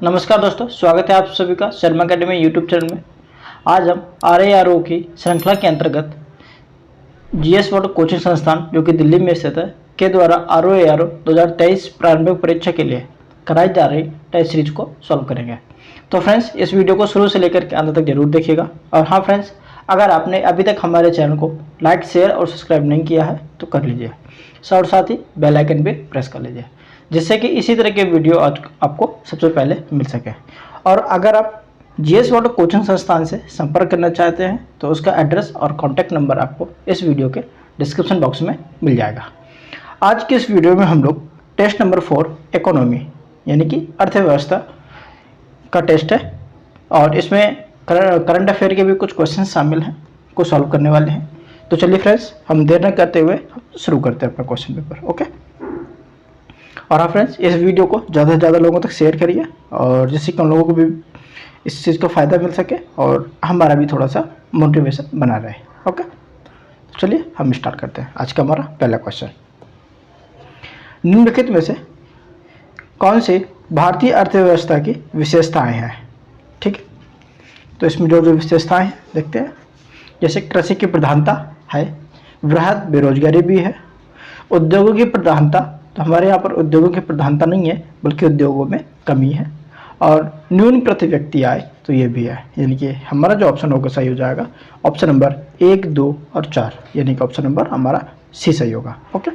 नमस्कार दोस्तों, स्वागत है आप सभी का शर्मा अकेडमी यूट्यूब चैनल में। आज हम RARO की श्रृंखला के अंतर्गत GS बोर्ड कोचिंग संस्थान जो कि दिल्ली में स्थित है के द्वारा ROARO 2023 प्रारंभिक परीक्षा के लिए कराई जा रही टेस्ट सीरीज को सॉल्व करेंगे। तो फ्रेंड्स, इस वीडियो को शुरू से लेकर के अंत तक जरूर देखिएगा। और हाँ फ्रेंड्स, अगर आपने अभी तक हमारे चैनल को लाइक, शेयर और सब्सक्राइब नहीं किया है तो कर लीजिए, और साथ ही बेल आइकन भी प्रेस कर लीजिए, जिससे कि इसी तरह के वीडियो आपको सबसे पहले मिल सके। और अगर आप GS बोर्ड कोचिंग संस्थान से संपर्क करना चाहते हैं तो उसका एड्रेस और कॉन्टैक्ट नंबर आपको इस वीडियो के डिस्क्रिप्शन बॉक्स में मिल जाएगा। आज के इस वीडियो में हम लोग टेस्ट नंबर 4 इकोनॉमी यानी कि अर्थव्यवस्था का टेस्ट है, और इसमें करंट अफेयर के भी कुछ क्वेश्चन शामिल हैं को सॉल्व करने वाले हैं। तो चलिए फ्रेंड्स, हम देर न करते हुए शुरू करते हैं अपना क्वेश्चन पेपर। ओके, और हाँ फ्रेंड्स, इस वीडियो को ज़्यादा से ज़्यादा लोगों तक शेयर करिए, और जिससे कि उन लोगों को भी इस चीज़ का फ़ायदा मिल सके और हमारा भी थोड़ा सा मोटिवेशन बना रहे। ओके, तो चलिए हम स्टार्ट करते हैं। आज का हमारा पहला क्वेश्चन, निम्नलिखित में से कौन सी भारतीय अर्थव्यवस्था की विशेषताएँ हैं? ठीक है, तो इसमें जो जो विशेषताएँ हैं देखते हैं। जैसे कृषि की प्रधानता है, वृहद बेरोजगारी भी है, उद्योगों की प्रधानता, तो हमारे यहाँ पर उद्योगों की प्रधानता नहीं है बल्कि उद्योगों में कमी है, और न्यून प्रति व्यक्ति आय, तो ये भी है। यानी कि हमारा जो ऑप्शन होगा सही हो जाएगा ऑप्शन नंबर 1, 2 और 4, यानी कि ऑप्शन नंबर हमारा सी सही होगा। ओके,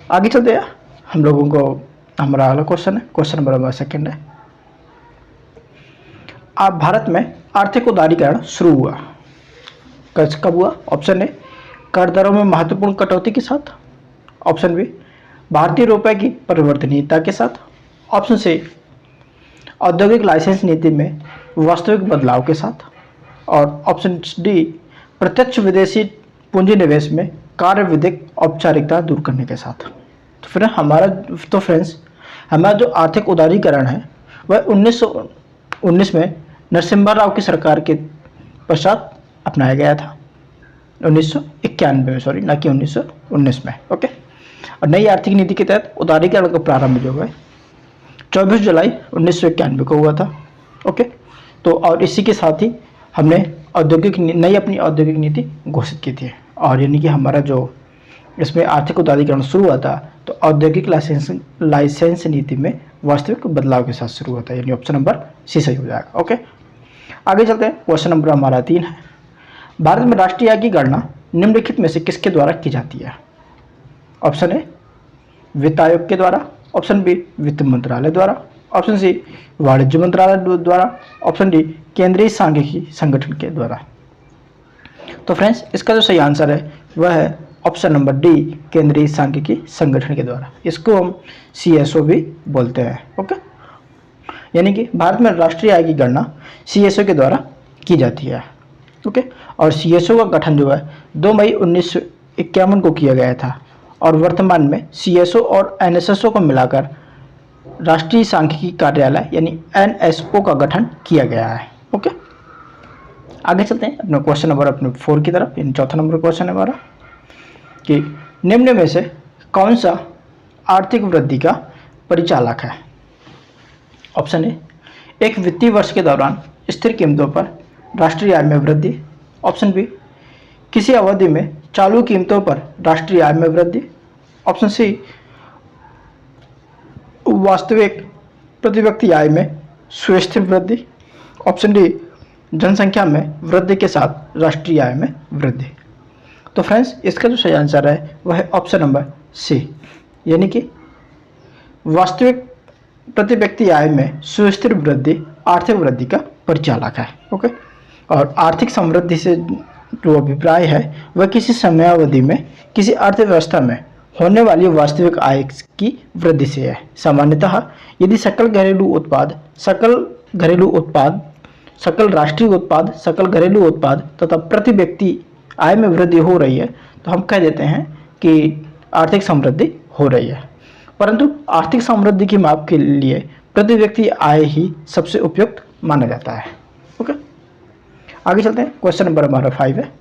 आगे चलते हैं। हम लोगों को हमारा अगला क्वेश्चन है, क्वेश्चन नंबर हमारा सेकेंड है। आप भारत में आर्थिक उदारीकरण शुरू हुआ कब हुआ? ऑप्शन ए, कर दरों में महत्वपूर्ण कटौती के साथ। ऑप्शन बी, भारतीय रुपए की परिवर्तनीयता के साथ। ऑप्शन सी, औद्योगिक लाइसेंस नीति में वास्तविक बदलाव के साथ। और ऑप्शन डी, प्रत्यक्ष विदेशी पूंजी निवेश में कार्य विधिक औपचारिकता दूर करने के साथ। तो फिर हमारा जो आर्थिक उदारीकरण है वह 1919 में नरसिम्हा राव की सरकार के पश्चात अपनाया गया था। 1991 में, सॉरी, ना कि 1919 में। ओके, और नई आर्थिक नीति के तहत उदारीकरण का प्रारंभ जो है 24 जुलाई 1991 को हुआ था। ओके, तो और इसी के साथ ही हमने अपनी औद्योगिक नीति घोषित की थी। और यानी कि हमारा जो इसमें आर्थिक उदारीकरण शुरू हुआ था तो औद्योगिक लाइसेंस नीति में वास्तविक बदलाव के साथ शुरू हुआ था, यानी ऑप्शन नंबर सी सही हो जाएगा। ओके, आगे चलते हैं। क्वेश्चन नंबर हमारा 3 है। भारत में राष्ट्रीय आय की गणना निम्नलिखित में से किसके द्वारा की जाती है? ऑप्शन ए, वित्त आयोग के द्वारा। ऑप्शन बी, वित्त मंत्रालय द्वारा। ऑप्शन सी, वाणिज्य मंत्रालय द्वारा। ऑप्शन डी, केंद्रीय सांख्यिकी संगठन के द्वारा। तो फ्रेंड्स, इसका जो सही आंसर है वह है ऑप्शन नंबर डी, केंद्रीय सांख्यिकी संगठन के द्वारा। इसको हम CSO भी बोलते हैं। ओके, यानी कि भारत में राष्ट्रीय आय की गणना CSO के द्वारा की जाती है। ओके, और CSO का गठन जो है 2 मई 1951 को किया गया था, और वर्तमान में CSO और NSSO को मिलाकर राष्ट्रीय सांख्यिकी कार्यालय यानी NSO का गठन किया गया है। ओके, आगे चलते हैं अपने क्वेश्चन नंबर 4 की तरफ। यानी चौथा नंबर क्वेश्चन है हमारा कि निम्न में से कौन सा आर्थिक वृद्धि का परिचालक है? ऑप्शन ए, एक वित्तीय वर्ष के दौरान स्थिर कीमतों पर राष्ट्रीय आय में वृद्धि। ऑप्शन बी, किसी अवधि में चालू कीमतों पर राष्ट्रीय आय में वृद्धि। ऑप्शन सी, वास्तविक प्रति व्यक्ति आय में सुस्थिर वृद्धि। ऑप्शन डी, जनसंख्या में वृद्धि के साथ राष्ट्रीय आय में वृद्धि। तो फ्रेंड्स, इसका जो सही आंसर है वह है ऑप्शन नंबर सी, यानी कि वास्तविक प्रति व्यक्ति आय में सुस्थिर वृद्धि आर्थिक वृद्धि का परिचालक है। ओके, और आर्थिक समृद्धि से जो अभिप्राय है वह किसी समयावधि में किसी अर्थव्यवस्था में होने वाली वास्तविक आय की वृद्धि से है। सामान्यतः यदि सकल राष्ट्रीय उत्पाद, सकल घरेलू उत्पाद तथा प्रति व्यक्ति आय में वृद्धि हो रही है तो हम कह देते हैं कि आर्थिक समृद्धि हो रही है। परंतु आर्थिक समृद्धि की माप के लिए प्रति व्यक्ति आय ही सबसे उपयुक्त माना जाता है। ओके, आगे चलते हैं। क्वेश्चन नंबर हमारा 5 है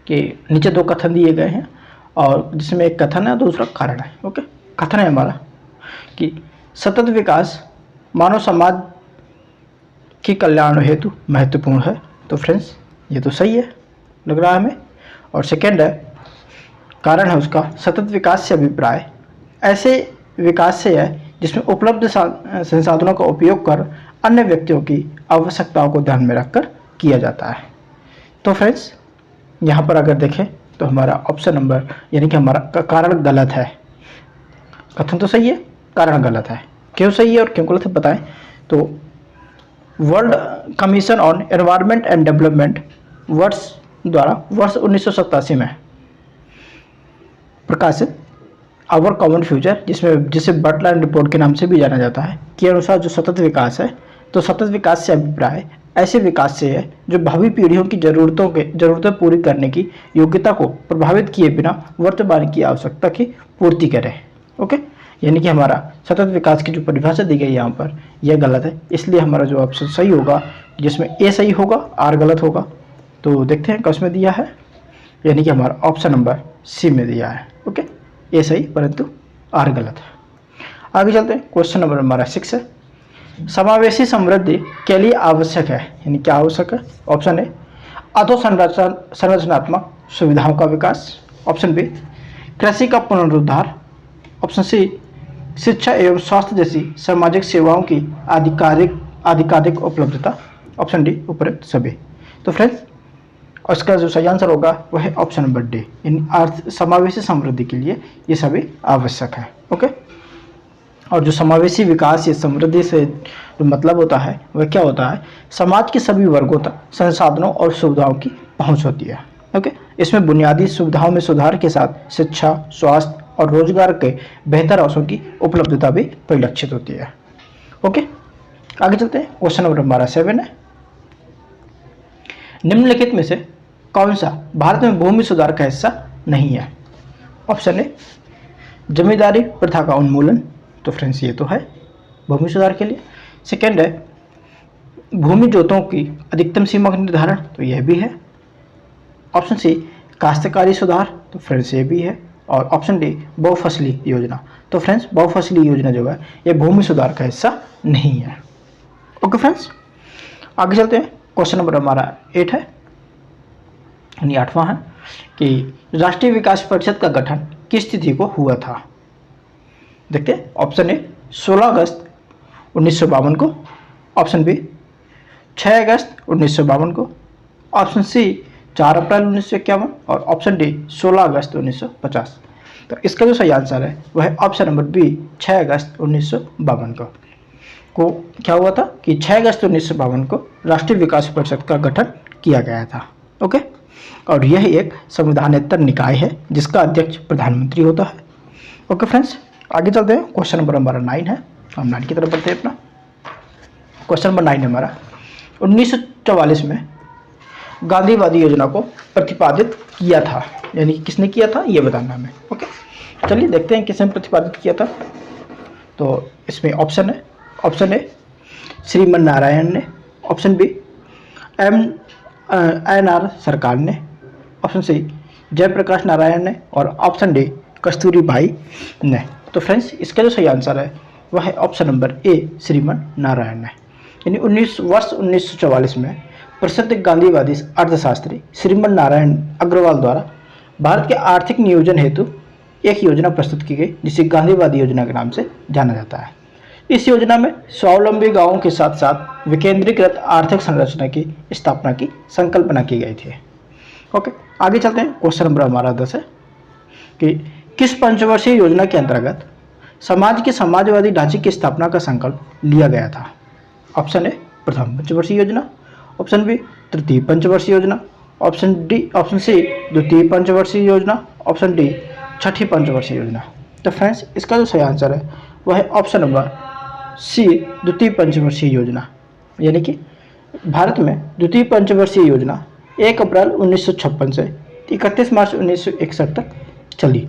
कि नीचे 2 कथन दिए गए हैं और जिसमें एक कथन है दूसरा कारण है। ओके, कथन है हमारा कि सतत विकास मानव समाज के कल्याण हेतु महत्वपूर्ण है। तो फ्रेंड्स ये तो सही है लग रहा है हमें। और सेकेंड है, कारण है उसका सतत विकास से अभिप्राय ऐसे विकास से है जिसमें उपलब्ध संसाधनों का उपयोग कर अन्य व्यक्तियों की आवश्यकताओं को ध्यान में रखकर किया जाता है। तो फ्रेंड्स यहाँ पर अगर देखें तो हमारा ऑप्शन नंबर यानी कि हमारा कारण गलत है। कथन तो सही है, कारण गलत है। क्यों सही है और क्यों गलत है बताएं। तो world commission on environment and development द्वारा वर्ष 1987 में प्रकाशित आवर कॉमन फ्यूचर जिसे बर्टलैंड रिपोर्ट के नाम से भी जाना जाता है के अनुसार जो सतत विकास है, तो सतत विकास से अभिप्राय ऐसे विकास से है जो भावी पीढ़ियों की जरूरतें पूरी करने की योग्यता को प्रभावित किए बिना वर्तमान की आवश्यकता की पूर्ति करे। ओके, यानी कि हमारा सतत विकास की जो परिभाषा दी गई यहाँ पर यह गलत है, इसलिए हमारा जो ऑप्शन सही होगा जिसमें ए सही होगा आर गलत होगा। तो देखते हैं किस में दिया है, यानी कि हमारा ऑप्शन नंबर सी में दिया है। ओके, ए सही परंतु आर गलत है। आगे चलते हैं, क्वेश्चन नंबर हमारा 6 है, समावेशी समृद्धि के लिए आवश्यक है, यानी क्या आवश्यक है। ऑप्शन ए अधोसंरचनात्मक सुविधाओं का विकास, ऑप्शन बी कृषि का पुनरुद्धार, ऑप्शन सी शिक्षा एवं स्वास्थ्य जैसी सामाजिक सेवाओं की आधिकारिक उपलब्धता, ऑप्शन डी उपरोक्त सभी। तो फ्रेंड्स उसका जो सही आंसर होगा वह है ऑप्शन नंबर डी, इन समावेशी समृद्धि के लिए ये सभी आवश्यक है। ओके, और जो समावेशी विकास या समृद्धि से जो मतलब होता है वह क्या होता है, समाज के सभी वर्गों तक संसाधनों और सुविधाओं की पहुंच होती है। ओके, इसमें बुनियादी सुविधाओं में सुधार के साथ शिक्षा, स्वास्थ्य और रोजगार के बेहतर अवसरों की उपलब्धता भी परिलक्षित होती है। ओके, आगे चलते हैं, क्वेश्चन नंबर हमारा 7 है, निम्नलिखित में से कौन सा भारत में भूमि सुधार का हिस्सा नहीं है। ऑप्शन ए जमींदारी प्रथा का उन्मूलन, तो फ्रेंड्स ये तो है भूमि सुधार के लिए। सेकेंड है भूमि जोतों की अधिकतम सीमा का निर्धारण, तो यह भी है। ऑप्शन सी काश्तकारी सुधार, तो फ्रेंड्स ये भी है। और ऑप्शन डी बहुफसली योजना, तो फ्रेंड्स बहुफसली योजना जो है ये भूमि सुधार का हिस्सा नहीं है। ओके फ्रेंड्स, आगे चलते हैं, क्वेश्चन नंबर हमारा 8 है, यानी 8वां है कि राष्ट्रीय विकास परिषद का गठन किस तिथि को हुआ था। देखते हैं, ऑप्शन ए 16 अगस्त 1952 को, ऑप्शन बी 6 अगस्त 1952 को, ऑप्शन सी 4 अप्रैल 1951 और ऑप्शन डी 16 अगस्त 1950। तो इसका जो सही आंसर है वह है ऑप्शन नंबर बी 6 अगस्त 1952 को क्या हुआ था कि 6 अगस्त 1952 को राष्ट्रीय विकास परिषद का गठन किया गया था। ओके, और यह एक संविधानेतर निकाय है जिसका अध्यक्ष प्रधानमंत्री होता है। ओके फ्रेंड्स, आगे चलते हैं, क्वेश्चन नंबर हमारा 9 है, हम 9 की तरफ बढ़ते हैं अपना। क्वेश्चन नंबर 9 है हमारा, 1944 में गांधीवादी योजना को प्रतिपादित किया था, यानी किसने किया था ये बताना हमें। ओके, चलिए देखते हैं किसने प्रतिपादित किया था। तो इसमें ऑप्शन है, ऑप्शन ए श्रीमन नारायण ने, ऑप्शन बी एन.आर. सरकार ने, ऑप्शन सी जयप्रकाश नारायण ने और ऑप्शन डी कस्तूरी बाई ने। तो फ्रेंड्स इसका जो सही आंसर है वह है ऑप्शन नंबर ए श्रीमन नारायण ने, यानी 1944 में प्रसिद्ध गांधीवादी अर्थशास्त्री श्रीमन नारायण अग्रवाल द्वारा भारत के आर्थिक नियोजन हेतु एक योजना प्रस्तुत की गई जिसे गांधीवादी योजना के नाम से जाना जाता है। इस योजना में स्वावलंबी गांवों के साथ साथ विकेंद्रीकृत आर्थिक संरचना की स्थापना की संकल्पना की गई थी। ओके, आगे चलते हैं, क्वेश्चन नंबर हमारा 10 है कि किस पंचवर्षीय योजना के अंतर्गत समाज के समाजवादी ढांचे की स्थापना का संकल्प लिया गया था। ऑप्शन ए प्रथम पंचवर्षीय योजना, ऑप्शन बी तृतीय पंचवर्षीय योजना, ऑप्शन सी द्वितीय पंचवर्षीय योजना, ऑप्शन डी छठी पंचवर्षीय योजना। तो फ्रेंड्स इसका जो सही आंसर है वह है ऑप्शन नंबर सी द्वितीय पंचवर्षीय योजना, यानी कि भारत में द्वितीय पंचवर्षीय योजना 1 अप्रैल 1956 से 31 मार्च 1961 तक चली।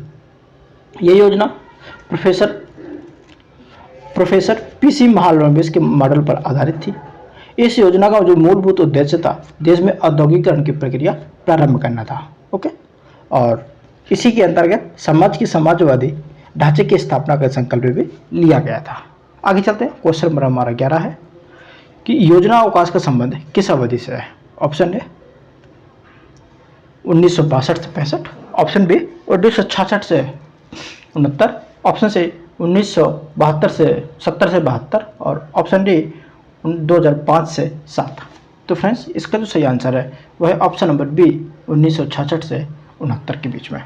ये योजना प्रोफेसर पीसी महालनोबिस के मॉडल पर आधारित थी। इस योजना का जो मूलभूत उद्देश्य था देश में औद्योगिकरण की प्रक्रिया प्रारंभ करना था। ओके, और इसी के अंतर्गत समाज की समाजवादी ढांचे की स्थापना का संकल्प भी लिया गया था। आगे चलते हैं, क्वेश्चन नंबर हमारा 11 है कि योजना अवकाश का संबंध किस अवधि से है। ऑप्शन ए 1962 से 65, ऑप्शन बी 1966 से 69, ऑप्शन सी 1972 से 70 से 72 और ऑप्शन डी 2005 से 7। तो फ्रेंड्स इसका जो सही आंसर है वह है ऑप्शन नंबर बी 1966 से 69 के बीच में।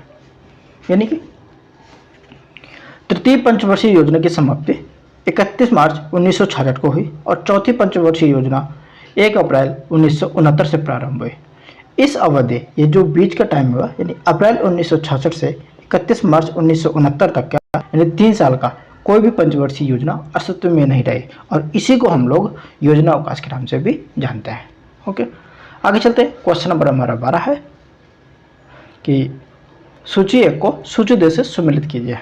यानी कि तृतीय पंचवर्षीय योजना की समाप्ति 31 मार्च 1966 को हुई और चौथी पंचवर्षीय योजना 1 अप्रैल 1969 से प्रारंभ हुई। इस अवधि, ये जो बीच का टाइम हुआ यानी अप्रैल 1966 से 31 मार्च 1969 तक का यानी 3 साल का कोई भी पंचवर्षीय योजना अस्तित्व में नहीं रही और इसी को हम लोग योजना अवकाश के नाम से भी जानते हैं। ओके, आगे चलते हैं, क्वेश्चन नंबर हमारा 12 है कि सूची 1 को सूची 2 से सुमेलित कीजिए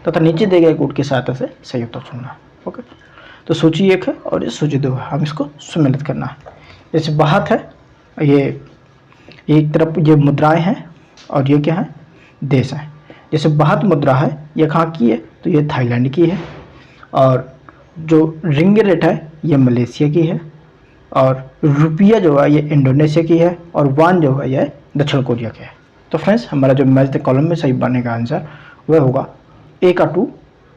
तथा नीचे दिए गए कोड की सहायता से सही उत्तर चुनना। ओके, तो सूची 1 है और ये सूची 2 है, हम इसको सुमेलित करना है। जैसे बात है, ये एक तरफ ये मुद्राएं हैं और ये क्या है, देश है। जैसे बाहत मुद्रा है ये कहाँ की है, तो ये थाईलैंड की है और जो रिंग रेट है ये मलेशिया की है और रुपया जो है ये इंडोनेशिया की है और वान जो है ये दक्षिण कोरिया की है। तो फ्रेंड्स हमारा जो मैच द कॉलम में सही बनेगा आंसर वह होगा ए का 2,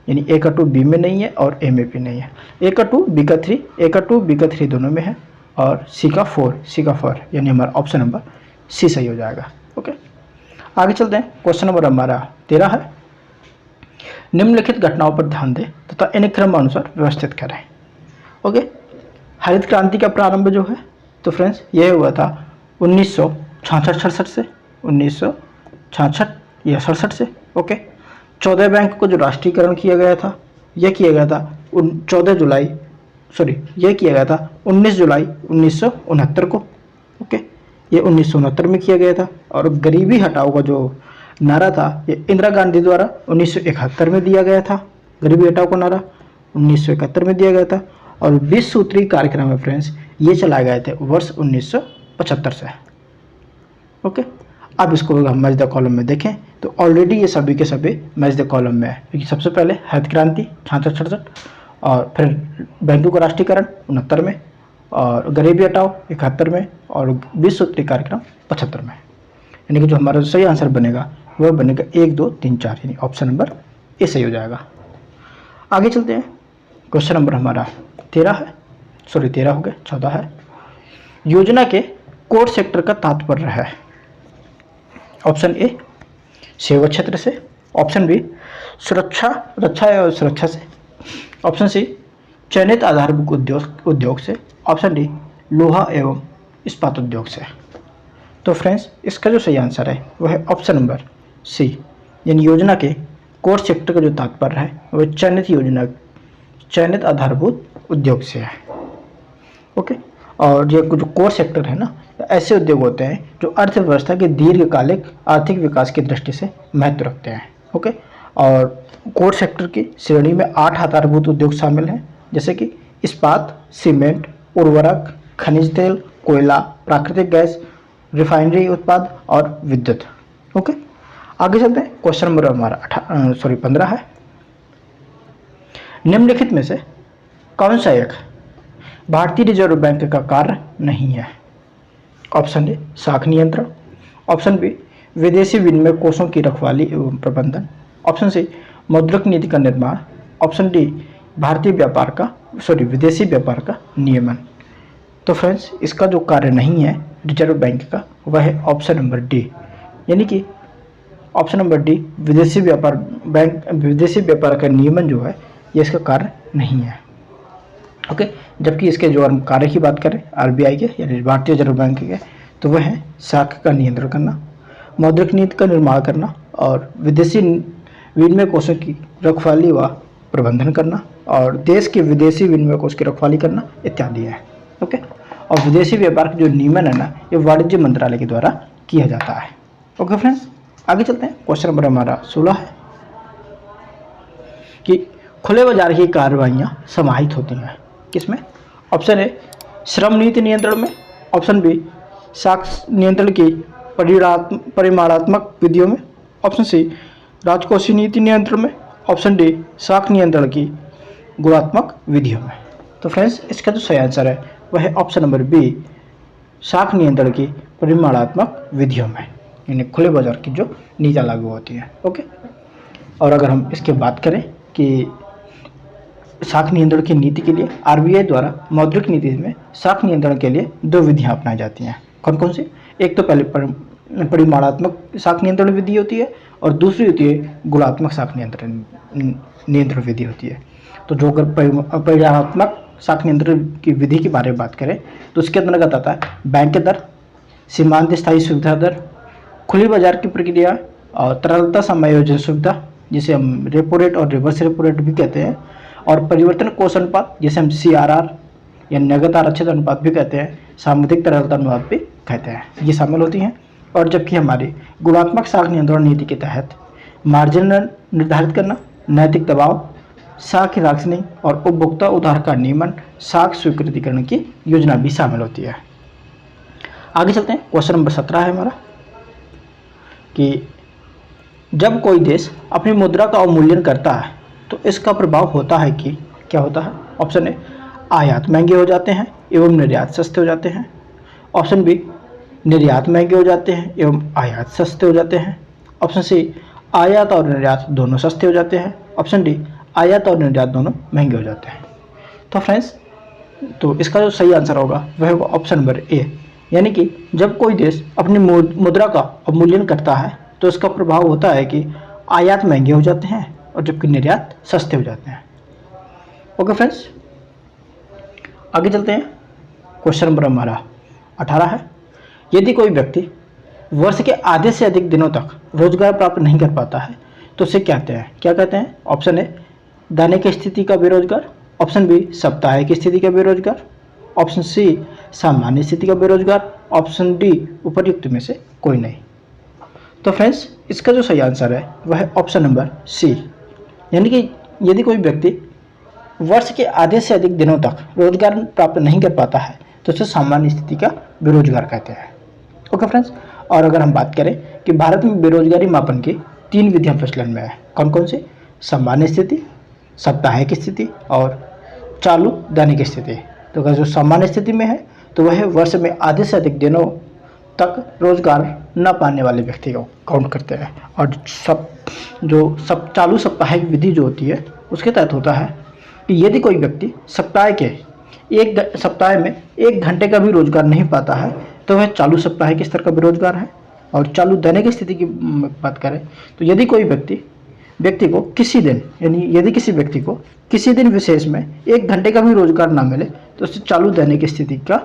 यानी ए का 2 बी में नहीं है और ए में भी नहीं है। ए का 2 बी का 3, ए का 2 बी का 3 दोनों में है और सी का 4 यानी हमारा ऑप्शन नंबर सी सही हो जाएगा। ओके, आगे चलते हैं, क्वेश्चन नंबर हमारा 13 है। निम्नलिखित घटनाओं पर ध्यान दें तथा इन्हें क्रम अनुसार व्यवस्थित करें। ओके, हरित क्रांति का प्रारंभ जो है तो फ्रेंड्स यह हुआ था 1966 से 1966 या 67 से। ओके, 14 बैंक को जो राष्ट्रीयकरण किया गया था यह किया गया था 19 जुलाई 1969 को। ओके, ये 1969 में किया गया था और गरीबी हटाओ का जो नारा था ये इंदिरा गांधी द्वारा 1971 में दिया गया था। गरीबी हटाओ का नारा 1971 में दिया गया था और 20 सूत्री कार्यक्रम है फ्रेंड्स ये चलाए गए थे वर्ष 1975 से। ओके, अब इसको हम मैच द कॉलम में देखें तो ऑलरेडी ये सभी के सभी मैच द कॉलम में है, क्योंकि सबसे पहले हरित क्रांति 66-67 और फिर बैंकों का राष्ट्रीयकरण 69 में और गरीबी हटाओ 71 में और 20 सूत्री कार्यक्रम 75 में। यानी कि जो हमारा सही आंसर बनेगा वह बनेगा 1, 2, 3, 4 यानी ऑप्शन नंबर ए सही हो जाएगा। आगे चलते हैं, क्वेश्चन नंबर हमारा 13 है, 13 हो गए, 14 है। योजना के कोर सेक्टर का तात्पर्य है। ऑप्शन ए सेवा क्षेत्र से, ऑप्शन बी रक्षा एवं सुरक्षा से, ऑप्शन सी चयनित आधारभूत उद्योग से, ऑप्शन डी लोहा एवं इस्पात उद्योग से। तो फ्रेंड्स इसका जो सही आंसर है वह है ऑप्शन नंबर सी, यानी योजना के कोर सेक्टर का जो तात्पर्य है वह चयनित आधारभूत उद्योग से है। ओके, और ये जो कोर सेक्टर है ना, ऐसे उद्योग होते हैं जो अर्थव्यवस्था के दीर्घकालिक आर्थिक विकास की दृष्टि से महत्व रखते हैं। ओके, और कोर सेक्टर की श्रेणी में 8 आधारभूत उद्योग शामिल हैं, जैसे कि इस्पात, सीमेंट, उर्वरक, खनिज तेल, कोयला, प्राकृतिक गैस, रिफाइनरी उत्पाद और विद्युत। ओके, आगे चलते हैं, क्वेश्चन नंबर हमारा 15 है। निम्नलिखित में से कौन सा एक भारतीय रिजर्व बैंक का कार्य नहीं है। ऑप्शन ए साख नियंत्रण, ऑप्शन बी विदेशी विनिमय कोषों की रखवाली एवं प्रबंधन, ऑप्शन सी मौद्रिक नीति का निर्माण, ऑप्शन डी विदेशी व्यापार का नियमन। तो फ्रेंड्स इसका जो कार्य नहीं है रिजर्व बैंक का वह है ऑप्शन नंबर डी, यानी कि ऑप्शन नंबर डी विदेशी व्यापार का नियमन जो है ये इसका कार्य नहीं है। ओके, जबकि इसके जो हम कार्य की बात करें आरबीआई के यानी भारतीय रिजर्व बैंक के तो वह है साख का नियंत्रण करना, मौद्रिक नीति का निर्माण करना और विदेशी विनिमय कोषों की रखवाली व प्रबंधन करना और देश के विदेशी विनिमय कोष की रखवाली करना इत्यादि है। ओके, और विदेशी व्यापार का जो नियमन है ना ये वाणिज्य मंत्रालय के द्वारा किया जाता है। ओके फ्रेंड्स, आगे चलते हैं, क्वेश्चन नंबर हमारा 16 है कि खुले बाजार की कार्रवाइयाँ समाहित होती हैं किसमें। ऑप्शन ए श्रम नीति नियंत्रण में, ऑप्शन बी साख नियंत्रण की परिमाणात्मक विधियों में, ऑप्शन सी राजकोषीय नीति नियंत्रण में, ऑप्शन डी साख नियंत्रण की गुणात्मक विधियों में। तो फ्रेंड्स इसका जो सही आंसर है वह है ऑप्शन नंबर बी, शाख नियंत्रण की परिमाणात्मक विधियों में, यानी खुले बाजार की जो नीतियाँ लागू होती है। ओके, और अगर हम इसके बात करें कि शाख नियंत्रण की नीति के लिए आरबीआई द्वारा मौद्रिक नीति में शाख नियंत्रण के लिए दो विधियां अपनाई जाती हैं। कौन कौन सी? एक तो पहले परिमाणात्मक शाख नियंत्रण विधि होती है और दूसरी होती है गुणात्मक शाख नियंत्रण विधि होती है। तो जो अगर परिमाणात्मक शाख नियंत्रण की विधि के बारे में बात करें तो उसके अंतर्गत आता है बैंक दर, सीमांत स्थायी सुविधा दर, खुली बाजार की प्रक्रिया और तरलता समायोजन सुविधा, जिसे हम रेपो रेट और रिवर्स रेपो रेट भी कहते हैं, और परिवर्तन कोष अनुपात, जिसे हम CRR या नगद आरक्षित अनुपात भी कहते हैं, सामुदायिक तरलता अनुपात भी कहते हैं, ये शामिल होती हैं। और जबकि हमारी गुणात्मक शाख नियंत्रण नीति के तहत मार्जिन निर्धारित करना, नैतिक दबाव, शाख राशनिंग और उपभोक्ता उधार का नियमन, शाख स्वीकृतिकरण की योजना भी शामिल होती है। आगे चलते हैं, क्वेश्चन नंबर 17 है हमारा कि जब कोई देश अपनी मुद्रा का अवमूल्यन करता है तो इसका प्रभाव होता है कि क्या होता है? ऑप्शन ए, आयात महंगे हो जाते हैं एवं निर्यात सस्ते हो जाते हैं। ऑप्शन बी, निर्यात महंगे हो जाते हैं एवं आयात सस्ते हो जाते हैं। ऑप्शन सी, आयात और निर्यात दोनों सस्ते हो जाते हैं। ऑप्शन डी, आयात और निर्यात दोनों महंगे हो जाते हैं। तो फ्रेंड्स, तो इसका जो सही आंसर होगा वह होगा ऑप्शन नंबर ए, यानी कि जब कोई देश अपनी मुद्रा का अवमूल्यन करता है तो इसका प्रभाव होता है कि आयात महंगे हो जाते हैं और जबकि निर्यात सस्ते हो जाते हैं। ओके फ्रेंड्स, आगे चलते हैं, क्वेश्चन नंबर हमारा 18 है। यदि कोई व्यक्ति वर्ष के आधे से अधिक दिनों तक रोजगार प्राप्त नहीं कर पाता है तो उसे क्या कहते हैं? ऑप्शन ए, दैनिक स्थिति का बेरोजगार। ऑप्शन बी, साप्ताहिक स्थिति का बेरोजगार। ऑप्शन सी, सामान्य स्थिति का बेरोजगार। ऑप्शन डी, उपर्युक्त में से कोई नहीं। तो फ्रेंड्स, इसका जो सही आंसर है वह है ऑप्शन नंबर सी, यानी कि यदि कोई व्यक्ति वर्ष के आधे से अधिक दिनों तक रोजगार प्राप्त नहीं कर पाता है तो उसे सामान्य स्थिति का बेरोजगार कहते हैं। ओके फ्रेंड्स, और अगर हम बात करें कि भारत में बेरोजगारी मापन की 3 विधियां प्रचलन में है, कौन कौन सी? सामान्य स्थिति, साप्ताहिक स्थिति और चालू दैनिक स्थिति। तो अगर जो सामान्य स्थिति में है तो वह वर्ष में आधे से अधिक दिनों तक रोजगार न पाने वाले व्यक्ति को काउंट करते हैं, और चालू साप्ताहिक विधि जो होती है उसके तहत होता है कि यदि कोई व्यक्ति सप्ताह में 1 घंटे का भी रोजगार नहीं पाता है तो वह चालू साप्ताहिक स्तर का बेरोजगार है। और चालू दैनिक स्थिति की बात करें तो यदि कोई व्यक्ति को किसी दिन, यानी यदि किसी व्यक्ति को किसी दिन विशेष में 1 घंटे का भी रोजगार ना मिले तो उसे चालू दैनिक स्थिति का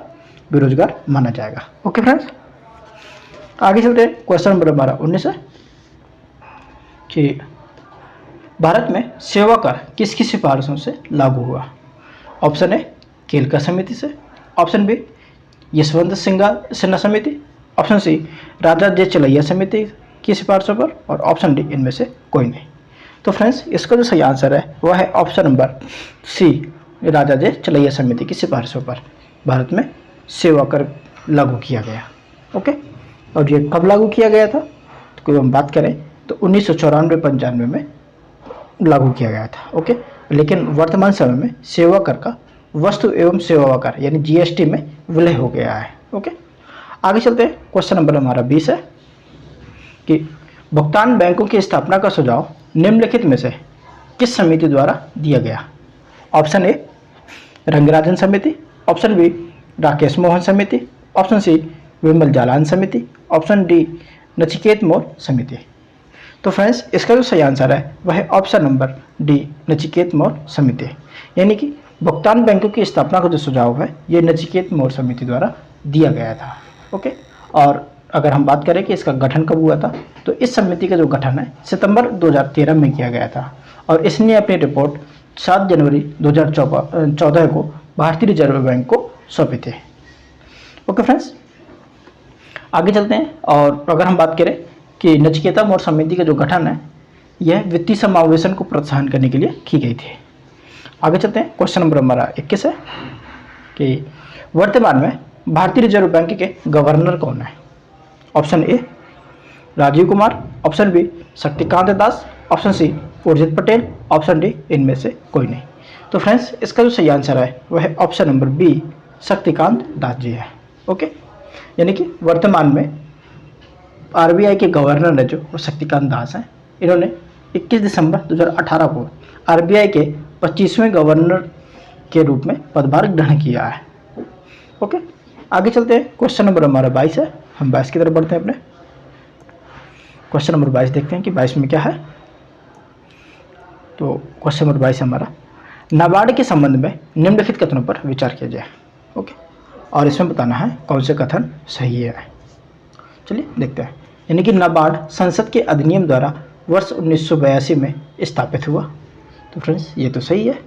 बेरोजगार माना जाएगा। ओके फ्रेंड्स, आगे चलते हैं, क्वेश्चन नंबर हमारा 19 है कि भारत में सेवा कर किसकी सिफारिशों से लागू हुआ? ऑप्शन ए, केलकर समिति से। ऑप्शन बी, यशवंत सिन्हा समिति। ऑप्शन सी, राजा जे चलैया समिति की सिफारिशों पर। और ऑप्शन डी, इनमें से कोई नहीं। तो फ्रेंड्स, इसका जो सही आंसर है वह है ऑप्शन नंबर सी, राजा जे चलैया समिति की सिफारिशों पर भारत में सेवा कर लागू किया गया। ओके, और ये कब लागू किया गया था? तो कोई हम बात करें तो 1994-95 में लागू किया गया था। ओके, लेकिन वर्तमान समय में सेवा कर का वस्तु एवं सेवा कर यानी GST में विलय हो गया है। ओके, आगे चलते हैं, क्वेश्चन नंबर हमारा 20 है कि भुगतान बैंकों की स्थापना का सुझाव निम्नलिखित में से किस समिति द्वारा दिया गया? ऑप्शन ए, रंगराजन समिति। ऑप्शन बी, राकेश मोहन समिति। ऑप्शन सी, विमल जालान समिति। ऑप्शन डी, नचिकेत मोर समिति। तो फ्रेंड्स, इसका जो सही आंसर है वह है ऑप्शन नंबर डी, नचिकेत मोर समिति, यानी कि भुगतान बैंकों की स्थापना का जो सुझाव है ये नचिकेत मोर समिति द्वारा दिया गया था। ओके, और अगर हम बात करें कि इसका गठन कब हुआ था तो इस समिति का जो गठन है सितंबर 2013 में किया गया था और इसने अपनी रिपोर्ट 7 जनवरी 2014 को भारतीय रिजर्व बैंक को सौंपी थे। ओके फ्रेंड्स, आगे चलते हैं, और अगर हम बात करें कि नचिकेता मोर समिति का जो गठन है यह वित्तीय समावेशन को प्रोत्साहन करने के लिए की गई थी। आगे चलते हैं, क्वेश्चन नंबर हमारा 21 है कि वर्तमान में भारतीय रिजर्व बैंक के गवर्नर कौन है? Option A, Rajiv Kumar. Option B, Shaktikanta Das. Option C, Urjit Patel. Option D, इनमें से कोई नहीं। तो फ्रेंड्स इसका जो सही आंसर है वह है option number B, Shaktikanta Das ji है। ओके, यानी कि वर्तमान में आरबीआई के गवर्नर है जो वो शक्तिकांत दास हैं। इन्होंने 21 दिसंबर 2018 को आरबीआई के 25वें गवर्नर के रूप में पदभार ग्रहण किया है। ओके, आगे चलते हैं। क्वेश्चन नंबर हमारा 22 है, हम 22 की तरफ बढ़ते हैं। अपने क्वेश्चन नंबर 22 देखते हैं कि 22 में क्या है। तो क्वेश्चन नंबर 22 हमारा, नाबार्ड के संबंध में निम्नलिखित कथनों पर विचार किया जाए। ओके, और इसमें बताना है कौन से कथन सही है। चलिए देखते हैं। यानी कि नाबार्ड संसद के अधिनियम द्वारा वर्ष 1982 में स्थापित हुआ। तो फ्रेंड्स ये तो सही है,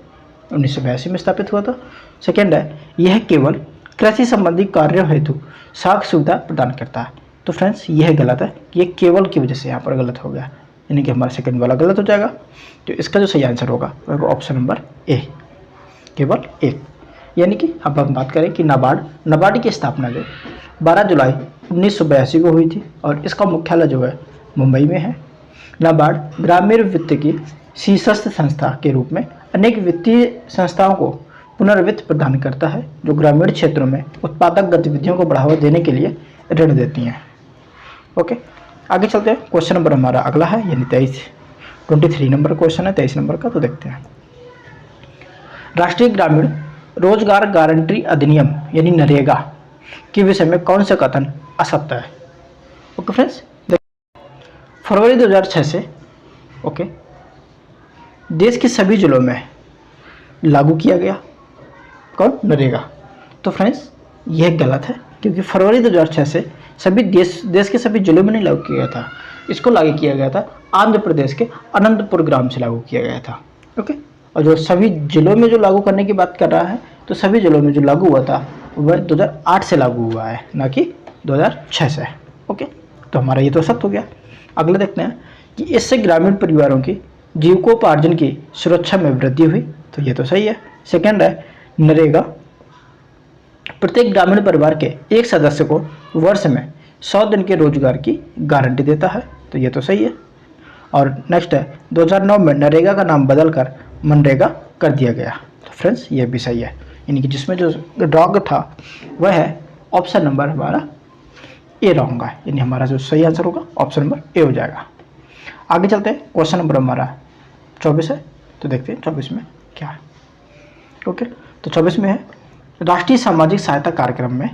1982 में स्थापित हुआ था। सेकेंड है, यह केवल कृषि संबंधी कार्यों हेतु साख सुविधा प्रदान करता है। तो फ्रेंड्स यह गलत है, ये केवल की वजह से यहाँ पर गलत हो गया, यानी कि हमारा सेकंड वाला गलत हो जाएगा। तो इसका जो सही आंसर होगा वह ऑप्शन नंबर ए, केवल एक। यानी कि अब हम बात करें कि नाबार्ड की स्थापना जो 12 जुलाई 1982 को हुई थी और इसका मुख्यालय जो है मुंबई में है। नाबार्ड ग्रामीण वित्त की शीर्षस्थ संस्था के रूप में अनेक वित्तीय संस्थाओं को पुनर्वित्त प्रदान करता है जो ग्रामीण क्षेत्रों में उत्पादक गतिविधियों को बढ़ावा देने के लिए ऋण देती हैं। ओके, आगे चलते हैं। क्वेश्चन नंबर हमारा अगला है, यानी 23 नंबर क्वेश्चन है, 23 नंबर का। तो देखते हैं। राष्ट्रीय ग्रामीण रोजगार गारंटी अधिनियम यानी नरेगा के विषय में कौन सा कथन असत्य है। ओके फ्रेंड्स, फरवरी 2006 से ओके देश के सभी जिलों में लागू किया गया कौन, नरेगा। तो फ्रेंड्स यह गलत है, क्योंकि फरवरी 2006 से सभी देश के सभी जिलों में नहीं लागू किया गया था। इसको लागू किया गया था आंध्र प्रदेश के अनंतपुर ग्राम से लागू किया गया था। ओके, और जो सभी जिलों में जो लागू करने की बात कर रहा है, तो सभी जिलों में जो लागू हुआ था वह 2008 से लागू हुआ है, ना कि 2006 से। ओके, तो हमारा ये तो सत्य हो गया। अगला देखते हैं कि इससे ग्रामीण परिवारों की जीविकोपार्जन की सुरक्षा में वृद्धि हुई। तो ये तो सही है। सेकेंड है, नरेगा प्रत्येक ग्रामीण परिवार के एक सदस्य को वर्ष में 100 दिन के रोजगार की गारंटी देता है। तो ये तो सही है। और नेक्स्ट है, 2009 में नरेगा का नाम बदलकर मनरेगा कर दिया गया। तो फ्रेंड्स ये भी सही है, यानी कि जिसमें जो रॉन्ग था वह है ऑप्शन नंबर हमारा ए रॉन्ग है, यानी हमारा जो सही आंसर होगा ऑप्शन नंबर ए हो जाएगा। आगे चलते हैं। क्वेश्चन नंबर हमारा 24 है। तो देखते हैं 24 में क्या है। ओके, तो 24 में है, राष्ट्रीय सामाजिक सहायता कार्यक्रम में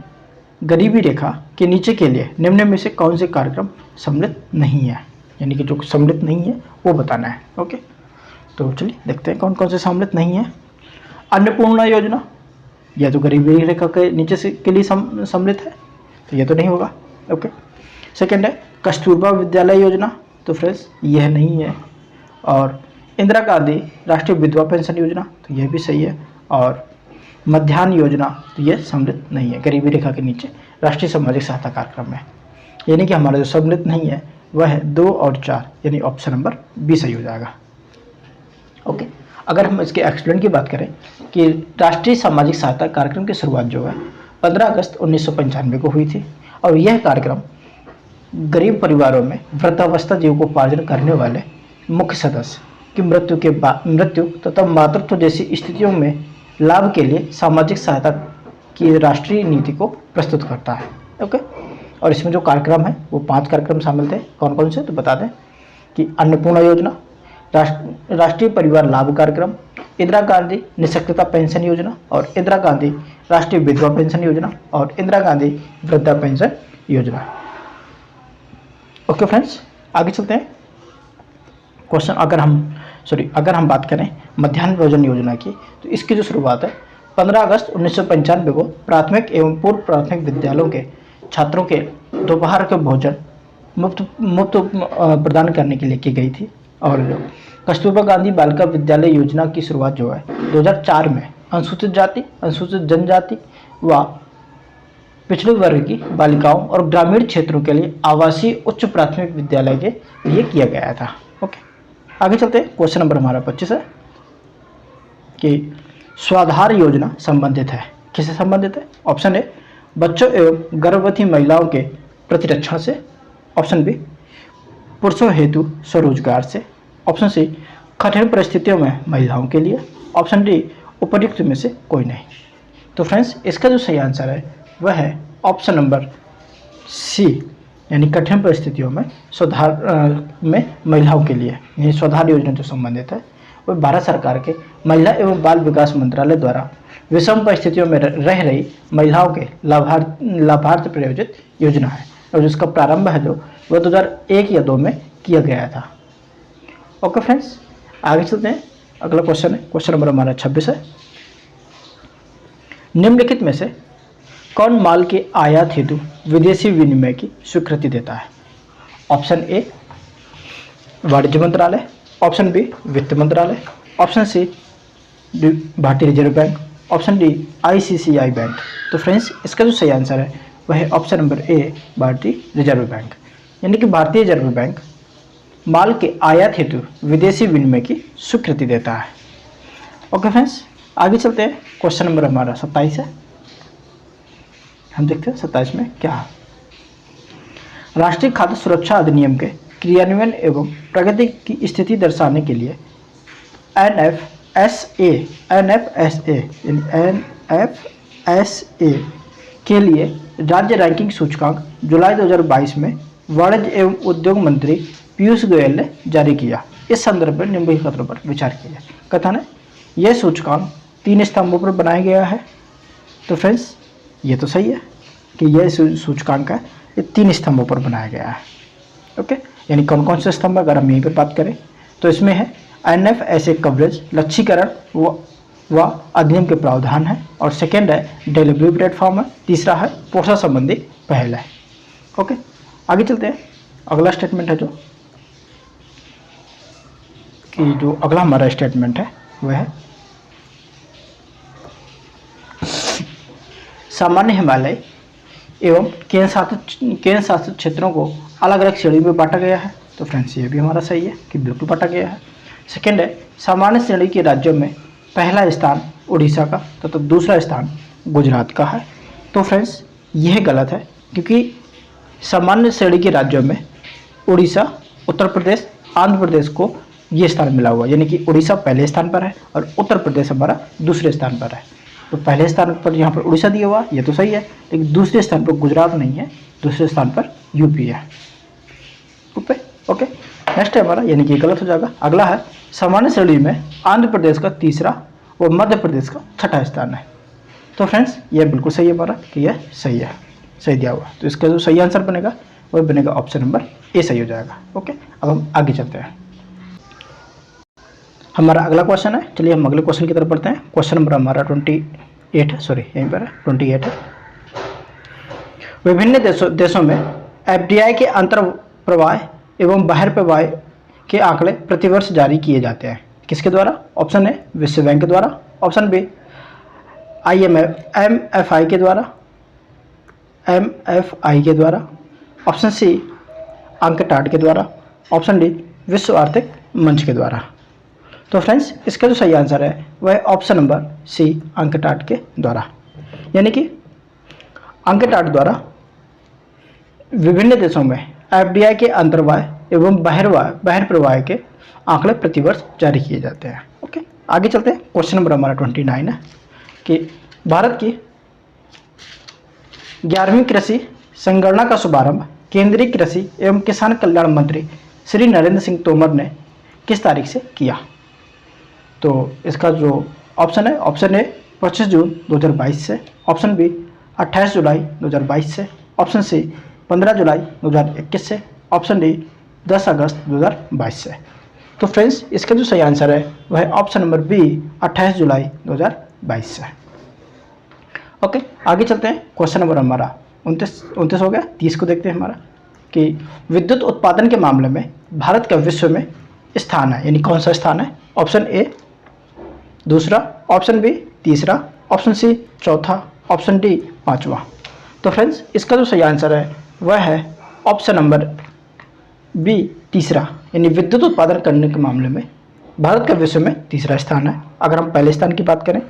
गरीबी रेखा के नीचे के लिए निम्न में से कौन से कार्यक्रम सम्मिलित नहीं है, यानी कि जो सम्मिलित नहीं है वो बताना है। ओके, तो चलिए देखते हैं कौन कौन से सम्मिलित नहीं है। अन्नपूर्णा योजना, यह तो गरीबी रेखा के नीचे से के लिए सम्मिलित है, तो यह तो नहीं होगा। ओके, सेकेंड है कस्तूरबा विद्यालय योजना। तो फ्रेंड्स यह नहीं है। और इंदिरा गांधी राष्ट्रीय विधवा पेंशन योजना, तो यह भी सही है। और मध्याह्न योजना, तो यह सम्मिलित नहीं है गरीबी रेखा के नीचे राष्ट्रीय सामाजिक सहायता कार्यक्रम में, यानी कि हमारा जो सम्मिलित नहीं है वह है 2 और 4, यानी ऑप्शन नंबर बी सही हो जाएगा। ओके, अगर हम इसके एक्सप्लेन की बात करें कि राष्ट्रीय सामाजिक सहायता कार्यक्रम की शुरुआत जो है 15 अगस्त 1995 को हुई थी, और यह कार्यक्रम गरीब परिवारों में वृद्धावस्था जीविकोपार्जन करने वाले मुख्य सदस्य की मृत्यु तथा मातृत्व जैसी स्थितियों में लाभ के लिए सामाजिक सहायता की राष्ट्रीय नीति को प्रस्तुत करता है। ओके, और इसमें जो कार्यक्रम है वो 5 कार्यक्रम शामिल थे। कौन कौन से, तो बता दें कि अन्नपूर्णा योजना, राष्ट्रीय परिवार लाभ कार्यक्रम, इंदिरा गांधी निःशक्तता पेंशन योजना, और इंदिरा गांधी राष्ट्रीय विधवा पेंशन योजना, और इंदिरा गांधी वृद्धा पेंशन योजना। ओके फ्रेंड्स, आगे चलते हैं। क्वेश्चन अगर हम बात करें मध्याह्न भोजन योजना की, तो इसकी जो शुरुआत है 15 अगस्त 1995 को प्राथमिक एवं पूर्व प्राथमिक विद्यालयों के छात्रों के दोपहर के भोजन मुफ्त प्रदान करने के लिए की गई थी। और जो कस्तूरबा गांधी बालिका विद्यालय योजना की शुरुआत जो है 2004 में अनुसूचित जाति, अनुसूचित जनजाति व पिछड़े वर्ग की बालिकाओं और ग्रामीण क्षेत्रों के लिए आवासीय उच्च प्राथमिक विद्यालय के लिए किया गया था। ओके, आगे चलते हैं। क्वेश्चन नंबर हमारा 25 है कि स्वाधार योजना संबंधित है, किससे संबंधित है। ऑप्शन ए बच्चों एवं गर्भवती महिलाओं के प्रतिरक्षण से, ऑप्शन बी पुरुषों हेतु स्वरोजगार से, ऑप्शन सी कठिन परिस्थितियों में महिलाओं के लिए, ऑप्शन डी उपर्युक्त में से कोई नहीं। तो फ्रेंड्स इसका जो सही आंसर है वह है ऑप्शन नंबर सी, यानी कठिन परिस्थितियों में सुधार में महिलाओं के लिए ये सुधार योजना जो संबंधित है वह भारत सरकार के महिला एवं बाल विकास मंत्रालय द्वारा विषम परिस्थितियों में रह रही महिलाओं के लाभार्थ प्रायोजित योजना है और जिसका प्रारंभ है जो वह 2001 या 2 में किया गया था। ओके फ्रेंड्स, आगे चलते हैं। अगला क्वेश्चन है, क्वेश्चन नंबर हमारा 26 है। निम्नलिखित में से कौन माल के आयात हेतु विदेशी विनिमय की स्वीकृति देता है? ऑप्शन ए वाणिज्य मंत्रालय, ऑप्शन बी वित्त मंत्रालय, ऑप्शन सी भारतीय reserve bank, option D ICICI bank. तो फ्रेंड्स इसका जो सही आंसर है वह है ऑप्शन नंबर ए भारतीय रिजर्व बैंक, यानी कि भारतीय रिजर्व बैंक माल के आयात हेतु विदेशी विनिमय की स्वीकृति देता है। ओके फ्रेंड्स, आगे चलते हैं। क्वेश्चन नंबर हमारा 27 है। हम देखते हैं 27 में क्या है। राष्ट्रीय खाद्य सुरक्षा अधिनियम के क्रियान्वयन एवं प्रगति की स्थिति दर्शाने के लिए NFSA के लिए राज्य रैंकिंग सूचकांक जुलाई 2022 में वाणिज्य एवं उद्योग मंत्री पीयूष गोयल ने जारी किया। इस संदर्भ में निम्नलिखित कथनों पर विचार किया जाए। कथन है, यह सूचकांक 3 स्तंभों पर बनाया गया है। तो फ्रेंड्स ये तो सही है कि यह सूचकांक है ये 3 स्तंभों पर बनाया गया है। ओके, यानी कौन कौन से स्तंभ अगर हम यहीं पर बात करें तो इसमें है NFSA कवरेज, लक्ष्यीकरण व अधिनियम के प्रावधान है, और सेकेंड है डिलीवरी प्लेटफॉर्म है, तीसरा है पोषण संबंधी पहल है। ओके, आगे चलते हैं। अगला स्टेटमेंट है जो अगला हमारा स्टेटमेंट है वह है सामान्य हिमालय एवं केंद्र शासित क्षेत्रों को अलग अलग श्रेणी में बांटा गया है। तो फ्रेंड्स ये भी हमारा सही है कि बिल्कुल बांटा गया है। सेकेंड है सामान्य श्रेणी के राज्यों में पहला स्थान उड़ीसा का तथा दूसरा स्थान गुजरात का है। तो फ्रेंड्स यह गलत है, क्योंकि सामान्य श्रेणी के राज्यों में उड़ीसा, उत्तर प्रदेश, आंध्र प्रदेश को ये स्थान मिला हुआ, यानी कि उड़ीसा पहले स्थान पर है और उत्तर प्रदेश हमारा दूसरे स्थान पर है। तो पहले स्थान पर यहाँ पर उड़ीसा दिया हुआ ये तो सही है, लेकिन दूसरे स्थान पर गुजरात नहीं है, दूसरे स्थान पर यूपी है। ओके, नेक्स्ट है हमारा, यानी कि गलत हो जाएगा। अगला है सामान्य श्रेणी में आंध्र प्रदेश का तीसरा व मध्य प्रदेश का छठा स्थान है। तो फ्रेंड्स यह बिल्कुल सही है हमारा कि यह सही है, सही दिया हुआ। तो इसका जो सही आंसर बनेगा वह बनेगा ऑप्शन नंबर ए सही हो जाएगा। ओके, अब हम आगे चलते हैं। हमारा अगला क्वेश्चन है, चलिए हम अगले क्वेश्चन की तरफ बढ़ते हैं। क्वेश्चन नंबर हमारा 28 है, सॉरी यहीं पर है 28 है। विभिन्न देशों में FDI के अंतर प्रवाह एवं बाहर प्रवाह के आंकड़े प्रतिवर्ष जारी किए जाते हैं। किसके द्वारा? ऑप्शन ए विश्व बैंक के द्वारा, ऑप्शन बी MFI के द्वारा, ऑप्शन सी अंकटाड के द्वारा, ऑप्शन डी विश्व आर्थिक मंच के द्वारा। तो फ्रेंड्स इसका जो सही आंसर है वह ऑप्शन नंबर सी अंकटाड के द्वारा, यानी कि अंकटाड द्वारा विभिन्न देशों में FDI के अंतर्वाह एवं बाहर प्रवाह के आंकड़े प्रतिवर्ष जारी किए जाते हैं। ओके, आगे चलते हैं। क्वेश्चन नंबर हमारा 29 है कि भारत की 11वीं कृषि संगणना का शुभारंभ केंद्रीय कृषि एवं किसान कल्याण मंत्री श्री नरेंद्र सिंह तोमर ने किस तारीख से किया? तो इसका जो ऑप्शन है, ऑप्शन ए 25 जून 2022 से, ऑप्शन बी 28 जुलाई 2022 से, ऑप्शन सी 15 जुलाई 2021 से, ऑप्शन डी 10 अगस्त 2022 से। तो फ्रेंड्स इसका जो सही आंसर है वह है ऑप्शन नंबर बी 28 जुलाई 2022 से। ओके, आगे चलते हैं। क्वेश्चन नंबर हमारा 29 हो गया। 30 को देखते हैं हमारा कि विद्युत उत्पादन के मामले में भारत का विश्व में स्थान है, यानी कौन सा स्थान है? ऑप्शन ए दूसरा, ऑप्शन बी तीसरा, ऑप्शन सी चौथा, ऑप्शन डी पांचवा। तो फ्रेंड्स इसका जो सही आंसर है वह है ऑप्शन नंबर बी तीसरा, यानी विद्युत उत्पादन करने के मामले में भारत का विश्व में तीसरा स्थान है। अगर हम पहले स्थान की बात करें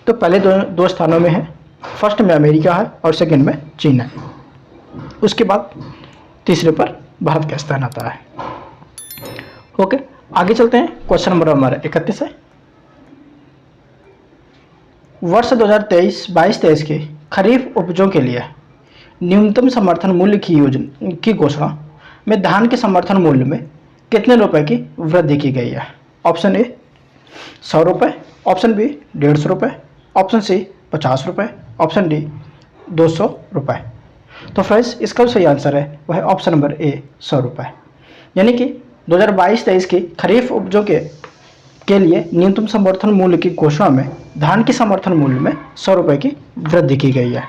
तो पहले दो स्थानों में है, फर्स्ट में अमेरिका है और सेकंड में चीन है, उसके बाद तीसरे पर भारत का स्थान आता है। ओके, आगे चलते हैं। क्वेश्चन नंबर हमारा 31 है वर्ष 2022-23 के खरीफ उपजों के लिए न्यूनतम समर्थन मूल्य की घोषणा में धान के समर्थन मूल्य में कितने रुपए की वृद्धि की गई है? ऑप्शन ए 100 रुपये, ऑप्शन बी 150 रुपये, ऑप्शन सी 50 रुपये, ऑप्शन डी 200 रुपये। तो फ्रेंड्स इसका जो सही आंसर है वह है ऑप्शन नंबर ए 100 रुपये। यानी कि 2022-23 की खरीफ उपजों के लिए न्यूनतम समर्थन मूल्य की घोषणा में धान के समर्थन मूल्य में 100 रुपये की वृद्धि की गई है।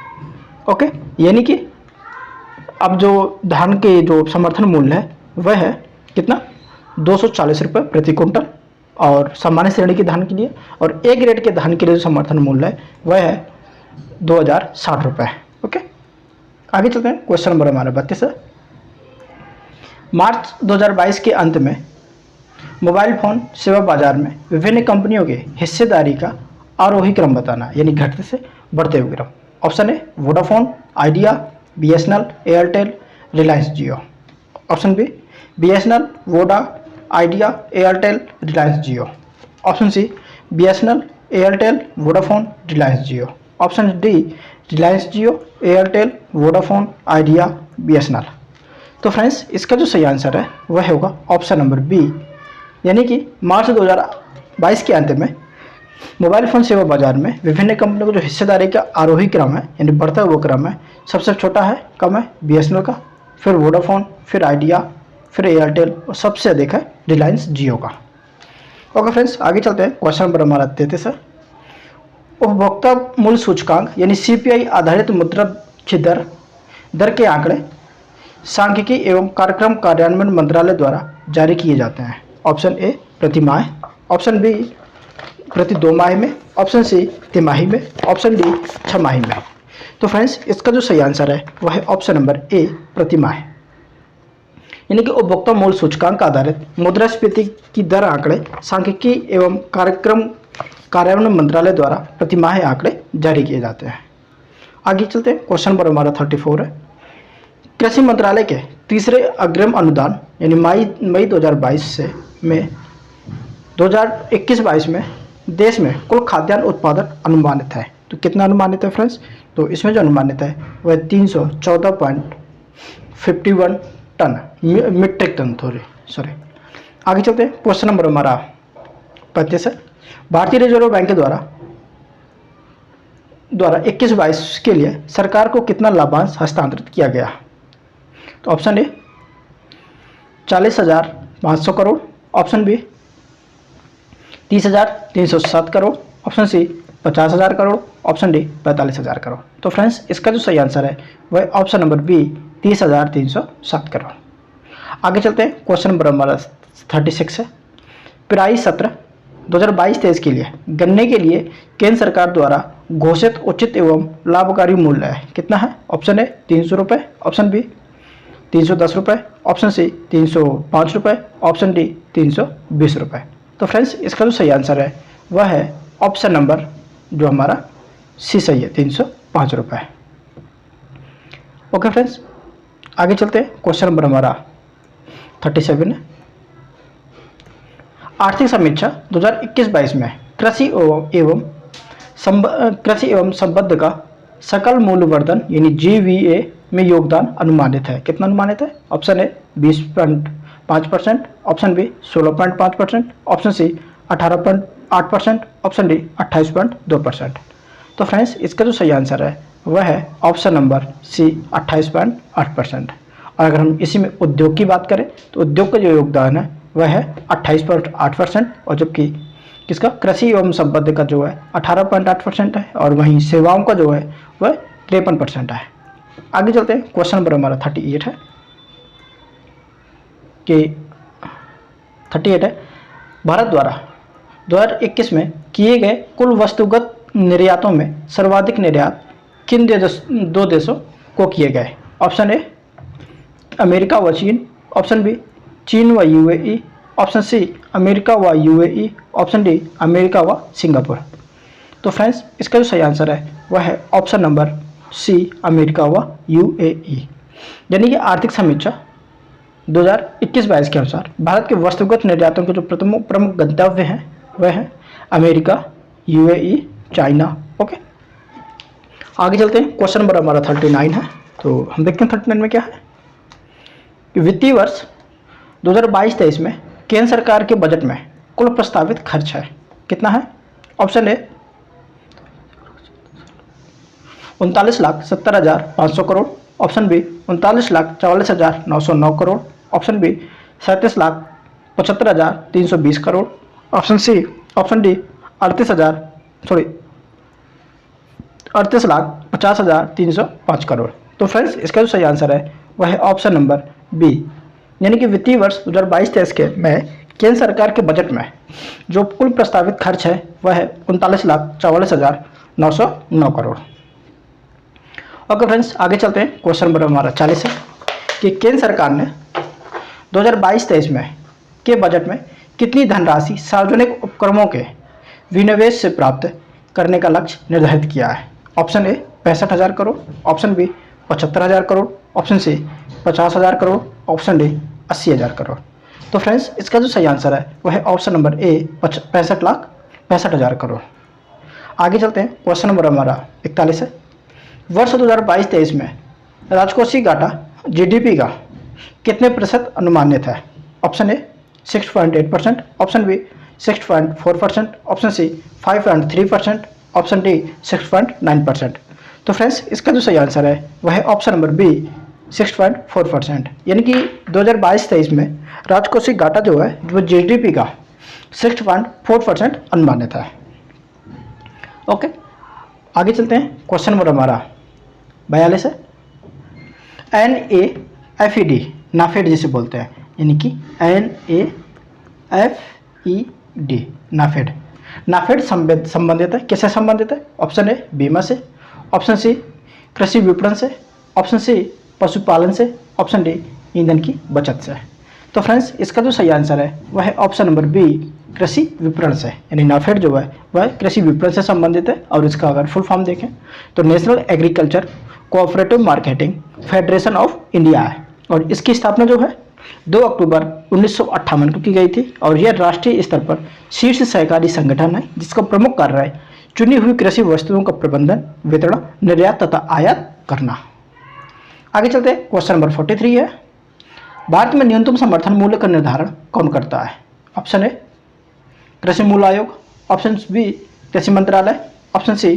ओके, यानी कि अब जो धान के जो समर्थन मूल्य है वह है कितना, 240 रुपये प्रति कुंटल और सामान्य श्रेणी के धान के लिए, और ए ग्रेड के धान के लिए जो समर्थन मूल्य है वह है 2060 रुपये। ओके, आगे चलते हैं। क्वेश्चन नंबर हमारा 32 है। मार्च 2022 के अंत में मोबाइल फोन सेवा बाजार में विभिन्न कंपनियों के हिस्सेदारी का आरोही क्रम बताना, यानी घटते से बढ़ते हुए क्रम। Option A Vodafone, Idea, BSNL, Airtel, Reliance Jio. Option B BSNL, Voda, Idea, Airtel, Reliance Jio. Option C BSNL, Airtel, Vodafone, Reliance Jio. Option D Reliance Jio, Airtel, Vodafone, Idea, BSNL. तो फ्रेंड्स इसका जो सही आंसर है वह होगा ऑप्शन नंबर बी, यानी कि मार्च 2022 के अंत में मोबाइल फ़ोन सेवा बाजार में विभिन्न कंपनियों को जो हिस्सेदारी का आरोही क्रम है, यानी बढ़ता हुआ क्रम है, सबसे छोटा है कम है बीएसएनएल का, फिर वोडाफोन, फिर आइडिया, फिर एयरटेल और सबसे अधिक है रिलायंस जियो का। ओके फ्रेंड्स, आगे चलते हैं। क्वेश्चन नंबर हमारा 33 है। उपभोक्ता मूल्य सूचकांक यानी सीपीआई आधारित मुद्रा की दर के आंकड़े सांख्यिकी एवं कार्यक्रम कार्यान्वयन मंत्रालय द्वारा जारी किए जाते हैं। ऑप्शन ए प्रति माह, ऑप्शन बी प्रति 2 माह में, ऑप्शन सी तिमाही में, ऑप्शन डी 6 माही में। तो फ्रेंड्स इसका जो सही आंसर है वह है ऑप्शन नंबर ए प्रति माह, यानी कि उपभोक्ता मूल्य सूचकांक आधारित मुद्रास्फीति की दर आंकड़े सांख्यिकी एवं कार्यक्रम कार्यान्वयन मंत्रालय द्वारा प्रति माह आंकड़े जारी किए जाते हैं। आगे चलते हैं। क्वेश्चन नंबर हमारा 34 है। कृषि मंत्रालय के तीसरे अग्रिम अनुदान यानी मई 2022 से में 2021-22 में देश में कुल खाद्यान्न उत्पादन अनुमानित है। तो कितना अनुमानित है फ्रेंड्स? तो इसमें जो अनुमानित है वह 314.51 टन मीट्रिक टन सॉरी। आगे चलते हैं। क्वेश्चन नंबर हमारा 35 है। भारतीय रिजर्व बैंक के द्वारा 21-22 के लिए सरकार को कितना लाभांश हस्तांतरित किया गया? तो option A 40,500 crore, option B 30,307 crore, option C 50,000 crore, option D 45,000 crore. तो फ्रेंड्स इसका जो सही आंसर है वह ऑप्शन नंबर बी 30,307 करोड़। आगे चलते हैं। क्वेश्चन नंबर हमारा 36 है। पिराई सत्र 2022-23 के लिए गन्ने के लिए केंद्र सरकार द्वारा घोषित उचित एवं लाभकारी मूल्य है कितना है? ऑप्शन ए 300 रुपये, ऑप्शन बी 310 रुपये, ऑप्शन सी 305 रुपये, ऑप्शन डी 320 रुपये। तो फ्रेंड्स इसका जो सही आंसर है वह है ऑप्शन नंबर जो हमारा सी सही है 305 रुपये। ओके फ्रेंड्स आगे चलते हैं। क्वेश्चन नंबर हमारा 37 है। आर्थिक समीक्षा 2021-22 में कृषि एवं संबद्ध का सकल मूल्य वर्धन यानी GVA में योगदान अनुमानित है कितना अनुमानित है? Option A 20.5%, option B 16.5%, option C 18.8%, option D 28.2%। तो फ्रेंड्स इसका जो सही आंसर है वह है ऑप्शन नंबर सी 28.8%। और अगर हम इसी में उद्योग की बात करें तो उद्योग का जो योगदान है वह है 28.8%, और जबकि किसका कृषि एवं संबद्ध का जो है 18.8% है, और वहीं सेवाओं का जो है वह 53% है। आगे चलते हैं। क्वेश्चन नंबर हमारा 38 है कि 38 है। भारत द्वारा 2021 में किए गए कुल वस्तुगत निर्यातों में सर्वाधिक निर्यात किन दो देशों को किए गए? ऑप्शन ए अमेरिका व चीन, ऑप्शन बी चीन व UAE, ऑप्शन सी अमेरिका व UAE, ऑप्शन डी अमेरिका व सिंगापुर। तो फ्रेंड्स इसका जो सही आंसर है वह है ऑप्शन नंबर सी अमेरिका व UAE। यानी कि आर्थिक समीक्षा 2021-22 के अनुसार भारत के वस्तुगत निर्यातों के जो प्रमुख गंतव्य हैं वह हैं अमेरिका, UAE, चाइना ओके, आगे चलते हैं। क्वेश्चन नंबर हमारा 39 है, तो हम देखते हैं 39 में क्या है कि वित्तीय वर्ष 2022-23 में केंद्र सरकार के बजट में कुल प्रस्तावित खर्च है कितना है? Option A 39,70,500 crore, option B 39,44,909 crore, option B 37,75,320 crore, option D 38,50,305 crore. तो फ्रेंड्स इसका जो सही आंसर है वह है ऑप्शन नंबर बी, यानी कि वित्तीय वर्ष 2022-23 के में केंद्र सरकार के बजट में जो कुल प्रस्तावित खर्च है वह है 39,44,909 करोड़। ओके फ्रेंड्स, आगे चलते हैं। क्वेश्चन नंबर हमारा 40 है कि केंद्र सरकार ने 2022-23 में के बजट में कितनी धनराशि सार्वजनिक उपक्रमों के विनिवेश से प्राप्त करने का लक्ष्य निर्धारित किया है? Option A 65,000 crore, option B 75,000 crore, option C 50,000 crore, option D 80,000 crore. तो फ्रेंड्स इसका जो सही आंसर है वह है ऑप्शन नंबर ए 65,65,000 करोड़। आगे चलते हैं। क्वेश्चन नंबर हमारा 41 है। वर्ष 2022-23 में राजकोषीय घाटा जीडीपी का कितने प्रतिशत अनुमानित है? Option A 6.8%, option B 6.4%, option C 5.3%, option D 6.9%। तो फ्रेंड्स इसका जो सही आंसर है वह है ऑप्शन नंबर बी 6.4%, यानी कि 2022-23 में राजकोषीय घाटा जो है वो जीडीपी का 6.4% अनुमानित है। ओके, आगे चलते हैं। क्वेश्चन नंबर हमारा 42 है। NAFED नाफेड जिसे बोलते हैं, यानी कि NAFED नाफेड संबंधित है, किससे संबंधित है? ऑप्शन ए बीमा से, ऑप्शन सी कृषि विपणन से, ऑप्शन सी पशुपालन से, ऑप्शन डी ईंधन की बचत से। तो फ्रेंड्स इसका जो सही आंसर है वह है ऑप्शन नंबर बी कृषि विपणन से, यानी नाफेड जो है वह कृषि विपणन से संबंधित है। और इसका अगर फुल फॉर्म देखें तो national agriculture cooperative marketing federation of India है, और इसकी स्थापना जो है 2 अक्टूबर 1958 को की गई थी। और यह राष्ट्रीय स्तर पर शीर्ष सहकारी संगठन है जिसका प्रमुख कार्य है चुनी हुई कृषि वस्तुओं का प्रबंधन, वितरण, निर्यात तथा आयात करना। आगे चलते हैं। क्वेश्चन नंबर 43 है। भारत में न्यूनतम समर्थन मूल्य का निर्धारण कौन करता है? ऑप्शन ए कृषि मूल्य आयोग, ऑप्शन बी कृषि मंत्रालय, ऑप्शन सी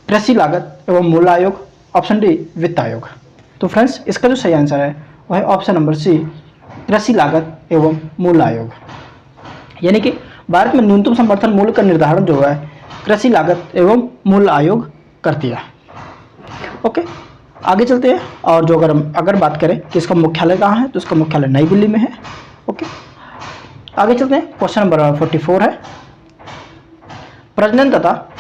कृषि लागत एवं मूल्य आयोग, ऑप्शन डी वित्त आयोग। तो फ्रेंड्स इसका जो सही आंसर है वह है ऑप्शन नंबर सी कृषि लागत एवं मूल्य आयोग, यानी कि भारत में न्यूनतम समर्थन मूल्य का निर्धारण जो है कृषि लागत एवं मूल्य आयोग करती है। ओके, आगे चलते हैं। और जो अगर बात करें कि इसका मुख्यालय कहाँ है, तो इसका मुख्यालय नई दिल्ली में है। ओके, आगे चलते हैं। क्वेश्चन नंबर 44 है। प्रजनन तथा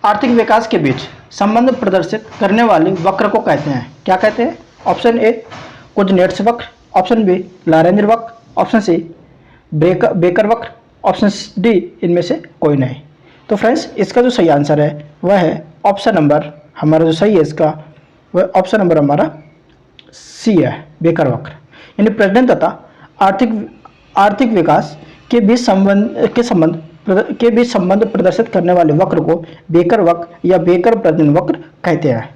आर्थिक विकास के बीच संबंध प्रदर्शित करने वाली वक्र को कहते हैं, क्या कहते हैं? ऑप्शन ए कुजनेट्स वक्र, ऑप्शन बी लॉरेंज वक्र, ऑप्शन सी बेकर वक्र, ऑप्शन डी इनमें से कोई नहीं। तो फ्रेंड्स इसका जो सही आंसर है वह है ऑप्शन नंबर, हमारा जो सही है इसका वह ऑप्शन नंबर हमारा सी है, बेकर वक्र। यानी प्रजनन तथा आर्थिक विकास के बीच संबंध प्रदर्शित करने वाले वक्र को बेकर वक्र या बेकर प्रजनन वक्र कहते हैं।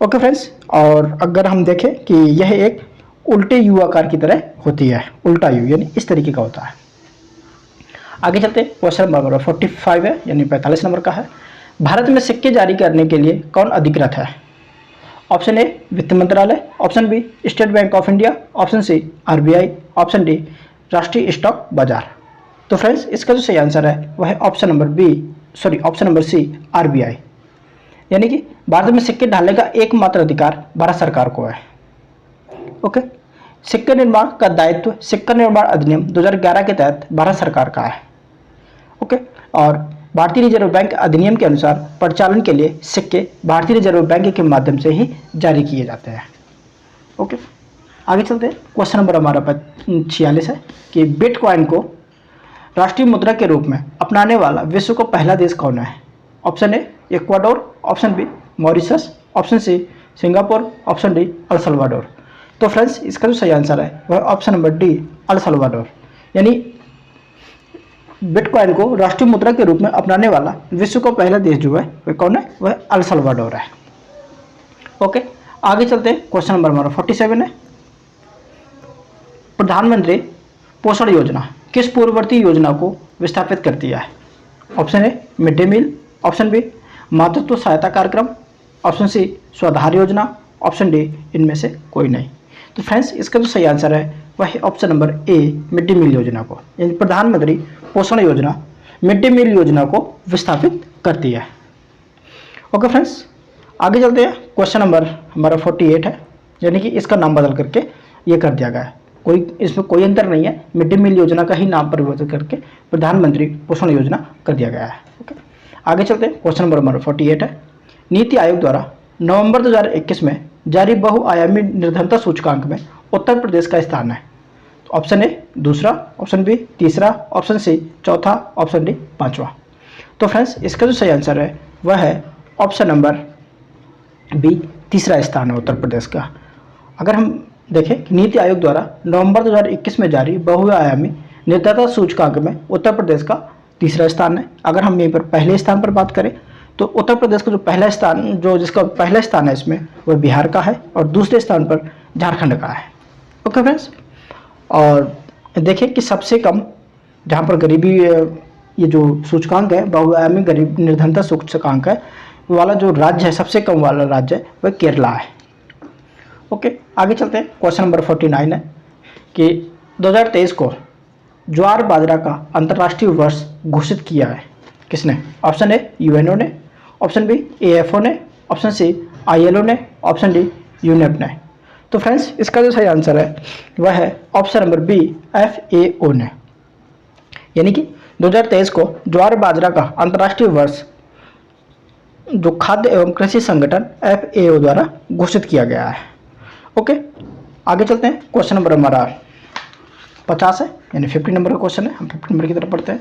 ओके फ्रेंड्स, और अगर हम देखें कि यह एक उल्टे यू आकार की तरह होती है, उल्टा यू यानी इस तरीके का होता है। आगे चलते हैं। क्वेश्चन नंबर 45 है, यानी 45 नंबर का है। भारत में सिक्के जारी करने के लिए कौन अधिकृत है? ऑप्शन ए वित्त मंत्रालय, option B State Bank of India, option C RBI, option D राष्ट्रीय स्टॉक बाजार। तो फ्रेंड्स इसका जो सही आंसर है वह है ऑप्शन नंबर सी RBI, यानी कि भारत में सिक्के ढालने का एकमात्र अधिकार भारत सरकार को है। ओके, सिक्के निर्माण का दायित्व सिक्का निर्माण अधिनियम 2011 के तहत भारत सरकार का है। ओके, और भारतीय रिजर्व बैंक अधिनियम के अनुसार परिचालन के लिए सिक्के भारतीय रिजर्व बैंक के माध्यम से ही जारी किए जाते हैं। ओके, आगे चलते हैं। क्वेश्चन नंबर हमारा 46 है कि बिटकॉइन को राष्ट्रीय मुद्रा के रूप में अपनाने वाला विश्व का पहला देश कौन है? Option A Ecuador, option B Mauritius, option C Singapore, option D El Salvador. तो फ्रेंड्स इसका जो सही आंसर है वह option number D El Salvador, यानी बिटकॉइन को राष्ट्रीय मुद्रा के रूप में अपनाने वाला विश्व का पहला देश जो है वह कौन है? वह अल सल्वाडोर है। ओके, आगे चलते हैं। क्वेश्चन नंबर हमारा 47 है। प्रधानमंत्री पोषण योजना किस पूर्ववर्ती योजना को विस्थापित करती है? Option A mid day meal, option B मातृत्व सहायता कार्यक्रम, ऑप्शन सी स्वाधार योजना, ऑप्शन डी इनमें से कोई नहीं। तो फ्रेंड्स, इसका जो सही आंसर है वह है option number A mid day meal योजना को, यानी प्रधानमंत्री पोषण योजना मिड डे मील योजना को विस्थापित करती है। ओके फ्रेंड्स, आगे चलते हैं। क्वेश्चन नंबर हमारा 48 है, यानी कि इसका नाम बदल करके ये कर दिया गया है, इसमें कोई अंतर नहीं है, मिड डे मील योजना का ही नाम परिवर्तित करके प्रधानमंत्री पोषण योजना कर दिया गया है। ओके, आगे चलते हैं। क्वेश्चन नंबर हमारा 48 है। नीति आयोग द्वारा नवंबर 2021 में जारी बहुआयामी निर्धनता सूचकांक में उत्तर प्रदेश का स्थान है। तो ऑप्शन ए दूसरा, ऑप्शन बी तीसरा, ऑप्शन सी चौथा, ऑप्शन डी पांचवा। तो फ्रेंड्स, इसका जो सही आंसर है वह है ऑप्शन नंबर बी तीसरा स्थान है उत्तर प्रदेश का। अगर हम देखें कि नीति आयोग द्वारा नवंबर 2021 में जारी बहुआयामी निर्धनता सूचकांक में उत्तर प्रदेश का तीसरा स्थान है। अगर हम यहीं पर पहले स्थान पर बात करें तो उत्तर प्रदेश का जो पहला स्थान, जो जिसका पहला स्थान है इसमें, वह बिहार का है और दूसरे स्थान पर झारखंड का है। ओके फ्रेंड्स, और देखें कि सबसे कम जहाँ पर गरीबी, ये जो सूचकांक है बहुआयामी गरीब निर्धनता सूचकांक है वाला जो राज्य है, सबसे कम वाला राज्य है वह केरला है। ओके, आगे चलते हैं। क्वेश्चन नंबर 49 है कि 2023 को ज्वार बाजरा का अंतर्राष्ट्रीय वर्ष घोषित किया है किसने? ऑप्शन ए यूएनओ ने, ऑप्शन बी एएफओ ने, ऑप्शन सी आईएलओ ने, ऑप्शन डी यूनेप ने। तो फ्रेंड्स, इसका जो सही आंसर है वह है ऑप्शन नंबर बी एफएओ ने, यानी कि 2023 को ज्वार बाजरा का अंतर्राष्ट्रीय वर्ष जो खाद्य एवं कृषि संगठन एफएओ द्वारा घोषित किया गया है। ओके, आगे चलते हैं। क्वेश्चन नंबर हमारा 50 है, यानी 50 नंबर का क्वेश्चन है। हम 50 नंबर की तरफ पढ़ते हैं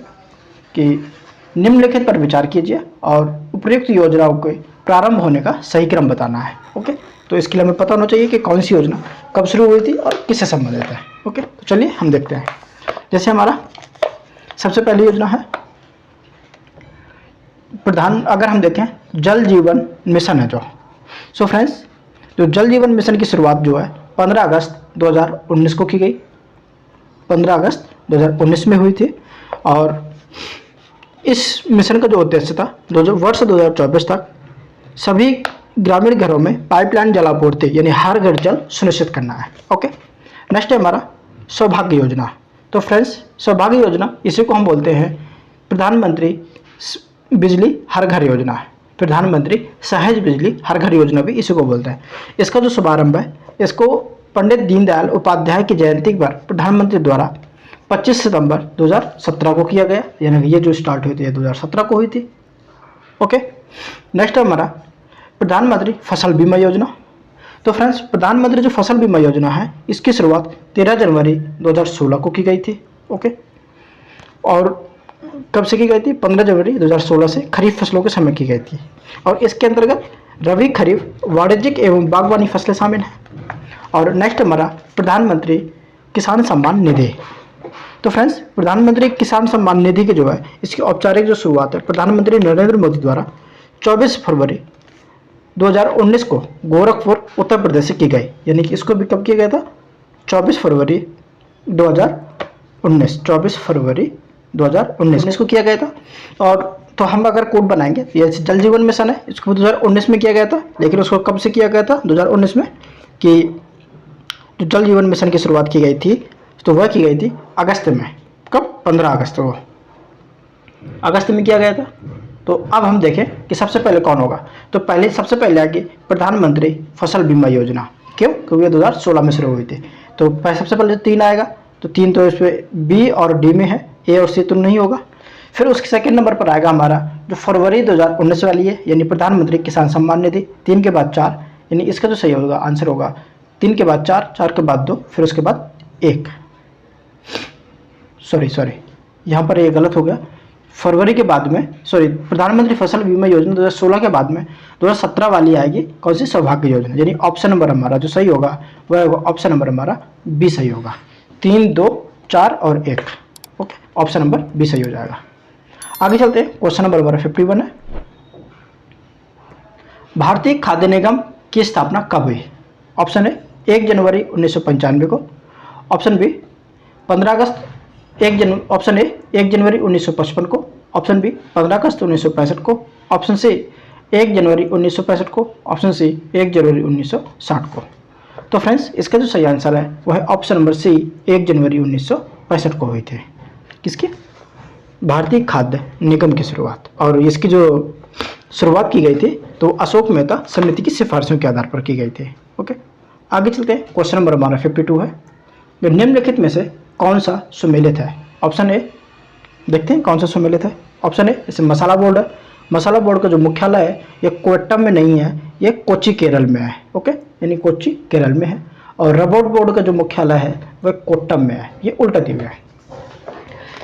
कि निम्नलिखित पर विचार कीजिए और उपयुक्त योजनाओं के प्रारंभ होने का सही क्रम बताना है। ओके, तो इसके लिए हमें पता होना चाहिए कि कौन सी योजना कब शुरू हुई थी और किससे संबंधित है। ओके, तो चलिए हम देखते हैं। जैसे हमारा सबसे पहली योजना है अगर हम देखें जल जीवन मिशन है जो। सो फ्रेंड्स, जो जल जीवन मिशन की शुरुआत जो है 15 अगस्त 2019 को की गई, 15 अगस्त 2019 में हुई थी। और इस मिशन का जो उद्देश्य था वर्ष 2024 तक सभी ग्रामीण घरों में पाइपलाइन जलापूर्ति यानी हर घर जल सुनिश्चित करना है। ओके, नेक्स्ट है हमारा सौभाग्य योजना। तो फ्रेंड्स, सौभाग्य योजना इसी को हम बोलते हैं प्रधानमंत्री बिजली हर घर योजना है, प्रधानमंत्री सहज बिजली हर घर योजना भी इसी को बोलते हैं। इसका जो शुभारंभ है इसको पंडित दीनदयाल उपाध्याय की जयंती पर प्रधानमंत्री द्वारा 25 सितंबर 2017 को किया गया, यानी ये जो स्टार्ट हुई थी 2017 को हुई थी। ओके, नेक्स्ट है हमारा प्रधानमंत्री फसल बीमा योजना। तो फ्रेंड्स, प्रधानमंत्री जो फसल बीमा योजना है इसकी शुरुआत 13 जनवरी 2016 को की गई थी। ओके, और कब से की गई थी? 15 जनवरी 2016 से खरीफ फसलों के समय की गई थी। और इसके अंतर्गत रबी, खरीफ, वाणिज्यिक एवं बागवानी फसलें शामिल हैं। और नेक्स्ट हमारा प्रधानमंत्री किसान सम्मान निधि। तो फ्रेंड्स, प्रधानमंत्री किसान सम्मान निधि की जो है इसकी औपचारिक जो शुरुआत है प्रधानमंत्री नरेंद्र मोदी द्वारा 24 फरवरी 2019 को गोरखपुर उत्तर प्रदेश से की गई, यानी कि इसको भी कब किया गया था? 24 फरवरी 2019, 24 फरवरी 2019 को किया गया था। और तो हम अगर कोड बनाएंगे, ये जल जीवन मिशन है, इसको 2019 में किया गया था, लेकिन उसको कब से किया गया था? 2019 में। कि जो जल जीवन मिशन की शुरुआत की गई थी तो वह की गई थी अगस्त में। कब? 15 अगस्त को, अगस्त में किया गया था। तो अब हम देखें कि सबसे पहले कौन होगा। तो पहले सबसे पहले आगे प्रधानमंत्री फसल बीमा योजना। क्यों? क्योंकि ये 2016 में शुरू हुई थी। तो सबसे पहले 3 आएगा, तो 3 तो इसमें बी और डी में है, ए और सी तो नहीं होगा। फिर उसके सेकंड नंबर पर आएगा हमारा जो फरवरी 2019 वाली है, यानी प्रधानमंत्री किसान सम्मान निधि। 3 के बाद 4, यानी इसका जो सही होगा आंसर होगा 3 के बाद 4, 4 के बाद 2, फिर उसके बाद 1। सॉरी यहाँ पर ये गलत हो गया। फरवरी के बाद में प्रधानमंत्री फसल बीमा योजना 2016 के बाद में 2017 वाली आएगी, कौन सी? सौभाग्य योजना। यानी ऑप्शन नंबर हमारा जो सही होगा वह होगा ऑप्शन नंबर हमारा बी सही होगा। 3, 2, 4 और 1। ओके, ऑप्शन नंबर बी सही हो जाएगा। आगे चलते हैं, क्वेश्चन नंबर हमारा 51 है। भारतीय खाद्य निगम की स्थापना कब हुई? ऑप्शन है 1 जनवरी 1995 को, ऑप्शन बी 15 अगस्त 1 जन ऑप्शन ए 1 जनवरी 1955 को, ऑप्शन बी 15 अगस्त 1965 को, ऑप्शन सी 1 जनवरी 1965 को, ऑप्शन सी 1 जनवरी 1960 को। तो फ्रेंड्स इसका जो सही आंसर है वह है ऑप्शन नंबर सी 1 जनवरी 1965 को हुई थी। किसकी? भारतीय खाद्य निगम की शुरुआत। और इसकी जो शुरुआत की गई थी तो अशोक मेहता समिति की सिफारिशों के आधार पर की गई थी। ओके, आगे चलते हैं, क्वेश्चन नंबर हमारा 52 है। तो निम्नलिखित में से कौन सा सुमेलित है? ऑप्शन ए, देखते हैं कौन सा सुमेलित है। ऑप्शन ए, जैसे मसाला बोर्ड है, मसाला बोर्ड का जो मुख्यालय है ये कोट्टम में नहीं है, ये कोच्चि केरल में है। ओके, यानी कोच्चि केरल में है। और रबोट बोर्ड का जो मुख्यालय है वह कोट्टम में है, ये उल्टा दिया हुआ है।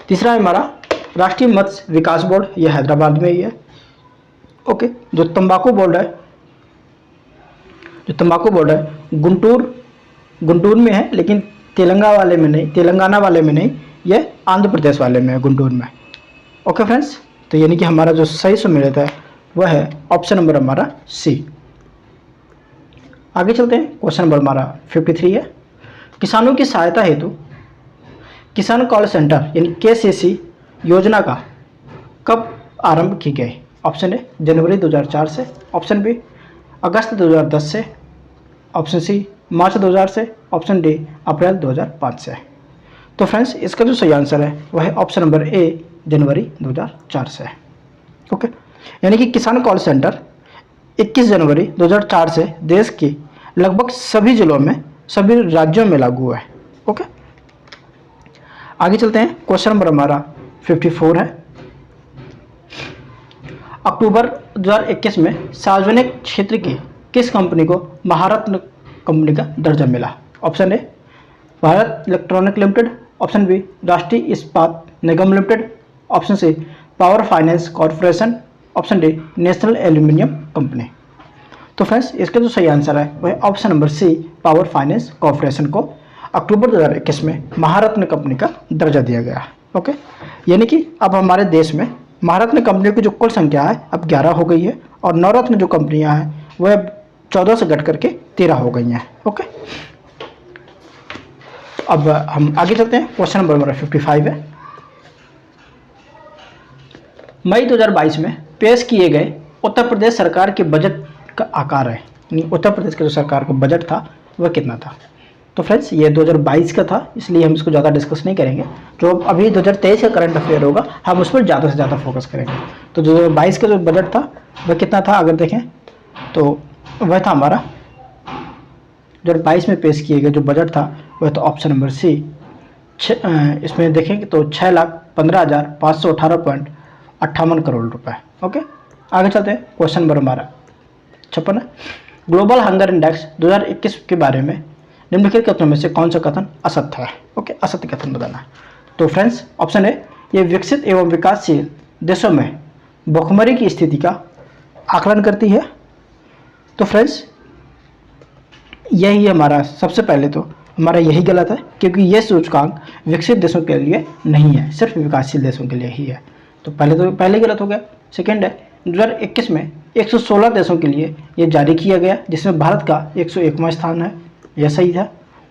तीसरा है हमारा राष्ट्रीय मत्स्य विकास बोर्ड, ये हैदराबाद में ही है। ओके, जो तंबाकू बोर्ड है गुंटूर में है, लेकिन तेलंगाना वाले में नहीं, ये आंध्र प्रदेश वाले में है, गुंटूर में। ओके फ्रेंड्स, तो यानी कि हमारा जो सही सुमेलित है वह है ऑप्शन नंबर हमारा सी। आगे चलते हैं, क्वेश्चन नंबर हमारा 53 है। किसानों की सहायता हेतु किसान कॉल सेंटर यानी KCC योजना का कब आरंभ की गई? ऑप्शन ए जनवरी 2004 से, ऑप्शन बी अगस्त 2010 से, ऑप्शन सी मार्च 2000 से, ऑप्शन डी अप्रैल 2005 से। तो फ्रेंड्स इसका जो सही आंसर है वह है ऑप्शन नंबर ए जनवरी 2004 से। ओके, यानी कि किसान कॉल सेंटर 21 जनवरी 2004 से देश के लगभग सभी जिलों में, सभी राज्यों में लागू है। ओके, आगे चलते हैं, क्वेश्चन नंबर हमारा 54 है। अक्टूबर 2021 में सार्वजनिक क्षेत्र की किस कंपनी को महारत्न कंपनी का दर्जा मिला? Option A Bharat electronic limited, option B Rashtriya Ispat Nigam limited, option C power finance corporation, option D national aluminium company. तो फ्रेंड्स इसका जो सही आंसर है वह option number C power finance corporation को अक्टूबर 2021 में महारत्न कंपनी का दर्जा दिया गया। ओके, यानी कि अब हमारे देश में महारत्न कंपनियों की जो कुल संख्या है अब 11 हो गई है, और नवरत्न जो कंपनियां हैं वह 14 से घट करके 13 हो गई हैं। ओके, अब हम आगे चलते हैं, क्वेश्चन नंबर हमारा 55 है। मई 2022 में पेश किए गए उत्तर प्रदेश सरकार के बजट का आकार है, यानी उत्तर प्रदेश का जो सरकार का बजट था वह कितना था? तो फ्रेंड्स ये 2022 का था, इसलिए हम इसको ज़्यादा डिस्कस नहीं करेंगे। जो अभी 2023 का करंट अफेयर होगा हम उस पर ज़्यादा से ज़्यादा फोकस करेंगे। तो 2022 का जो बजट था वह कितना था? अगर देखें तो वह था हमारा 2022 में पेश किए गए जो बजट था वह तो ऑप्शन नंबर सी, इसमें देखेंगे तो 6,15,518.58 करोड़ रुपए। ओके, आगे चलते हैं, क्वेश्चन नंबर हमारा 56 है। ग्लोबल हंगर इंडेक्स 2021 के बारे में निम्नलिखित कथनों में से कौन सा कथन असत्य है? ओके, असत्य कथन बताना है। तो फ्रेंड्स ऑप्शन ए, ये विकसित एवं विकासशील देशों में भुखमरी की स्थिति का आकलन करती है। तो फ्रेंड्स यही हमारा सबसे पहले तो हमारा यही गलत है, क्योंकि यह सूचकांक विकसित देशों के लिए नहीं है, सिर्फ विकासशील देशों के लिए ही है। तो पहले गलत हो गया। सेकेंड है 2021 में 116 देशों के लिए यह जारी किया गया, जिसमें भारत का 101वां स्थान है, यह सही है।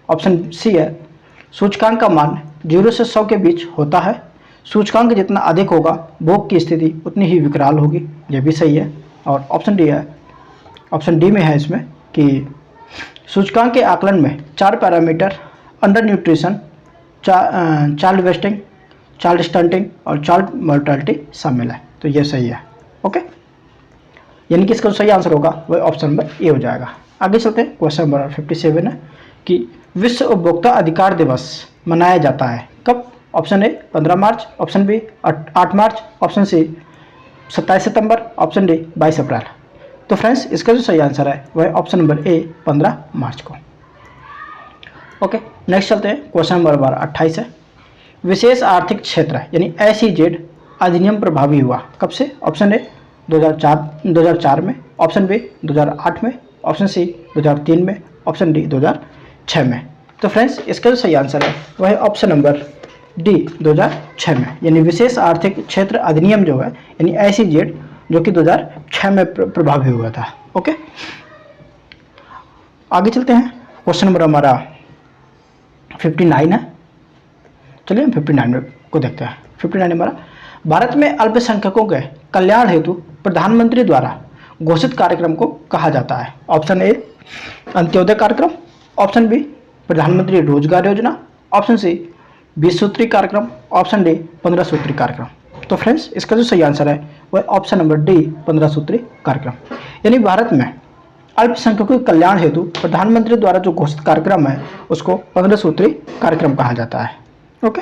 ऑप्शन सी है सूचकांक का मान 0 से 100 के बीच होता है, सूचकांक जितना अधिक होगा भूख की स्थिति उतनी ही विकराल होगी, यह भी सही है। और ऑप्शन डी है, ऑप्शन डी में है इसमें कि सूचकांक के आकलन में 4 parameter under nutrition, child wasting, child stunting और चाइल्ड मोर्टेलिटी शामिल है, तो यह सही है। ओके, यानी कि इसका जो सही आंसर होगा वह ऑप्शन नंबर ए हो जाएगा। आगे चलते हैं, क्वेश्चन नंबर 57 है कि विश्व उपभोक्ता अधिकार दिवस मनाया जाता है कब? Option A 15 March, option B 8 March, option C 27 सितंबर, ऑप्शन डी 22 अप्रैल। तो फ्रेंड्स इसका जो सही आंसर है वह ऑप्शन नंबर ए 15 मार्च को। ओके, नेक्स्ट चलते हैं, क्वेश्चन नंबर 28 है। विशेष आर्थिक क्षेत्र यानी SEZ अधिनियम प्रभावी हुआ कब से? ऑप्शन ए 2004 में, ऑप्शन बी 2008 में, ऑप्शन सी 2003 में, ऑप्शन डी 2006 में। तो फ्रेंड्स इसका जो सही आंसर है वह है ऑप्शन नंबर डी 2006 में, यानी विशेष आर्थिक क्षेत्र अधिनियम जो है यानी ICZ जो कि 2006 में प्रभावी हुआ था। ओके, आगे चलते हैं। क्वेश्चन नंबर हमारा 59 है। चलिए हम 59 को देखते हैं। 59 हमारा, भारत में अल्पसंख्यकों के कल्याण हेतु प्रधानमंत्री द्वारा घोषित कार्यक्रम को कहा जाता है। ऑप्शन ए अंत्योदय कार्यक्रम, ऑप्शन बी प्रधानमंत्री रोजगार योजना, ऑप्शन सी 20 सूत्री कार्यक्रम, ऑप्शन डी 15 सूत्री कार्यक्रम। तो फ्रेंड्स इसका जो सही आंसर है वह ऑप्शन नंबर डी 15 सूत्री कार्यक्रम, यानी भारत में अल्पसंख्यकों के कल्याण हेतु प्रधानमंत्री द्वारा जो घोषित कार्यक्रम है उसको 15 सूत्री कार्यक्रम कहा जाता है। ओके,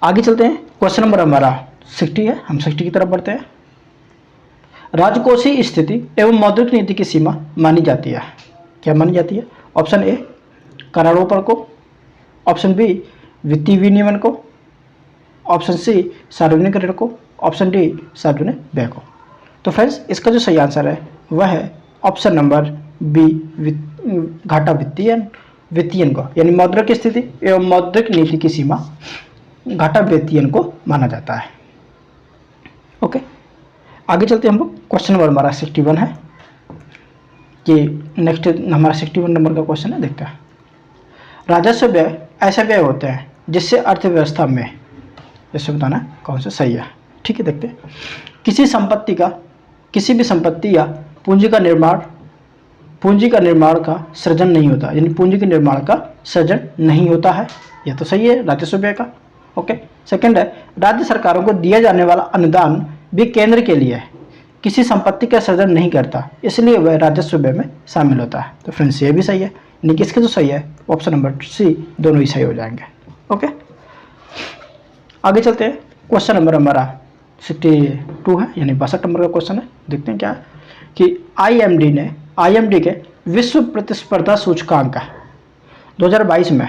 आगे चलते हैं। क्वेश्चन नंबर हमारा 60 है, हम 60 की तरफ बढ़ते हैं। राजकोषीय स्थिति एवं मौद्रिक नीति की सीमा मानी जाती है, क्या मानी जाती है? ऑप्शन ए करारोपण को, ऑप्शन बी वित्तीय विनियमन को, ऑप्शन सी सार्वजनिक ऋण को, ऑप्शन डी सार्वजनिक व्यय को। तो फ्रेंड्स इसका जो सही आंसर है वह है ऑप्शन नंबर बी घाटा वित्तीयन को, यानी मौद्रिक स्थिति एवं मौद्रिक नीति की सीमा घाटा वित्तीयन को माना जाता है। ओके, आगे चलते हैं हम लोग। क्वेश्चन नंबर हमारा 61 है, कि नेक्स्ट हमारा 61 नंबर का क्वेश्चन है, देखते हैं। राजस्व व्यय ऐसे व्यय होते हैं जिससे अर्थव्यवस्था में, इससे बताना है कौन सा सही है। ठीक है, देखते हैं। किसी भी संपत्ति या पूंजी का निर्माण का सृजन नहीं होता, यानी पूंजी के निर्माण का सृजन नहीं होता है, यह तो सही है राजस्व व्यय का। ओके, सेकंड है राज्य सरकारों को दिया जाने वाला अनुदान भी केंद्र के लिए किसी संपत्ति का सृजन नहीं करता, इसलिए वह राजस्व व्यय में शामिल होता है। तो फ्रेंड्स ये भी सही है, यानी किसके जो सही है ऑप्शन नंबर सी, दोनों ही सही हो जाएंगे। ओके, आगे चलते हैं। क्वेश्चन नंबर हमारा 62 है, यानी 62 नंबर का क्वेश्चन है। देखते हैं क्या है कि IMD के विश्व प्रतिस्पर्धा सूचकांक 2022 में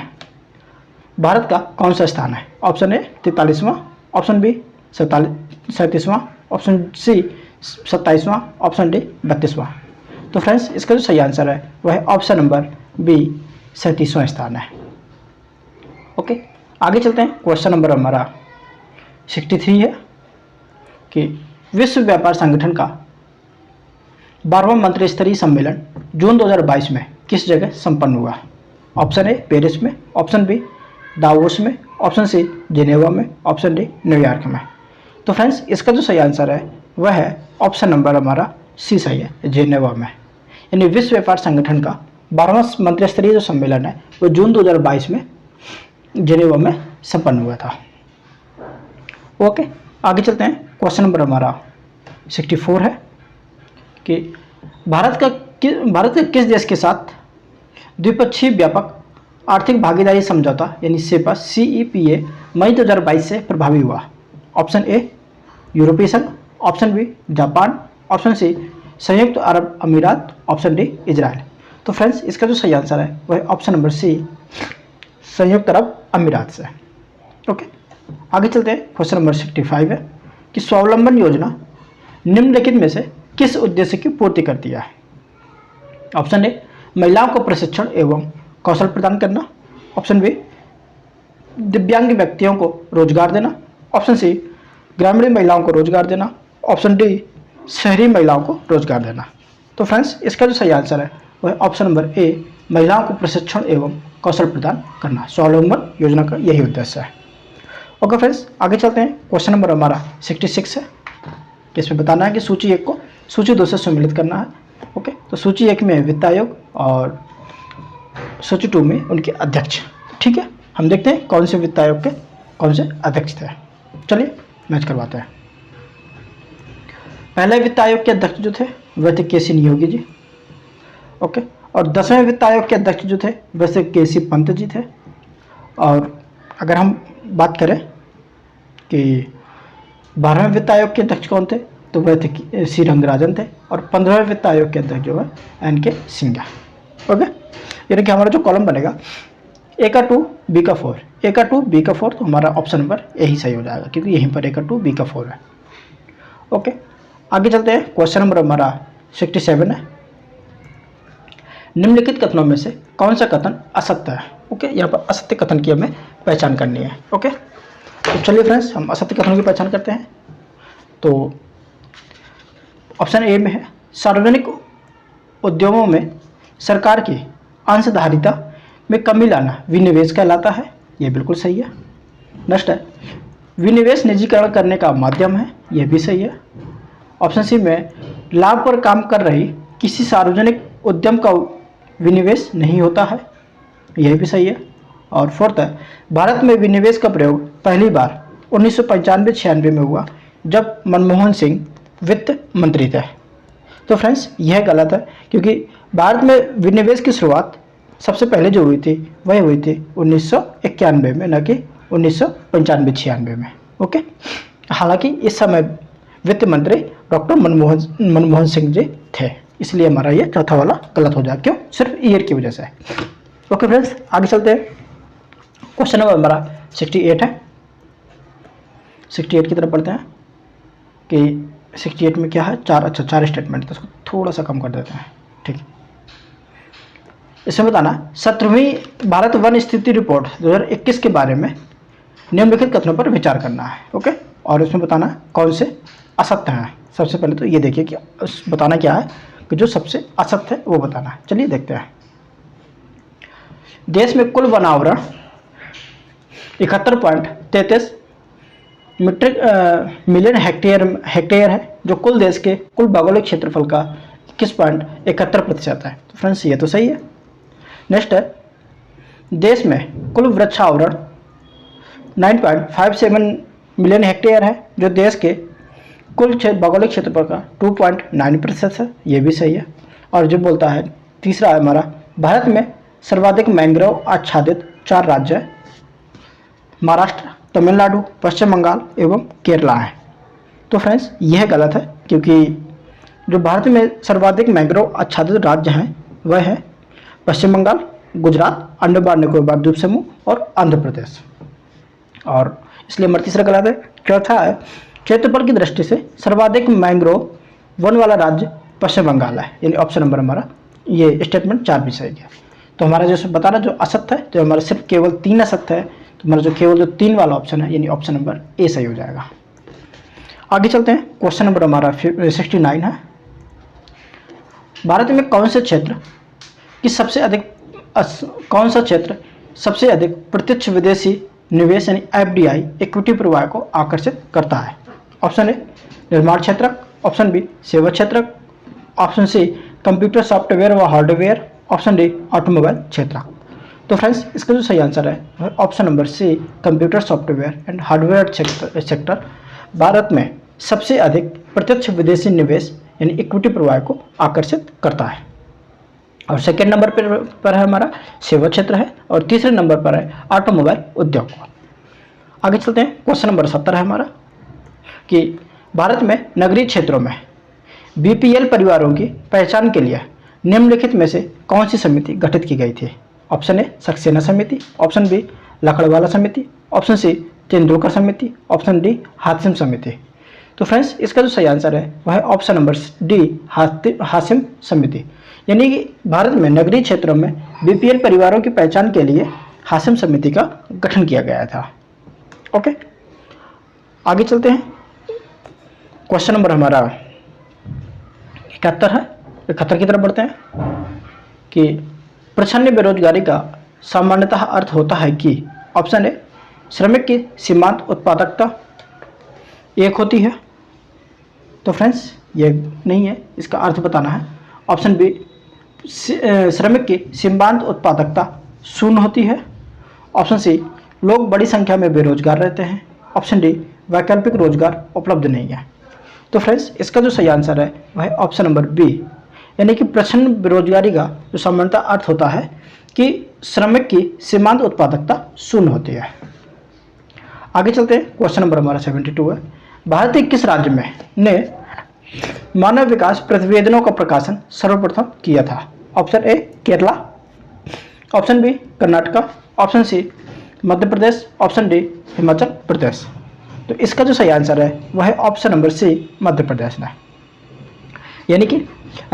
भारत का कौन सा स्थान है? ऑप्शन ए 43वां, ऑप्शन बी 37वां, ऑप्शन सी 27वां, ऑप्शन डी 32वां। तो फ्रेंड्स इसका जो सही आंसर है वह है ऑप्शन नंबर बी 37वां स्थान है। ओके, आगे चलते हैं। क्वेश्चन नंबर हमारा 63 है कि विश्व व्यापार संगठन का 12वां मंत्री स्तरीय सम्मेलन जून 2022 में किस जगह संपन्न हुआ? ऑप्शन ए पेरिस में, ऑप्शन बी दावोस में, ऑप्शन सी जिनेवा में, ऑप्शन डी न्यूयॉर्क में। तो फ्रेंड्स इसका जो सही आंसर है वह है ऑप्शन नंबर हमारा सी सही है, जिनेवा में, यानी विश्व व्यापार संगठन का 12वां मंत्री स्तरीय जो सम्मेलन है वो जून 2022 में जिनेवा में संपन्न हुआ था। ओके, आगे चलते हैं। क्वेश्चन नंबर हमारा 64 है कि भारत के किस देश के साथ द्विपक्षीय व्यापक आर्थिक भागीदारी समझौता यानी सेपा CEPA मई 2022 से प्रभावी हुआ? ऑप्शन ए यूरोपीय संघ, option B Japan, option C संयुक्त अरब अमीरात, ऑप्शन डी इजराइल। तो फ्रेंड्स इसका जो सही आंसर है वह ऑप्शन नंबर सी संयुक्त अरब अमीरात से। ओके, आगे चलते हैं। क्वेश्चन नंबर 65 है कि स्वावलंबन योजना निम्नलिखित में से किस उद्देश्य की पूर्ति करती है? ऑप्शन ए महिलाओं को प्रशिक्षण एवं कौशल प्रदान करना, ऑप्शन बी दिव्यांग व्यक्तियों को रोजगार देना, ऑप्शन सी ग्रामीण महिलाओं को रोजगार देना, ऑप्शन डी शहरी महिलाओं को रोजगार देना। तो फ्रेंड्स इसका जो सही आंसर है वह ऑप्शन नंबर ए महिलाओं को प्रशिक्षण एवं कौशल प्रदान करना, स्वावलंबन योजना का यही उद्देश्य है। ओके फ्रेंड्स, आगे चलते हैं। क्वेश्चन नंबर हमारा 66 है, इसमें बताना है कि सूची 1 को सूची 2 से सम्मिलित करना है। ओके, तो सूची 1 में वित्त आयोग और सूची 2 में उनके अध्यक्ष। ठीक है, हम देखते हैं कौन से वित्त आयोग के कौन से अध्यक्ष थे। चलिए मैच करवाते हैं। पहले वित्त आयोग के अध्यक्ष जो थे वह थे KC नियोगी जी। ओके, और 10वें वित्त आयोग के अध्यक्ष जो थे वह थे KC पंत जी थे। और अगर हम बात करें कि 12वें वित्त आयोग के अध्यक्ष कौन थे तो वह थे C रंगराजन थे। और 15वें वित्त आयोग के अध्यक्ष जो है NK सिंघा। ओके, यानी कि हमारा जो कॉलम बनेगा A का 2 B का 4, A का 2 B का 4, तो हमारा ऑप्शन नंबर यही सही हो जाएगा क्योंकि यहीं पर A का 2 B का 4 है। ओके, आगे चलते हैं। क्वेश्चन नंबर हमारा 67 है। निम्नलिखित कथनों में से कौन सा कथन असत्य है? ओके, यहाँ पर असत्य कथन की हमें पहचान करनी है। ओके, तो चलिए फ्रेंड्स हम असत्य कथनों की पहचान करते हैं। तो ऑप्शन ए में है सार्वजनिक उद्यमों में सरकार की अंशधारिता में कमी लाना विनिवेश कहलाता है। यह बिल्कुल सही है। नेक्स्ट है विनिवेश निजीकरण करने का माध्यम है। यह भी सही है। ऑप्शन सी में लाभ पर काम कर रही किसी सार्वजनिक उद्यम का विनिवेश नहीं होता है। यह भी सही है। और फोर्थ है भारत में विनिवेश का प्रयोग पहली बार 1995-96 में हुआ जब मनमोहन सिंह वित्त मंत्री थे। तो फ्रेंड्स यह गलत है, क्योंकि भारत में विनिवेश की शुरुआत सबसे पहले जो हुई थी वह हुई थी 1991 में, न कि 1995-96 में। ओके, हालांकि इस समय वित्त मंत्री डॉक्टर मनमोहन सिंह जी थे, इसलिए हमारा ये चौथा वाला गलत हो जाए। क्यों? सिर्फ ईयर की वजह से। ओके फ्रेंड्स, आगे चलते हैं। क्वेश्चन नंबर हमारा 68 है। 68 की तरफ पढ़ते हैं कि 68 में क्या है। चार स्टेटमेंट, तो उसको थोड़ा सा कम कर देते हैं। ठीक, इसमें बताना 17वीं भारत वन स्थिति रिपोर्ट 2021 के बारे में निम्नलिखित कथनों पर विचार करना है। ओके, और इसमें बताना कौन से असत्य हैं। सबसे पहले तो ये देखिए कि बताना क्या है कि जो सबसे असत्य है वो बताना है। चलिए देखते हैं। देश में कुल वन आवरण 71.33 मिलियन हेक्टेयर है, जो कुल देश के कुल भौगोलिक क्षेत्रफल का 21.71% है। तो फ्रेंड्स ये तो सही है। नेक्स्ट है देश में कुल वृक्षावरण 9.57 मिलियन हेक्टेयर है, जो देश के कुल भौगोलिक क्षेत्रफल का 2.9% है। ये भी सही है। और जो बोलता है तीसरा है हमारा भारत में सर्वाधिक मैंग्रोव आच्छादित 4 राज्य है, महाराष्ट्र, तमिलनाडु, पश्चिम बंगाल एवं केरला है। तो फ्रेंड्स यह गलत है, क्योंकि जो भारत में सर्वाधिक मैंग्रोव आच्छादित राज्य हैं वह है पश्चिम बंगाल, गुजरात, अंडमान निकोबार द्वीप समूह और आंध्र प्रदेश। और इसलिए हमारा तीसरा गलत है। चौथा है क्षेत्रफल की दृष्टि से सर्वाधिक मैंग्रोव वन वाला राज्य पश्चिम बंगाल है, यानी ऑप्शन नंबर हमारा ये स्टेटमेंट 4 भी सही है। तो हमारा जो बताना जो असत्य है, तो हमारा सिर्फ केवल 3 असत्य है, तो हमारा जो केवल जो 3 वाला ऑप्शन है यानी ऑप्शन नंबर ए सही हो जाएगा। आगे चलते हैं। क्वेश्चन नंबर हमारा 69 है। भारत में कौन सा क्षेत्र सबसे अधिक प्रत्यक्ष विदेशी निवेश यानी एफडीआई इक्विटी प्रवाह को आकर्षित करता है। ऑप्शन ए निर्माण क्षेत्र, ऑप्शन बी सेवा क्षेत्र, ऑप्शन सी कंप्यूटर सॉफ्टवेयर व हार्डवेयर, ऑप्शन डी ऑटोमोबाइल क्षेत्र। तो फ्रेंड्स इसका जो सही आंसर है option number C computer software and hardware sector Bharat में सबसे अधिक प्रत्यक्ष विदेशी निवेश यानी इक्विटी प्रवाह को आकर्षित करता है। और सेकेंड नंबर पर है हमारा सेवा क्षेत्र है, और तीसरे नंबर पर है ऑटोमोबाइल उद्योग। आगे चलते हैं। क्वेश्चन नंबर 70 है हमारा कि भारत में नगरीय क्षेत्रों में बीपीएल परिवारों की पहचान के लिए निम्नलिखित में से कौन सी समिति गठित की गई थी। ऑप्शन ए सक्सेना समिति, ऑप्शन बी लकड़वाला समिति, ऑप्शन सी तेंदुलकर समिति, ऑप्शन डी हाशिम समिति। तो फ्रेंड्स इसका जो सही आंसर है वह है ऑप्शन नंबर डी हाशिम समिति, यानी कि भारत में नगरीय क्षेत्रों में बीपीएल परिवारों की पहचान के लिए हाशिम समिति का गठन किया गया था। ओके, आगे चलते हैं। क्वेश्चन नंबर हमारा 71 है। 71 की तरफ बढ़ते हैं कि प्रच्छन्न बेरोजगारी का सामान्यतः अर्थ होता है कि ऑप्शन ए श्रमिक की सीमांत उत्पादकता एक होती है। तो फ्रेंड्स ये नहीं है, इसका अर्थ बताना है। ऑप्शन बी श्रमिक की सीमांत उत्पादकता शून्य होती है। ऑप्शन सी लोग बड़ी संख्या में बेरोजगार रहते हैं। ऑप्शन डी वैकल्पिक रोजगार उपलब्ध नहीं है। तो फ्रेंड्स इसका जो सही आंसर है वह है ऑप्शन नंबर बी, यानी कि प्रच्छन्न बेरोजगारी का जो सामान्यतः अर्थ होता है कि श्रमिक की सीमांत उत्पादकता शून्य होती है। आगे चलते हैं। क्वेश्चन नंबर हमारा 72 है। भारत के किस राज्य में ने मानव विकास प्रतिवेदनों का प्रकाशन सर्वप्रथम किया था। Option A Kerala, option B Karnataka, option C Madhya Pradesh, option D Himachal Pradesh. तो इसका जो सही आंसर है वह है ऑप्शन नंबर सी मध्य प्रदेश में, यानी कि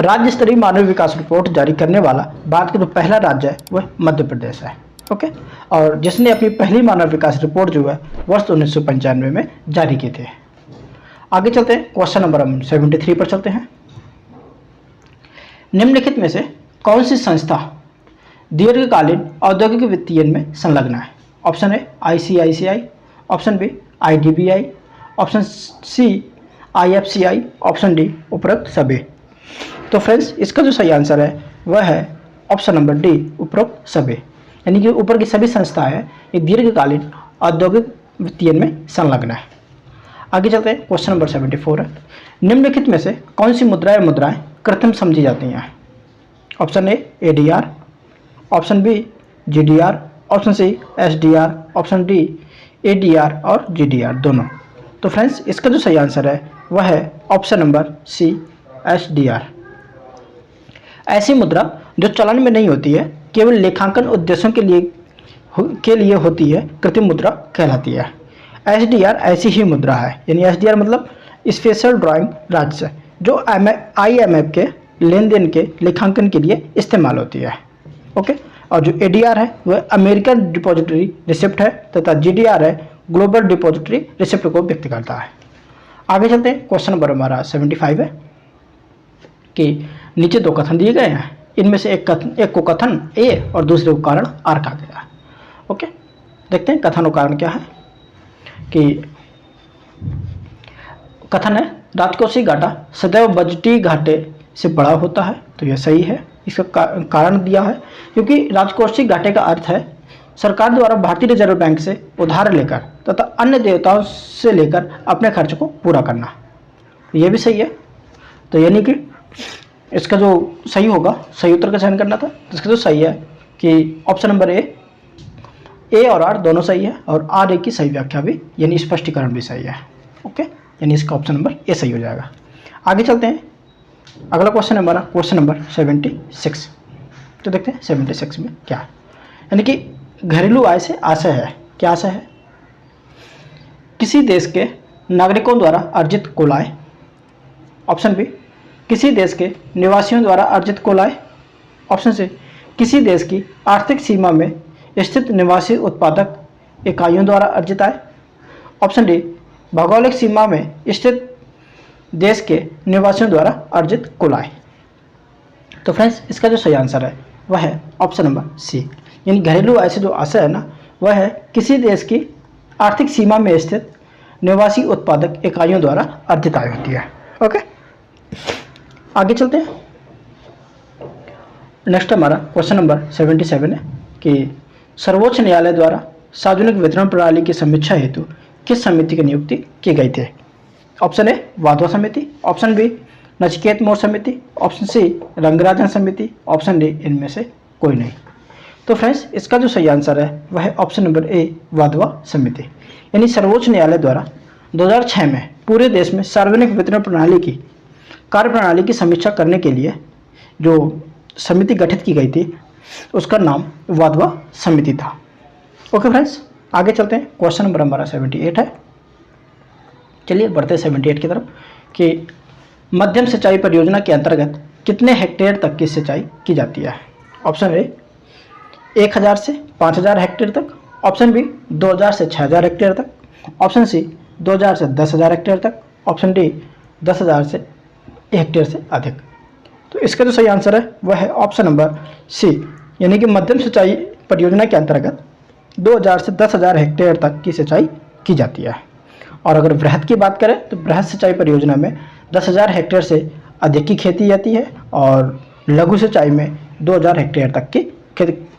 राज्य स्तरीय मानव विकास रिपोर्ट जारी करने वाला भारत का जो पहला राज्य है वह मध्य प्रदेश है। ओके। और जिसने अपनी पहली मानव विकास रिपोर्ट जो है वर्ष 1995 में जारी की थी। आगे चलते हैं, क्वेश्चन नंबर हम 73 पर चलते हैं। निम्नलिखित में से कौन सी संस्था दीर्घकालीन औद्योगिक वित्तीय में संलग्न है? Option A ICICI, option B IDBI, option C IFCI, option D उपरोक्त सभी। तो फ्रेंड्स इसका जो सही आंसर है वह है ऑप्शन नंबर डी उपरोक्त सभी, यानी कि ऊपर की सभी संस्थाएं ये दीर्घकालीन औद्योगिक वित्तीय में संलग्न है। आगे चलते हैं, क्वेश्चन नंबर 74 है। निम्नलिखित में से कौन सी मुद्राएं कृत्रिम समझी जाती हैं? Option A ADR, option B GDR, option C SDR, option D ADR और जीडीआर दोनों। तो फ्रेंड्स इसका जो सही आंसर है वह है ऑप्शन नंबर सी एसडीआर। ऐसी मुद्रा जो चलन में नहीं होती है, केवल लेखांकन उद्देश्यों के लिए होती है, कृत्रिम मुद्रा कहलाती है। एसडीआर ऐसी ही मुद्रा है, यानी एसडीआर मतलब स्पेशल ड्राइंग राइट्स, जो आईएमएफ के लेन देन के लेखांकन के लिए इस्तेमाल होती है। ओके। और जो एडीआर है वह अमेरिकन डिपॉजिटरी रिसिप्ट है तथा जीडीआर है ग्लोबल डिपॉजिटरी रिसिप्ट को व्यक्त करता है। आगे चलते हैं, क्वेश्चन नंबर हमारा 75 है कि नीचे दो कथन दिए गए हैं, इनमें से एक को कथन ए और दूसरे को कारण आर कहा गया है। ओके, देखते हैं कथन और कारण क्या है। कि कथन है राजकोषीय घाटा सदैव बजटीय घाटे से बड़ा होता है, तो यह सही है। इसका कारण दिया है क्योंकि राजकोषीय घाटे का अर्थ है सरकार द्वारा भारतीय रिजर्व बैंक से उधार लेकर तथा अन्य देवताओं से लेकर अपने खर्च को पूरा करना, यह भी सही है। तो यानी कि इसका जो सही होगा, सही उत्तर का चयन करना था, इसका जो सही है कि ऑप्शन नंबर ए और आर दोनों सही है और आर ए की सही व्याख्या भी यानी स्पष्टीकरण भी सही है। ओके, यानी इसका ऑप्शन नंबर ए सही हो जाएगा। आगे चलते हैं, अगला क्वेश्चन हमारा क्वेश्चन नंबर 76। तो देखते हैं 76 में क्या है, यानी कि घरेलू आय से आशय है। क्या आशय है? किसी देश के नागरिकों द्वारा अर्जित कुल आय। ऑप्शन बी किसी देश के निवासियों द्वारा अर्जित कुल आय। ऑप्शन सी किसी देश की आर्थिक सीमा में स्थित निवासी उत्पादक इकाइयों द्वारा अर्जित आय। ऑप्शन डी भौगोलिक सीमा में स्थित देश के निवासियों द्वारा अर्जित कुल आय। तो फ्रेंड्स इसका जो सही आंसर है वह है ऑप्शन नंबर सी, यानी घरेलू आय से जो आशय है ना वह है किसी देश की आर्थिक सीमा में स्थित निवासी उत्पादक इकाइयों द्वारा अर्जित आय होती है। ओके, आगे चलते हैं। नेक्स्ट हमारा क्वेश्चन नंबर 77 है कि सर्वोच्च न्यायालय द्वारा सार्वजनिक वितरण प्रणाली की समीक्षा हेतु किस समिति की नियुक्ति की गई थी? ऑप्शन ए वाधवा समिति, ऑप्शन बी नचिकेत मोर समिति, ऑप्शन सी रंगराजन समिति, ऑप्शन डी इनमें से कोई नहीं। तो फ्रेंड्स इसका जो सही आंसर है वह है ऑप्शन नंबर ए वाधवा समिति, यानी सर्वोच्च न्यायालय द्वारा 2006 में पूरे देश में सार्वजनिक वितरण प्रणाली की कार्यप्रणाली की समीक्षा करने के लिए जो समिति गठित की गई थी उसका नाम वाधवा समिति था। ओके फ्रेंड्स, आगे चलते हैं, क्वेश्चन नंबर हमारा 78 है। चलिए बढ़ते हैं 78 की तरफ कि मध्यम सिंचाई परियोजना के अंतर्गत कितने हेक्टेयर तक की सिंचाई की जाती है? ऑप्शन ए 1000 से 5000 हेक्टेयर तक, ऑप्शन बी 2000 से 6000 हेक्टेयर तक, ऑप्शन सी 2000 से 10000 हेक्टेयर तक, ऑप्शन डी 10000 से हेक्टेयर से अधिक। तो इसका जो सही आंसर है वह है ऑप्शन नंबर सी, यानी कि मध्यम सिंचाई परियोजना के अंतर्गत 2000 से 10000 हेक्टेयर तक की सिंचाई की जाती है। और अगर वृहद की बात करें तो वृहद सिंचाई परियोजना में 10000 हेक्टेयर से अधिक की खेती जाती है और लघु सिंचाई में 2000 हेक्टेयर तक की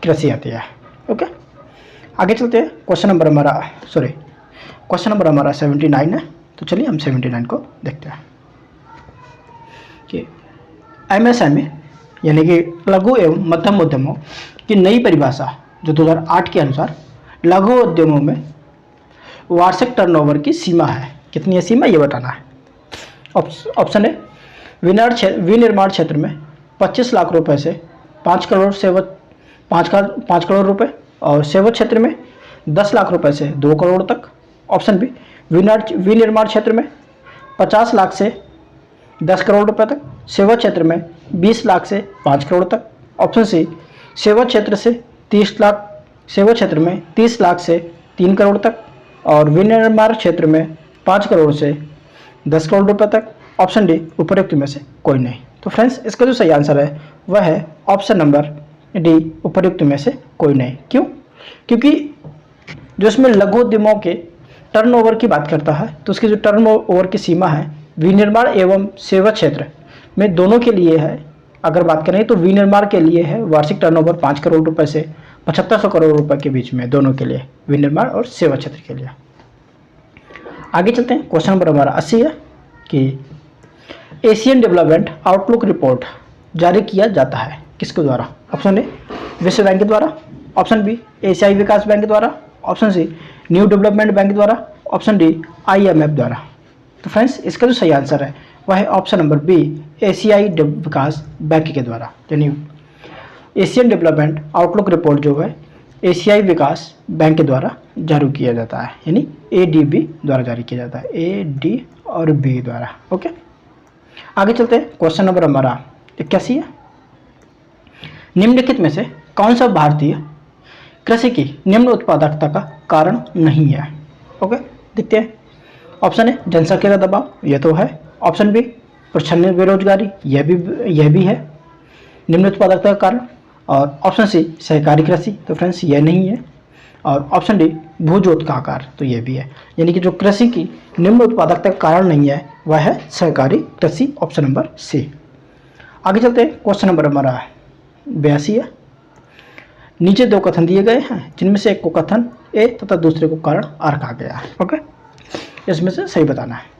कृषि आती है। ओके, आगे चलते हैं, क्वेश्चन नंबर हमारा 79 है। तो चलिए हम 79 को देखते हैं कि एमएसएमई यानी कि लघु एवं मध्यम उद्यमों की नई परिभाषा जो 2008 के अनुसार लघु उद्यमों में वार्षिक टर्नओवर की सीमा है। कितनी है सीमा, ये बताना है। ऑप्शन ए विनिर्माण क्षेत्र में 25 लाख रुपए से 5 करोड़ रुपए और सेवा क्षेत्र में 10 लाख रुपए से 2 करोड़ तक। ऑप्शन बी विनिर्माण क्षेत्र में 50 लाख से 10 करोड़ रुपए तक, सेवा क्षेत्र में 20 लाख से 5 करोड़ तक। ऑप्शन सी सेवा क्षेत्र से 30 लाख सेवा क्षेत्र में 30 लाख से 3 करोड़ तक, और विनिर्माण क्षेत्र में 5 करोड़ से 10 करोड़ रुपए तक। ऑप्शन डी उपरोक्त में से कोई नहीं। तो फ्रेंड्स इसका जो सही आंसर है वह है ऑप्शन नंबर डी, उपरोक्त में से कोई नहीं। क्यों? क्योंकि जो इसमें लघु उद्यमों के टर्नओवर की बात करता है तो उसकी जो टर्नओवर की सीमा है विनिर्माण एवं सेवा क्षेत्र में दोनों के लिए है। अगर बात करें तो विनिर्माण के लिए है वार्षिक टर्नओवर 5 करोड़ रुपए से 7500 करोड़ रुपए के बीच में, दोनों के लिए, विनिर्माण और सेवा क्षेत्र के लिए। आगे चलते हैं। क्वेश्चन नंबर हमारा 80 है कि एशियन डेवलपमेंट आउटलुक रिपोर्ट जारी किया जाता है किसके द्वारा? ऑप्शन ए विश्व बैंक के द्वारा, ऑप्शन बी एशियाई विकास बैंक के द्वारा, option C new development bank द्वारा, ऑप्शन डी IMF द्वारा। तो फ्रेंड्स इसका जो सही आंसर है वह है ऑप्शन नंबर बी, एशियाई विकास बैंक के द्वारा। यानी एशियन डेवलपमेंट आउटलुक रिपोर्ट जो है एशियाई विकास बैंक के द्वारा जारी किया जाता है, यानी ADB द्वारा जारी किया जाता है, AD और B द्वारा। ओके, आगे चलते हैं। क्वेश्चन नंबर हमारा 81 है। निम्नलिखित में से कौन सा भारतीय कृषि की निम्न उत्पादकता का कारण नहीं है? ओके, देखते हैं। ऑप्शन ए जनसंख्या का दबाव, यह तो है। ऑप्शन बी प्रच्छन्न बेरोजगारी, यह भी है निम्न उत्पादकता का कारण। और ऑप्शन सी सहकारी कृषि, तो फ्रेंड्स यह नहीं है। और ऑप्शन डी भूजोत का आकार, तो यह भी है। यानी कि जो कृषि की निम्न उत्पादकता का कारण नहीं है वह है सहकारी कृषि, ऑप्शन नंबर सी। आगे चलते हैं। क्वेश्चन नंबर हमारा 82 है। नीचे दो कथन दिए गए हैं जिनमें से एक को कथन ए तथा दूसरे को कारण आर कहा गया है। ओके, इसमें से सही बताना है।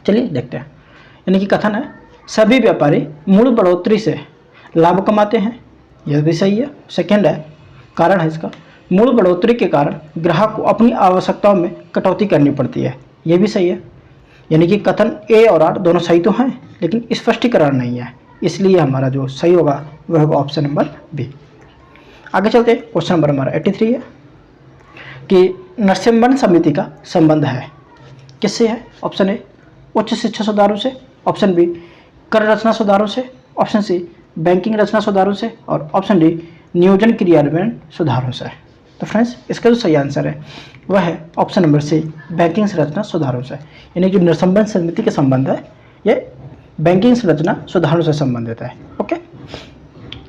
चलिए देखते हैं। यानी कि कथन है सभी व्यापारी मूल्य बढ़ोतरी से लाभ कमाते हैं, यह भी सही है। सेकेंड है कारण है इसका मूल्य बढ़ोतरी के कारण ग्राहक को अपनी आवश्यकताओं में कटौती करनी पड़ती है, यह भी सही है। यानी कि कथन ए और आर दोनों सही तो हैं लेकिन स्पष्टीकरण नहीं है, इसलिए हमारा जो सही होगा वह होगा ऑप्शन नंबर बी। आगे चलते हैं। क्वेश्चन नंबर हमारा 83 है कि नरसिम्हन समिति का संबंध है किससे है? ऑप्शन ए उच्च शिक्षा सुधारों से, ऑप्शन बी कर रचना सुधारों से, ऑप्शन सी बैंकिंग रचना सुधारों से, और ऑप्शन डी नियोजन क्रियान्वयन सुधारों से। तो फ्रेंड्स इसका जो सही आंसर है वह है ऑप्शन नंबर सी, बैंकिंग संरचना सुधारों से। यानी जो नरसिम्हन समिति के संबंध है ये बैंकिंग संरचना सुधारों से संबंधित है। ओके,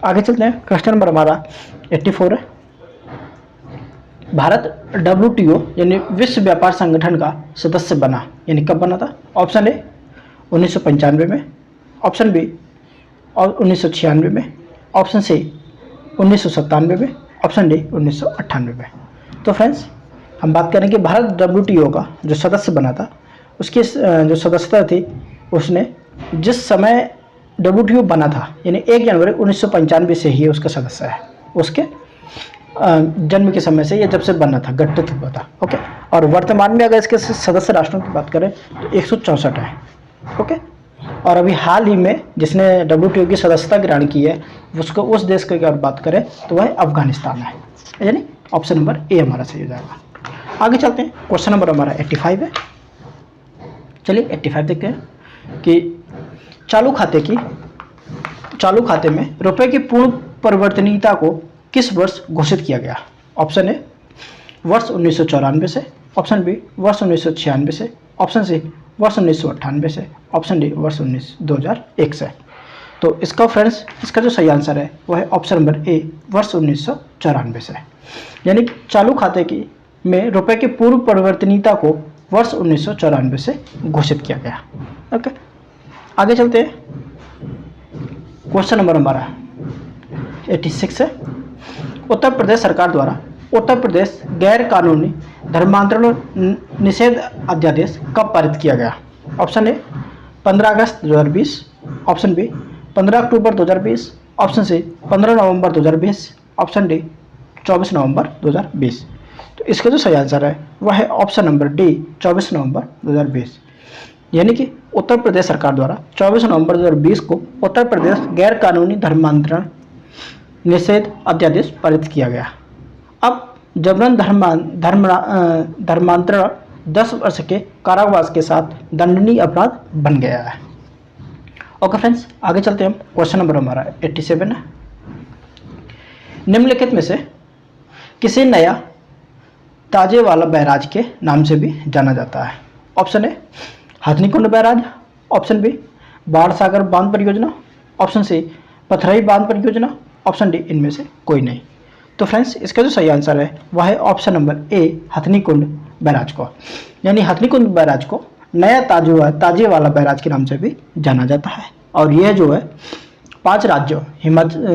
आगे चलते हैं। क्वेश्चन नंबर हमारा 84 है। भारत WTO यानी विश्व व्यापार संगठन का सदस्य बना, यानी कब बना था? ऑप्शन ए 1995 में, ऑप्शन बी और 1996 में, ऑप्शन सी 1997 में, ऑप्शन डी 1998 में। तो फ्रेंड्स हम बात करें कि भारत WTO का जो सदस्य बना था उसकी जो सदस्यता थी उसने जिस समय WTO बना था यानी 1 जनवरी 1995 से ही उसका सदस्य है, उसके जन्म के समय से, या जब से बना था, गठित हुआ था। ओके, और वर्तमान में अगर इसके सदस्य राष्ट्रों की बात करें तो 164 है। ओके, और अभी हाल ही में जिसने WTO की सदस्यता ग्रहण की है उसको उस देश की अगर बात करें तो वह अफगानिस्तान है, यानी ऑप्शन नंबर ए हमारा सही हो जाएगा। आगे चलते हैं। क्वेश्चन नंबर हमारा 85 है। चलिए 85 देखते हैं कि चालू खाते में रुपए की पूर्ण परिवर्तनीयता को किस वर्ष घोषित किया गया? ऑप्शन ए वर्ष 1994 से, ऑप्शन बी वर्ष 1996 से, ऑप्शन सी वर्ष 1998 से, ऑप्शन डी वर्ष 2001 से। तो इसका फ्रेंड्स इसका जो सही आंसर है वह है ऑप्शन नंबर ए, वर्ष 1994 से। यानी चालू खाते की में रुपए की पूर्व परिवर्तनीयता को वर्ष 1994 से घोषित किया गया। ओके, आगे चलते हैं। क्वेश्चन नंबर हमारा 86 है। उत्तर प्रदेश सरकार द्वारा उत्तर प्रदेश गैर कानूनी धर्मांतरण निषेध अध्यादेश कब पारित किया गया? ऑप्शन ए 15 अगस्त 2020, ऑप्शन बी 15 अक्टूबर 2020, ऑप्शन सी 15 नवंबर 2020, ऑप्शन डी 24 नवंबर 2020। तो इसका जो सही आंसर है वह है ऑप्शन नंबर डी 24 नवंबर 2020। यानी कि उत्तर प्रदेश सरकार द्वारा 24 नवंबर 2020 को उत्तर प्रदेश गैर कानूनी धर्मांतरण निषेध अध्यादेश पारित किया गया। अब जबरन धर्मांतरण 10 वर्ष के कारावास के साथ दंडनीय अपराध बन गया है। ओके फ्रेंड्स, आगे चलते हैं हम। क्वेश्चन नंबर हमारा 87 है। निम्नलिखित में से किसे नया ताजे वाला बैराज के नाम से भी जाना जाता है? Option A Hathnikund barrage, option B Ban Sagar बांध परियोजना, ऑप्शन सी पथरई बांध परियोजना, ऑप्शन डी इनमें से कोई नहीं। तो फ्रेंड्स इसका जो सही आंसर है वह है ऑप्शन नंबर ए हथनीकुंड बैराज को, यानी हथनीकुंड बैराज को नया ताजे वाला बैराज के नाम से भी जाना जाता है। और यह जो है 5 राज्यों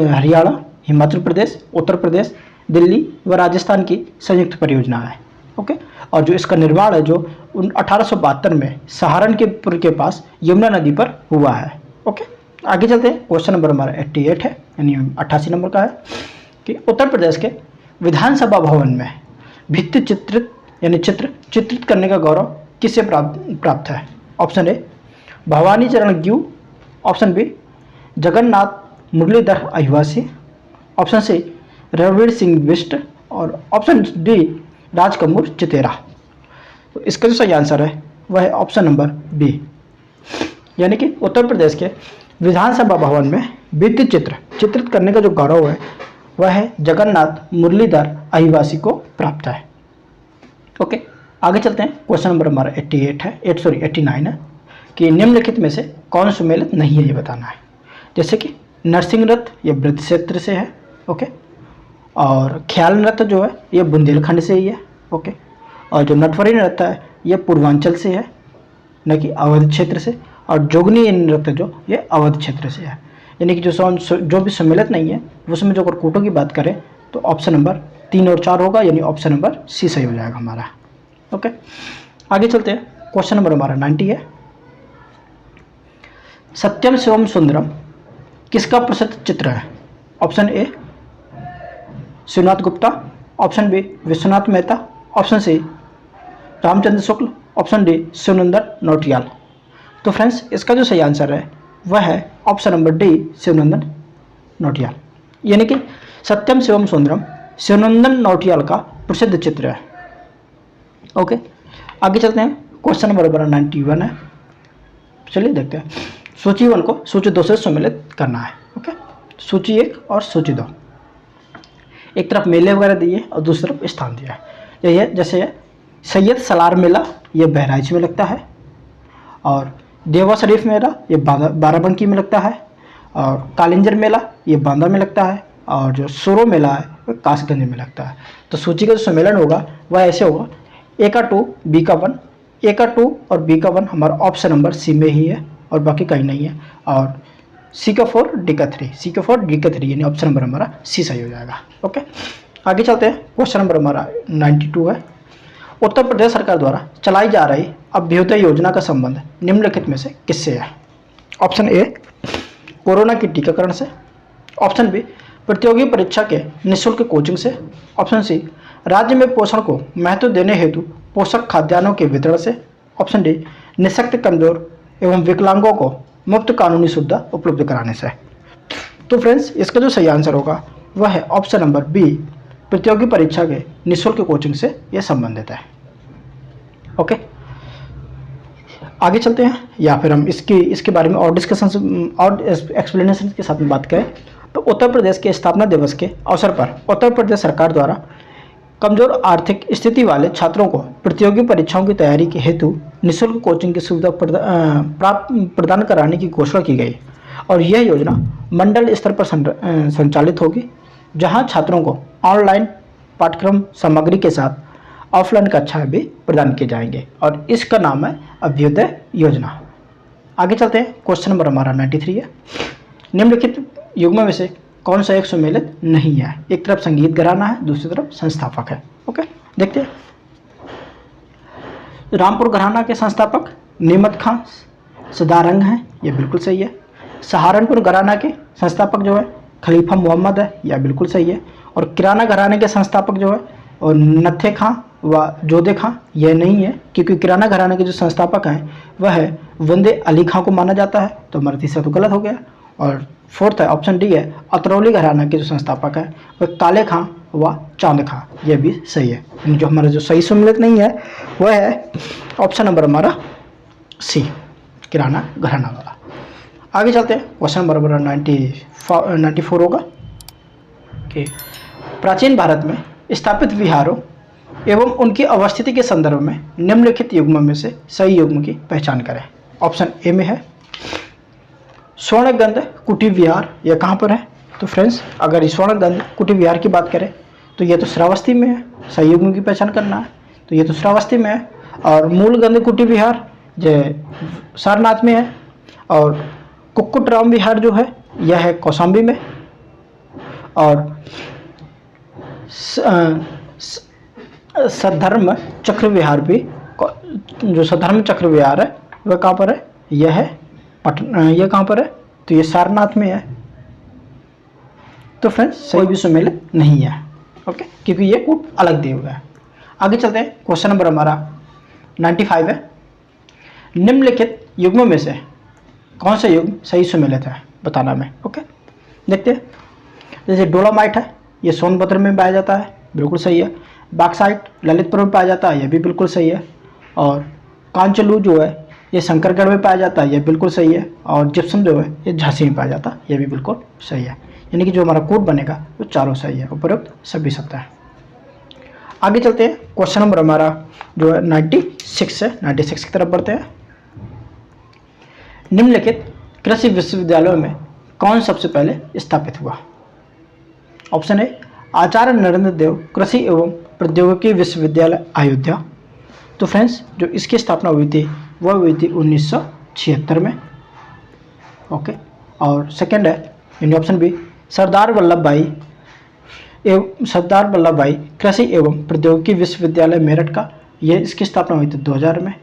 हरियाणा, हिमाचल प्रदेश, उत्तर प्रदेश, दिल्ली व राजस्थान की संयुक्त परियोजना है। ओके, और जो इसका निर्माण है जो 1872 में सहारनपुर के पास यमुना नदी पर हुआ है। ओके, आगे चलते हैं। क्वेश्चन नंबर हमारा 88 है, यानी 88 नंबर का है कि उत्तर प्रदेश के विधानसभा भवन में भित्ति चित्रित यानी चित्रित करने का गौरव किसे प्राप्त है? Option A Bhawani Charan Gyu, option B Jagannath Murlidhar Ahivasi, option C Ranveer Singh Bisht, और ऑप्शन डी राजकमूर चितेरा। तो इसका जो सही आंसर है वह है ऑप्शन नंबर बी, यानी कि उत्तर प्रदेश के विधानसभा भवन में भित्ति चित्रित करने का जो गौरव है वह है जगन्नाथ मुरलीधर अहिवासी को प्राप्त है। ओके, आगे चलते हैं। क्वेश्चन नंबर हमारा 89 है कि निम्नलिखित में से कौन सुमेलित नहीं है ये बताना है। जैसे कि नरसिंह रथ ये ब्रज क्षेत्र से है। ओके, और ख्याल नृत्य जो है ये बुंदेलखंड से ही है। ओके, और जो नटवरी नृत्य है ये पूर्वांचल से है, न कि अवध क्षेत्र से। और जोगनी नृत्य जो ये अवध क्षेत्र से है। यानी कि जो भी सम्मिलित नहीं है उसमें जो करकूटों की बात करें तो ऑप्शन नंबर 3 और 4 होगा, यानी ऑप्शन नंबर सी सही हो जाएगा हमारा। ओके, आगे चलते हैं। क्वेश्चन नंबर हमारा 90 है। सत्यम शिवम सुंदरम किसका प्रसिद्ध चित्र है? Option A Shivnath Gupta, option B Vishwanath Mehta, option C Ramchandra Shukla, option D Shivnandan Nautiyal. तो फ्रेंड्स इसका जो सही आंसर है वह है option number D Shivnandan Nautiyal, यानी कि सत्यम शिवम सुंदरम शिवनंदन नौटियाल का प्रसिद्ध चित्र है। ओके, आगे चलते हैं। क्वेश्चन नंबर 91 है। चलिए देखते हैं। सूची 1 को सूची 2 से सम्मिलित करना है। ओके, सूची 1 और सूची 2 एक तरफ मेले वगैरह दिए और दूसरी तरफ स्थान दिया है। ये जैसे सैयद सलार मेला ये बहराइच में लगता है, और देवा शरीफ मेला ये बाराबंकी में लगता है, और कालिंजर मेला ये बांदा में लगता है, और जो सोरो मेला है वह कासगंज में लगता है। तो सूची का जो सम्मेलन होगा वह ऐसे होगा ए का 2 बी का 1, ए का 2 और बी का 1 हमारा ऑप्शन नंबर सी में ही है और बाकी कहीं नहीं है, और सी का 4 डी का 3, सी का 4 डी का 3, यानी ऑप्शन नंबर हमारा सी सही हो जाएगा। ओके, आगे चलते हैं। क्वेश्चन नंबर हमारा 92 है। उत्तर प्रदेश सरकार द्वारा चलाई जा रही अभ्युदय योजना का संबंध निम्नलिखित में से किससे है? ऑप्शन ए कोरोना की टीकाकरण से, ऑप्शन बी प्रतियोगी परीक्षा के निःशुल्क कोचिंग से, ऑप्शन सी राज्य में पोषण को महत्व देने हेतु पोषक खाद्यान्नों के वितरण से, ऑप्शन डी निःशक्त कमजोर एवं विकलांगों को मुफ्त कानूनी सुविधा उपलब्ध कराने से। तो फ्रेंड्स इसका जो सही आंसर होगा वह है ऑप्शन नंबर बी प्रतियोगी परीक्षा के निःशुल्क कोचिंग से यह संबंधित है। ओके, आगे चलते हैं, या फिर हम इसके बारे में और डिस्कशन और एक्सप्लेनेशन के साथ में बात करें तो उत्तर प्रदेश के स्थापना दिवस के अवसर पर उत्तर प्रदेश सरकार द्वारा कमजोर आर्थिक स्थिति वाले छात्रों को प्रतियोगी परीक्षाओं की तैयारी के हेतु निःशुल्क कोचिंग की सुविधा प्रदान कराने की घोषणा की गई, और यह योजना मंडल स्तर पर संचालित होगी, जहां छात्रों को ऑनलाइन पाठ्यक्रम सामग्री के साथ ऑफलाइन कक्षाएं भी प्रदान किए जाएंगे, और इसका नाम है अभ्युदय योजना। आगे चलते हैं। क्वेश्चन नंबर हमारा 93 है। निम्नलिखित युग्म में से कौन सा एक सम्मिलित नहीं है? एक तरफ संगीत घराना है, दूसरी तरफ संस्थापक है। ओके, देखते हैं। रामपुर घराना के संस्थापक नेमत खां सदारंग हैं, यह बिल्कुल सही है। सहारनपुर घराना के संस्थापक जो है खलीफा मोहम्मद है, यह बिल्कुल सही है। और किराना घराने के संस्थापक जो है और नत्थे खां व जोधे खां, यह नहीं है, क्योंकि किराना घराने के जो संस्थापक हैं वह है वंदे अली खां को माना जाता है, तो हमारा तीसरा तो गलत हो गया। और फोर्थ है ऑप्शन डी है अतरौली घराना के जो संस्थापक हैं वह काले खां व चांद खां, यह भी सही है। जो हमारा जो सही सम्मिलित नहीं है वह है ऑप्शन नंबर हमारा सी किराना घराना वाला। आगे चलते हैं। क्वेश्चन नंबर 94 होगा कि प्राचीन भारत में स्थापित विहारों एवं उनकी अवस्थिति के संदर्भ में निम्नलिखित युग्म में से सही युग्म की पहचान करें। ऑप्शन ए में है स्वर्णगंध कुटी विहार। यह कहाँ पर है? तो फ्रेंड्स, अगर स्वर्णगंध कुटी विहार की बात करें तो यह तो श्रावस्ती में है, सही युग्म की पहचान करना है। तो ये तो श्रावस्ती में है। और मूलगंध कुटी विहार जो सारनाथ में है। और कुक्कुटराम विहार जो है यह है कौशाम्बी में। और सद्धर्म चक्र विहार भी, जो सद्धर्म चक्र विहार है वह कहाँ पर है? यह है यह कहाँ पर है? तो ये सारनाथ में है। तो फ्रेंड्स, कोई भी सुमेल नहीं है, ओके, क्योंकि ये कूट अलग दिए हुए हैं। आगे चलते हैं, क्वेश्चन नंबर हमारा 95 है। निम्नलिखित युग्मों में से कौन सा युग्म सही सुमेलित है बताना में, ओके। देखते हैं, जैसे डोलोमाइट है, ये सोनभद्र में पाया जाता है, बिल्कुल सही है। बॉक्साइट ललितपुर में पाया जाता है, यह भी बिल्कुल सही है। और कांचलू जो है ये शंकरगढ़ में पाया जाता है, यह बिल्कुल सही है। और जिप्सम जो है ये झांसी में पाया जाता है, यह भी बिल्कुल सही है। यानी कि जो हमारा कोड बनेगा वो चारों सही है, उपरोक्त सभी सत्य है। आगे चलते हैं, क्वेश्चन नंबर हमारा जो है 96 है। 96 की तरफ बढ़ते हैं। निम्नलिखित कृषि विश्वविद्यालयों में कौन सबसे पहले स्थापित हुआ? ऑप्शन ए आचार्य नरेंद्र देव कृषि एवं प्रौद्योगिकी विश्वविद्यालय अयोध्या। तो फ्रेंड्स, जो इसकी स्थापना हुई थी वह हुई थी 1976 में, ओके। और सेकंड है यानी ऑप्शन बी सरदार वल्लभ भाई कृषि एवं प्रौद्योगिकी विश्वविद्यालय मेरठ का, यह इसकी स्थापना हुई थी 2000 में।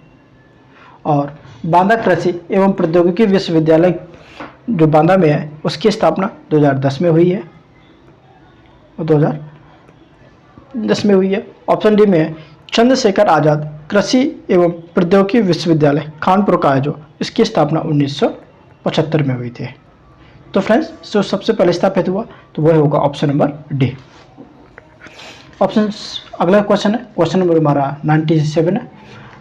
और बांदा कृषि एवं प्रौद्योगिकी विश्वविद्यालय जो बांदा में है उसकी स्थापना 2010 में हुई है, 2010 में हुई है। ऑप्शन डी में है चंद्रशेखर आज़ाद कृषि एवं प्रौद्योगिकी विश्वविद्यालय कानपुर का है, जो इसकी स्थापना 1975 में हुई थी। तो फ्रेंड्स, जो सबसे पहले स्थापित हुआ तो वह होगा ऑप्शन नंबर डी। ऑप्शन अगला क्वेश्चन है, क्वेश्चन नंबर हमारा 97 है।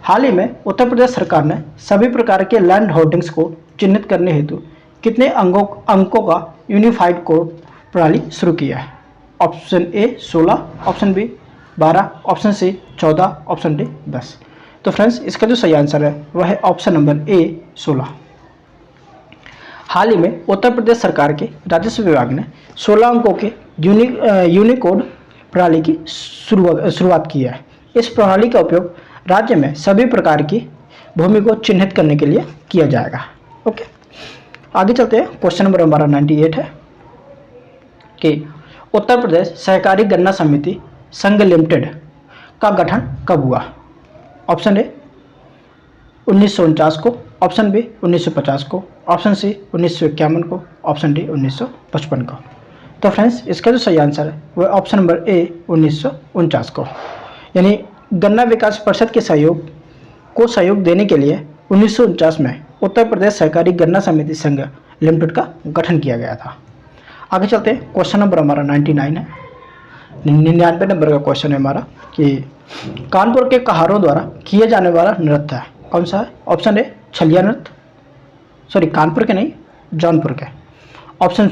हाल ही में उत्तर प्रदेश सरकार ने सभी प्रकार के लैंड होल्डिंग्स को चिन्हित करने हेतु कितने अंकों का यूनिफाइड कोड प्रणाली शुरू किया है? Option A 16, option B 12, option C 14, option D 10। तो फ्रेंड्स, इसका जो सही आंसर है वह है ऑप्शन नंबर ए 16। हाल ही में उत्तर प्रदेश सरकार के राजस्व विभाग ने 16 अंकों के यूनिकोड प्रणाली की शुरुआत की है। इस प्रणाली का उपयोग राज्य में सभी प्रकार की भूमि को चिन्हित करने के लिए किया जाएगा, ओके। आगे चलते हैं, क्वेश्चन नंबर हमारा 98 है कि उत्तर प्रदेश सहकारी गन्ना समिति संघ लिमिटेड का गठन कब हुआ? ऑप्शन ए 1949 को, ऑप्शन बी 1950 को, ऑप्शन सी 1951 को, ऑप्शन डी 1955 को। तो फ्रेंड्स, इसका जो सही आंसर है वह ऑप्शन नंबर ए 1949 को, यानी गन्ना विकास परिषद के सहयोग देने के लिए 1949 में उत्तर प्रदेश सहकारी गन्ना समिति संघ लिमिटेड का गठन किया गया था। आगे चलते हैं, क्वेश्चन नंबर हमारा 99 है। 99 नंबर का क्वेश्चन है हमारा कि कानपुर के कहारों द्वारा किए जाने वाला नृत्य है, कौन सा है? ऑप्शन ए छलिया नृत्य, सॉरी कानपुर के नहीं, जौनपुर के। ऑप्शन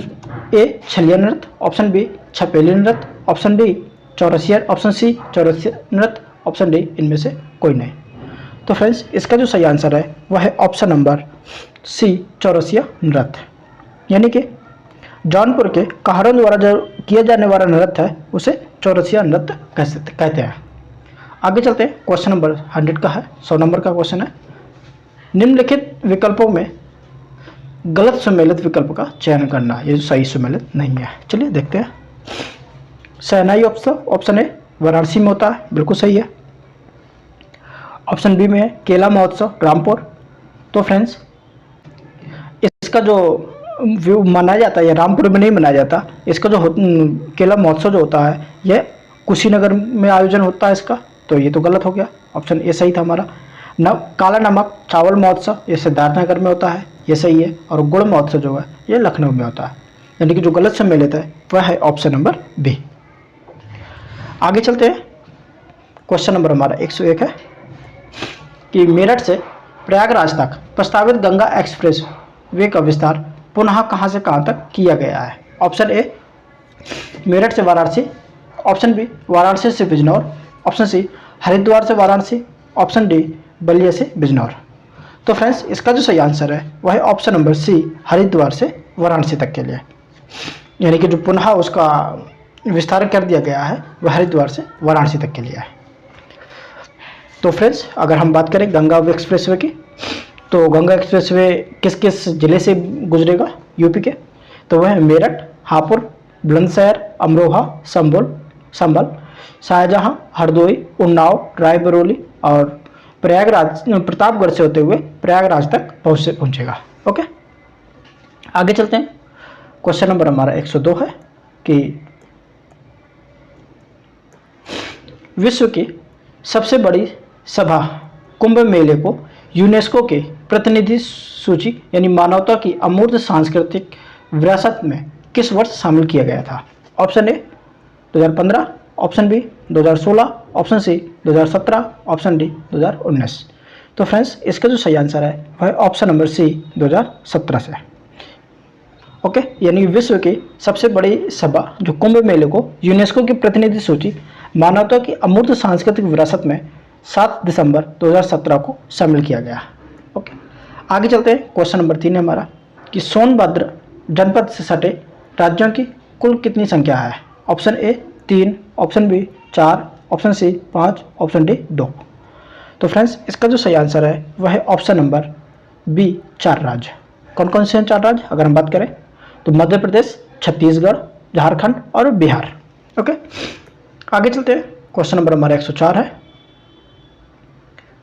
ए छलिया नृत्य, ऑप्शन बी छपेली नृत्य, option D Chaurasia, option C Chaurasia नृत्य, ऑप्शन डी इनमें से कोई नहीं। तो फ्रेंड्स, इसका जो सही आंसर है वह है ऑप्शन नंबर सी चौरसिया नृत्य, यानी कि जौनपुर के कहारों द्वारा जो किया जाने वाला नृत्य है उसे चौरसिया नृत्य कहते हैं। आगे चलते हैं, क्वेश्चन नंबर 100 का है, 100 नंबर का क्वेश्चन है। निम्नलिखित विकल्पों में गलत सुमेलित विकल्प का चयन करना, ये सही सुमेलित नहीं है। चलिए देखते हैं। शहनाई उत्सव, ऑप्शन ए वाराणसी में होता है, बिल्कुल सही है। ऑप्शन बी में है केला महोत्सव रामपुर। तो फ्रेंड्स, इसका जो मनाया जाता है, यह रामपुर में नहीं मनाया जाता। इसका जो केला महोत्सव जो होता है यह कुशीनगर में आयोजन होता है इसका, तो ये तो गलत हो गया। ऑप्शन ए सही था हमारा। काला नमक चावल महोत्सव ये सिद्धार्थनगर में होता है, ये सही है। और गुड़ महोत्सव जो है ये लखनऊ में होता है, यानी कि जो गलत सम्मिलित है वह है ऑप्शन नंबर बी। आगे चलते हैं, क्वेश्चन नंबर हमारा 101 है कि मेरठ से प्रयागराज तक प्रस्तावित गंगा एक्सप्रेस वे का विस्तार पुनः कहां से कहां तक किया गया है? ऑप्शन ए मेरठ से वाराणसी, ऑप्शन बी वाराणसी से बिजनौर, ऑप्शन सी हरिद्वार से वाराणसी, ऑप्शन डी बलिया से बिजनौर। तो फ्रेंड्स इसका जो सही आंसर है वह है ऑप्शन नंबर सी, हरिद्वार से वाराणसी तक के लिए, यानी कि जो पुनः उसका विस्तार कर दिया गया है वह हरिद्वार से वाराणसी तक के लिए है। तो फ्रेंड्स अगर हम बात करें गंगा एक्सप्रेसवे की, तो गंगा एक्सप्रेसवे किस किस ज़िले से गुजरेगा यूपी के, तो वह है मेरठ, हापुड़, बुलंदशहर, अमरोहा, संभल, शाहजहां, हरदोई, उन्नाव, रायबरेली और प्रयागराज, प्रतापगढ़ से होते हुए प्रयागराज तक पहुंचेगा। ओके, आगे चलते हैं। क्वेश्चन नंबर हमारा 102 है कि विश्व की सबसे बड़ी सभा कुंभ मेले को यूनेस्को के प्रतिनिधि सूची यानी मानवता की अमूर्त सांस्कृतिक विरासत में किस वर्ष शामिल किया गया था? Option A 2015, option B 2016, option C 2017, option D 2019। तो फ्रेंड्स इसका जो सही आंसर है वह ऑप्शन नंबर सी 2017 से। ओके, यानी विश्व की सबसे बड़ी सभा जो कुंभ मेले को यूनेस्को की प्रतिनिधि सूची मानवता की अमूर्त सांस्कृतिक विरासत में 7 दिसंबर 2017 को शामिल किया गया। ओके, आगे चलते हैं। क्वेश्चन नंबर 3 है हमारा कि सोनभद्र जनपद से सटे राज्यों की कुल कितनी संख्या है? Option A 3, option B 4, option C 5, option D 2। तो फ्रेंड्स इसका जो सही आंसर है वह है ऑप्शन नंबर बी 4 राज्य। कौन कौन से हैं 4 राज्य? अगर हम बात करें तो मध्य प्रदेश, छत्तीसगढ़, झारखंड और बिहार। ओके, आगे चलते हैं। क्वेश्चन नंबर हमारा 104 है,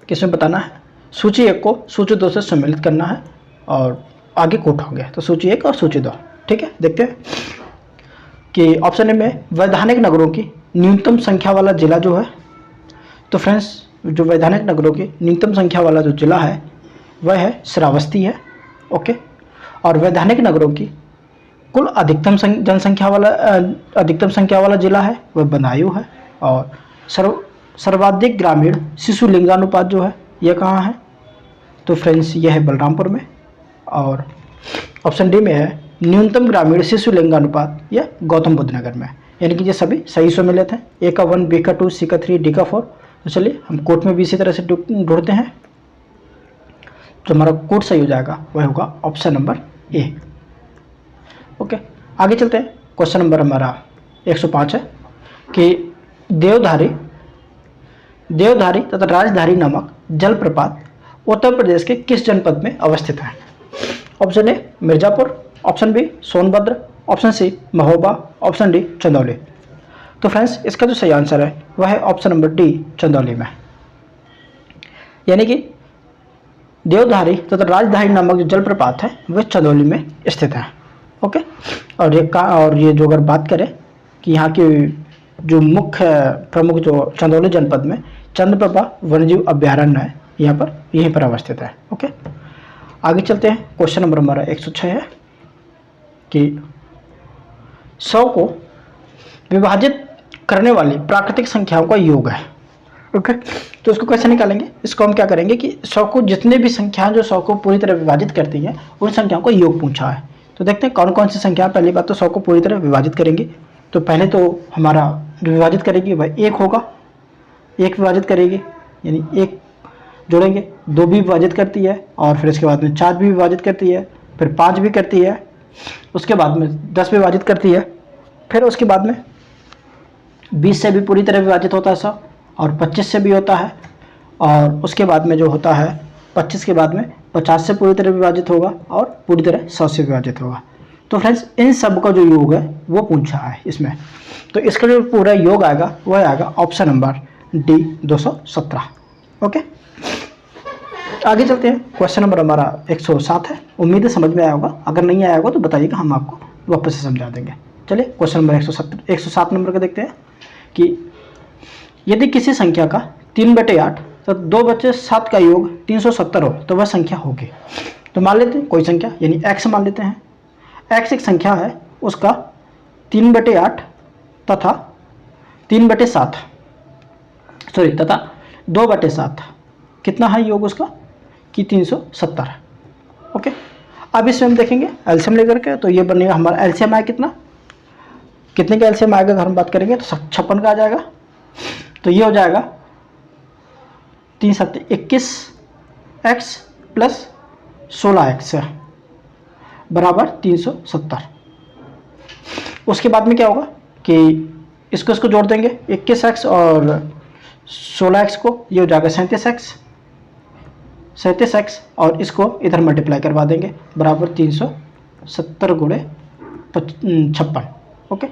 किसमें बताना है सूची 1 को सूची 2 से सम्मिलित करना है और आगे कोट हो गया, तो सूची 1 और सूची 2। ठीक है, देखते हैं कि ऑप्शन ए में वैधानिक नगरों की न्यूनतम संख्या वाला जिला जो है, तो फ्रेंड्स जो वैधानिक नगरों की न्यूनतम संख्या वाला जो जिला है वह है श्रावस्ती है। ओके, और वैधानिक नगरों की कुल अधिकतम जनसंख्या वाला अधिकतम संख्या वाला जिला है वह बदायूं है। और सर्वाधिक ग्रामीण शिशु लिंगानुपात जो है यह कहाँ है? तो फ्रेंड्स यह है बलरामपुर में। और ऑप्शन डी में है न्यूनतम ग्रामीण शिशु लिंगानुपात यह गौतम बुद्ध नगर में। यानी कि ये सभी सही सम्मिलित हैं, ए का 1, बी का 2, सी का 3, डी का 4। तो चलिए हम कोट में भी इसी तरह से ढूंढते हैं। जो हमारा कोट सही हो जाएगा वह होगा ऑप्शन नंबर ए। ओके, आगे चलते हैं। क्वेश्चन नंबर हमारा 105 है कि देवधारी तथा राजधारी नामक जलप्रपात उत्तर प्रदेश के किस जनपद में अवस्थित है? Option A Mirzapur, option B Sonbhadra, option C Mahoba, option D Chandauli. तो फ्रेंड्स इसका जो सही आंसर है वह है ऑप्शन नंबर डी चंदौली में। यानी कि देवधारी तथा राजधारी नामक जो जलप्रपात है वह चंदौली में स्थित है। ओके, और ये जो अगर बात करें कि यहाँ की जो मुख्य प्रमुख जो चंदौली जनपद में चंद्रप्रभा वन्यजीव अभ्यारण्य है यहीं पर अवस्थित है। ओके, आगे चलते हैं। क्वेश्चन नंबर हमारा 106 है कि 100 को विभाजित करने वाली प्राकृतिक संख्याओं का योग है। ओके, तो इसको कैसे निकालेंगे? इसको हम क्या करेंगे कि 100 को जितने भी संख्याएं जो 100 को पूरी तरह विभाजित करती हैं उन संख्याओं का योग पूछा है। तो देखते हैं कौन कौन सी संख्या। पहली बात तो 100 को पूरी तरह विभाजित करेंगे, तो पहले तो हमारा जो विभाजित करेगी वह 1 होगा, 1 विभाजित करेगी यानी 1 जोड़ेंगे, 2 भी विभाजित करती है और फिर इसके बाद में 4 भी विभाजित करती है, फिर 5 भी करती है, उसके बाद में 10 भी विभाजित करती है, फिर उसके बाद में 20 से भी पूरी तरह विभाजित होता है 100 और 25 से भी होता है, और उसके बाद में जो होता है 25 के बाद में 50 से पूरी तरह विभाजित होगा और पूरी तरह 100 से विभाजित होगा। तो फ्रेंड्स इन सब का जो योग है वो पूछा है इसमें, तो इसका जो पूरा योग आएगा वह आएगा ऑप्शन नंबर डी 217। ओके, आगे चलते हैं। क्वेश्चन नंबर हमारा 107 है। उम्मीद है समझ में आया होगा, अगर नहीं आया होगा तो बताइएगा, हम आपको वापस से समझा देंगे। चलिए क्वेश्चन नंबर 107 नंबर का देखते हैं कि यदि किसी संख्या का 3/8 तो 2/7 का योग 370 हो तो वह संख्या होगी। तो मान लेते हैं कोई संख्या यानी x मान लेते हैं। x एक संख्या है, उसका 3/8 तथा 3/7 तथा 2/7 कितना है योग उसका कि 370 है। ओके, अब इसमें हम देखेंगे एलसीएम लेकर के, तो ये बनेगा हमारा एलसीएम आया कितना कितने का एलसीएम आएगा अगर हम बात करेंगे तो 56 का आ जाएगा। तो ये हो जाएगा 3 7 21 एक्स प्लस 16 एक्स बराबर 370। उसके बाद में क्या होगा कि इसको जोड़ देंगे 21x और 16x को, ये हो जाएगा 37x और इसको इधर मल्टीप्लाई करवा देंगे बराबर 370 गुणे 56। ओके,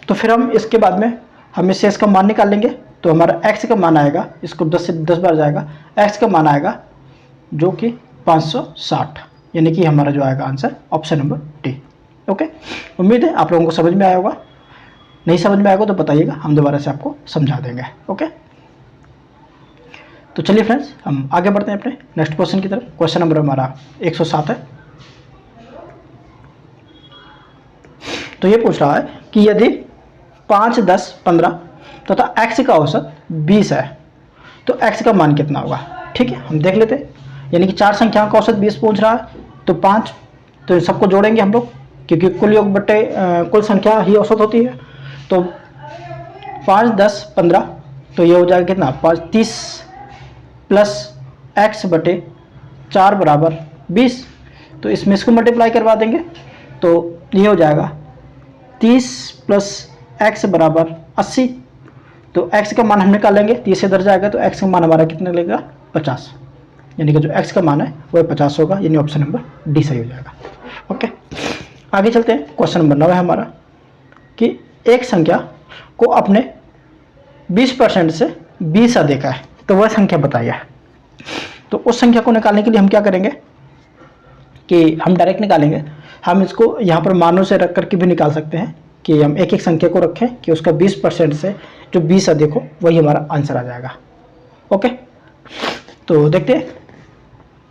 तो फिर हम इसके बाद में हमें शेष का मान निकाल लेंगे। तो हमारा x का मान आएगा, इसको 10 से 10 बार जाएगा, x का मान आएगा जो कि 560, यानी कि हमारा जो आएगा answer option number D. Okay, उम्मीद है आप लोगों को समझ में आया होगा। नहीं समझ में आएगा तो बताइएगा, हम दोबारा से आपको समझा देंगे। ओके, तो चलिए फ्रेंड्स हम आगे बढ़ते हैं अपने नेक्स्ट क्वेश्चन की तरफ। क्वेश्चन नंबर हमारा 107 है। तो ये पूछ रहा है कि यदि 5 10 15 तथा x का औसत 20 है तो x का मान कितना होगा। ठीक है, हम देख लेते हैं। यानी कि 4 संख्याओं का औसत 20 पूछ रहा है, तो 5 तो सबको जोड़ेंगे हम लोग, क्योंकि कुल योग बटे कुल संख्या ही औसत होती है। तो 5 10 15 तो ये हो जाएगा कितना 5 30 प्लस x बटे 4 बराबर 20। तो इसमें इसको मल्टीप्लाई करवा देंगे तो ये हो जाएगा 30 प्लस x बराबर 80। तो x का मान हम निकालेंगे, 30 से इधर जाएगा तो x का मान हमारा कितना लगेगा 50, यानी कि जो x का मान है वह 50 होगा, यानी ऑप्शन नंबर डी सही हो जाएगा। ओके, आगे चलते हैं। क्वेश्चन नंबर 9 है हमारा कि एक संख्या को अपने 20% से 20 अधिक है तो वह संख्या बताइए। तो उस संख्या को निकालने के लिए हम क्या करेंगे कि हम डायरेक्ट निकालेंगे। हम इसको यहाँ पर मानों से रख करके भी निकाल सकते हैं कि हम एक एक संख्या को रखें कि उसका 20% से जो 20 अधिक हो वही हमारा आंसर आ जाएगा। ओके, तो देखते हैं।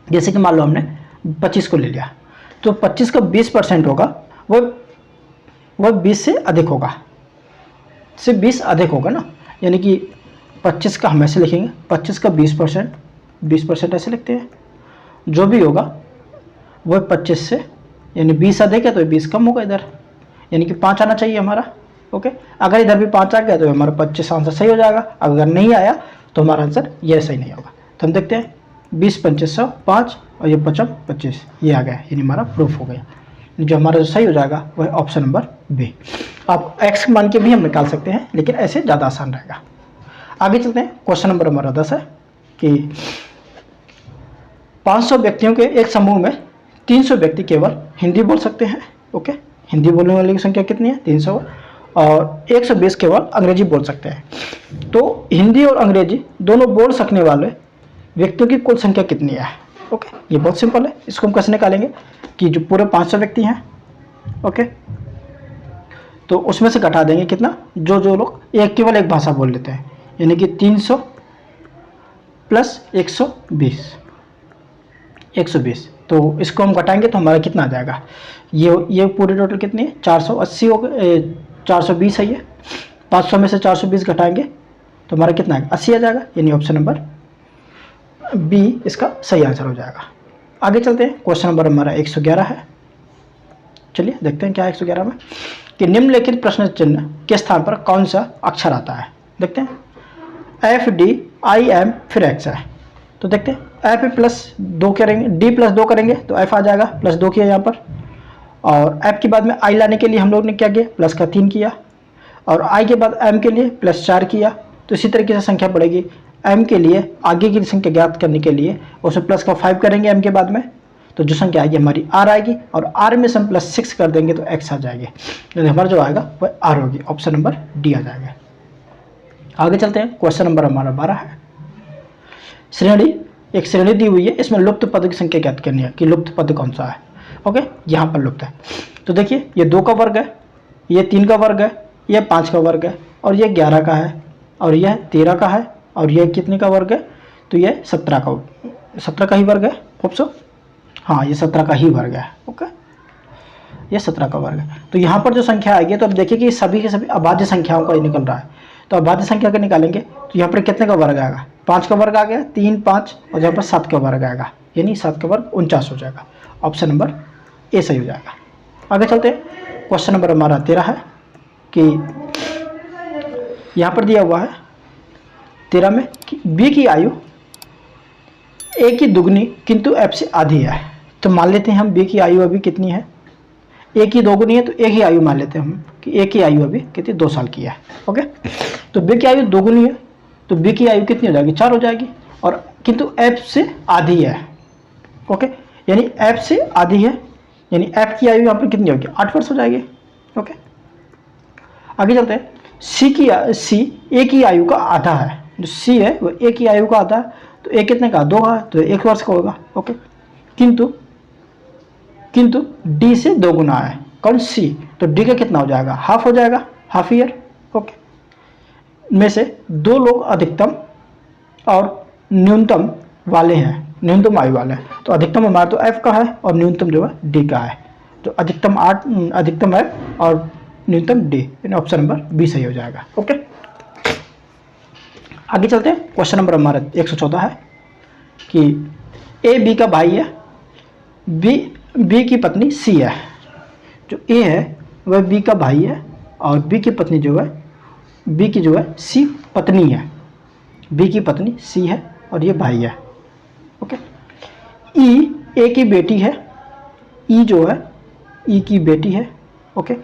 जैसे कि मान लो हमने 25 को ले लिया, तो 25 का 20% होगा वह 20 से अधिक होगा, से 20 अधिक होगा ना। यानी कि 25 का हम ऐसे लिखेंगे, 25 का 20% ऐसे लिखते हैं। जो भी होगा वह 25 से, यानी 20 अधिक है तो 20 कम होगा इधर, यानी कि 5 आना चाहिए हमारा। ओके, अगर इधर भी 5 आ गया तो हमारा 25 आंसर सही हो जाएगा। अगर नहीं आया तो हमारा आंसर यह सही नहीं होगा। तो हम देखते हैं 20 25 5 और ये 5 25 ये आ गया, यानी हमारा प्रूफ हो गया। जो हमारा जो सही हो जाएगा वह ऑप्शन नंबर बी। आप x मान के भी हम निकाल सकते हैं, लेकिन ऐसे ज़्यादा आसान रहेगा। आगे चलते हैं। क्वेश्चन नंबर हमारा 10 है कि 500 व्यक्तियों के एक समूह में 300 व्यक्ति केवल हिंदी बोल सकते हैं। ओके, हिंदी बोलने वाले की संख्या कितनी है 300, और 120 केवल अंग्रेजी बोल सकते हैं। तो हिंदी और अंग्रेजी दोनों बोल सकने वाले व्यक्तियों की कुल संख्या कितनी है। ओके, ये बहुत सिंपल है। इसको हम कैसे निकालेंगे कि जो पूरे 500 व्यक्ति हैं, ओके, तो उसमें से घटा देंगे कितना, जो लोग केवल एक भाषा बोल लेते हैं, यानी कि 300 प्लस 120। तो इसको हम घटाएंगे तो हमारा कितना आ जाएगा, ये पूरे टोटल कितनी है 480 हो गए, 420 है ये। 500 में से 420 घटाएंगे तो हमारा कितना आएगा 80 आ जाएगा, यानी ऑप्शन नंबर बी इसका सही आंसर हो जाएगा। आगे चलते हैं। क्वेश्चन नंबर हमारा 111 है। चलिए देखते हैं क्या है 111 में कि निम्नलिखित प्रश्न चिन्ह के स्थान पर कौन सा अक्षर आता है। देखते हैं FDIM फिर x है। तो देखते हैं F प्लस 2 करेंगे, D प्लस 2 करेंगे तो F आ जाएगा, प्लस 2 किया यहाँ पर। और F के बाद में I लाने के लिए हम लोग ने क्या किया, प्लस का 3 किया, और I के बाद M के लिए प्लस 4 किया। तो इसी तरीके से संख्या बढ़ेगी। M के लिए आगे की संख्या ज्ञात करने के लिए उसमें प्लस का 5 करेंगे M के बाद में, तो जो संख्या आएगी हमारी R आएगी, और R में से हम प्लस 6 कर देंगे तो X आ जाएगी। तो हमारा जो आएगा वह R होगी, ऑप्शन नंबर डी आ जाएगा। आगे चलते हैं। क्वेश्चन नंबर हमारा 12 है। एक श्रेणी दी हुई है, इसमें लुप्त पद की संख्या ज्ञात करनी है कि लुप्त पद कौन सा है। ओके, यहाँ पर लुप्त है। तो देखिए ये 2 का वर्ग है, ये 3 का वर्ग है, ये 5 का वर्ग है, और ये 11 का है, और यह 13 का है, और यह कितने का वर्ग है, तो ये 17 का ही वर्ग है। होप सो, हाँ ये 17 का ही वर्ग है। ओके, ये 17 का वर्ग है। तो यहाँ पर जो संख्या आएगी, तो अब देखिए कि सभी के सभी अभाज्य संख्याओं का ही निकल रहा है। तो अभाज्य संख्या का निकालेंगे तो यहाँ पर कितने का वर्ग आएगा, 5 का वर्ग आ गया, 3 5, और यहाँ पर 7 का वर्ग आएगा, यानी 7 का वर्ग 49 हो जाएगा। ऑप्शन नंबर ए सही हो जाएगा। आगे चलते हैं। क्वेश्चन नंबर हमारा 13 है कि यहाँ पर दिया हुआ है 13 में कि बी की आयु ए की दुगनी किंतु एफ से आधी है। तो मान लेते हैं हम बी की आयु अभी कितनी है, ए की दोगुनी है, तो ए की आयु मान लेते हैं हम कि ए की आयु अभी कितनी 2 साल की है। ओके, तो बी की आयु दोगुनी है तो बी की आयु कितनी हो जाएगी 4 हो जाएगी, और किंतु एफ से आधी है। ओके, यानी एफ से आधी है, यानी एफ की आयु यहाँ पर कितनी होगी 8 वर्ष हो जाएगी। ओके, आगे चलते हैं। सी ए की आयु का आधा है, जो सी है वो ए की आयु का आधा है, तो ए कितने का 2 है तो 1 वर्ष का होगा। ओके, किंतु डी से 2 गुना है, कौन सी, तो डी का कितना हो जाएगा हाफ हो जाएगा, हाफ ईयर। ओके, में से 2 लोग अधिकतम और न्यूनतम वाले हैं, न्यूनतम आयु वाले हैं, तो अधिकतम हमारा तो एफ का है और न्यूनतम जो है डी का है, तो अधिकतम एफ और न्यूनतम डी, यानी ऑप्शन नंबर बी सही हो जाएगा। ओके, आगे चलते हैं। क्वेश्चन नंबर हमारा 114 है कि ए बी का भाई है, बी की पत्नी सी है। जो ए है वह बी का भाई है और बी की पत्नी जो है सी पत्नी है, बी की पत्नी सी है और ये भाई है। ओके, ई ए की बेटी है, ई जो है ई की बेटी है। ओके,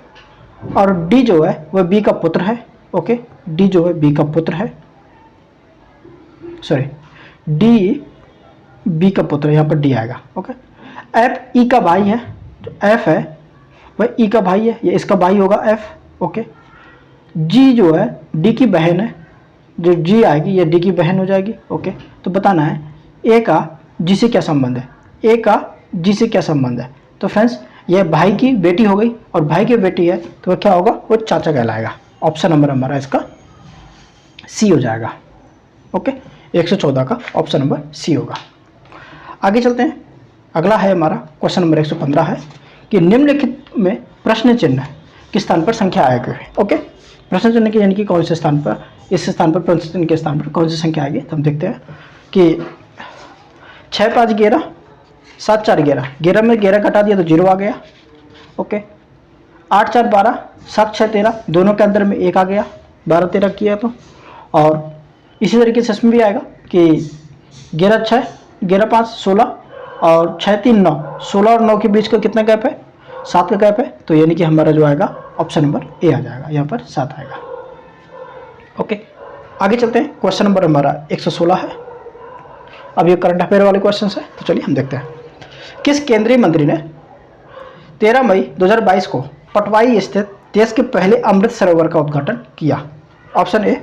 और डी जो है वह बी का पुत्र है। ओके, डी जो है बी का पुत्र है, सॉरी डी बी का पुत्र, यहाँ पर डी आएगा। ओके, एफ ई का भाई है, जो एफ है वह ई का भाई है, ये इसका भाई होगा एफ। ओके, जी जो है डी की बहन है, जो जी आएगी ये डी की बहन हो जाएगी। ओके, तो बताना है ए का जी से क्या संबंध है, ए का जी से क्या संबंध है। तो फ्रेंड्स ये भाई की बेटी हो गई और भाई की बेटी है तो वह क्या होगा, वो चाचा कहलाएगा। ऑप्शन नंबर हमारा इसका सी हो जाएगा। ओके, 114 का ऑप्शन नंबर सी होगा। आगे चलते हैं। अगला है हमारा क्वेश्चन नंबर 115 है कि निम्नलिखित में प्रश्न चिन्ह किस स्थान पर संख्या आएगी। ओके, प्रश्न चिन्ह के यानी कि कौन से स्थान पर, इस स्थान पर प्रश्न चिन्ह के स्थान पर कौन सी संख्या आएगी, तो हम देखते हैं कि 6 5 11, 7 4 11, 11 में 11 घटा दिया तो 0 आ गया। ओके, 8 4 12, 7 6 13, दोनों के अंदर में 1 आ गया, 12 13 किया तो। और इसी तरीके से इसमें भी आएगा कि 11 6, 11 5 16 और 6 3 9, 16 और 9 के बीच का कितना गैप है, 7 का गैप है, तो यानी कि हमारा जो आएगा ऑप्शन नंबर ए आ जाएगा, यहाँ पर 7 आएगा। ओके, आगे चलते हैं। क्वेश्चन नंबर हमारा 116 है। अब ये करंट अफेयर वाले क्वेश्चन है, तो चलिए हम देखते हैं। किस केंद्रीय मंत्री ने 13 मई 2022 को पटवाई स्थित देश के पहले अमृत सरोवर का उद्घाटन किया। Option A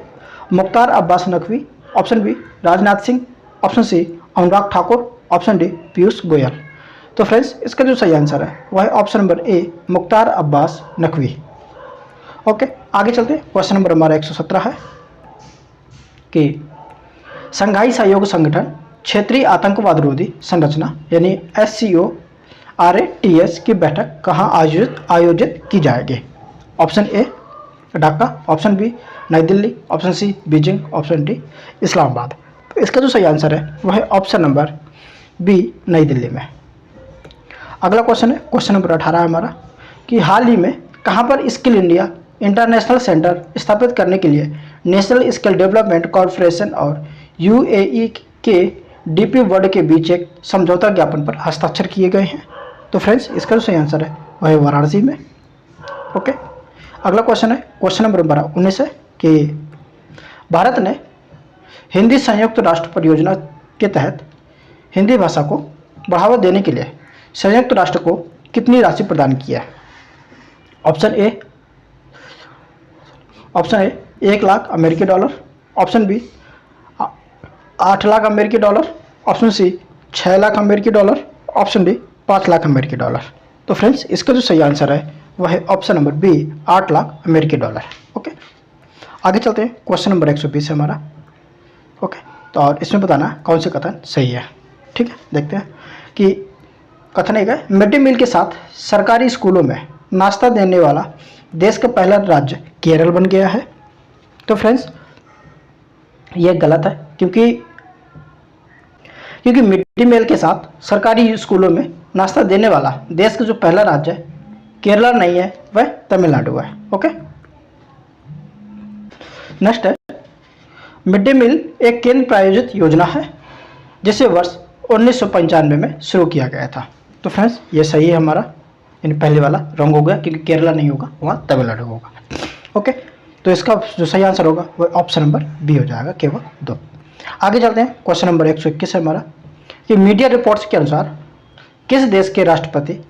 Mukhtar Abbas Naqvi, option B Rajnath Singh, option C Anurag Thakur, option D Piyush Goyal. तो फ्रेंड्स इसका जो सही आंसर है वह है option number A Mukhtar Abbas Naqvi. Okay, आगे चलते हैं। क्वेश्चन नंबर हमारा 117 है कि संघाई सहयोग संगठन क्षेत्रीय आतंकवाद विरोधी संरचना यानी SCORATS की बैठक कहाँ आयोजित की जाएगी। Option A Dhaka, option B New Delhi, option C Beijing, option D Islamabad. तो इसका जो सही आंसर है वह है option number B New Delhi में। अगला क्वेश्चन है क्वेश्चन नंबर 18 है हमारा कि हाल ही में कहाँ पर स्किल इंडिया इंटरनेशनल सेंटर स्थापित करने के लिए नेशनल स्किल डेवलपमेंट कॉरपोरेशन और UAE के DP वर्ल्ड के बीच एक समझौता ज्ञापन पर हस्ताक्षर किए गए हैं। तो फ्रेंड्स इसका जो सही आंसर है वह है वाराणसी में। ओके, अगला क्वेश्चन है क्वेश्चन नंबर 19 है कि भारत ने हिंदी संयुक्त राष्ट्र परियोजना के तहत हिंदी भाषा को बढ़ावा देने के लिए संयुक्त राष्ट्र को कितनी राशि प्रदान की है। ऑप्शन ए 1 लाख अमेरिकी डॉलर, ऑप्शन बी 8 लाख अमेरिकी डॉलर, ऑप्शन सी 6 लाख अमेरिकी डॉलर, ऑप्शन डी 5 लाख अमेरिकी डॉलर। तो फ्रेंड्स इसका जो सही आंसर है वह है ऑप्शन नंबर बी 8 लाख अमेरिकी डॉलर। ओके, आगे चलते हैं। क्वेश्चन नंबर 120 है हमारा। ओके, तो और इसमें बताना कौन से कथन सही है। ठीक है, देखते हैं कि कथन एक है मिड डे मील के साथ सरकारी स्कूलों में नाश्ता देने वाला देश का पहला राज्य केरल बन गया है। तो फ्रेंड्स ये गलत है क्योंकि मिड डे मील के साथ सरकारी स्कूलों में नाश्ता देने वाला देश का जो पहला राज्य है केरला नहीं है, वह तमिलनाडु है। ओके, नेक्स्ट है, मिड डे मील एक केंद्र प्रायोजित योजना है जिसे वर्ष 1995 में शुरू किया गया था। तो फ्रेंड्स ये सही है हमारा, इन पहले वाला रॉन्ग हो गया क्योंकि केरला नहीं होगा, वहाँ तमिलनाडु होगा। ओके, तो इसका जो सही आंसर होगा वो ऑप्शन नंबर बी हो जाएगा, केवल 2। आगे चलते हैं, क्वेश्चन नंबर 121 है हमारा कि मीडिया रिपोर्ट्स के अनुसार किस देश के राष्ट्रपति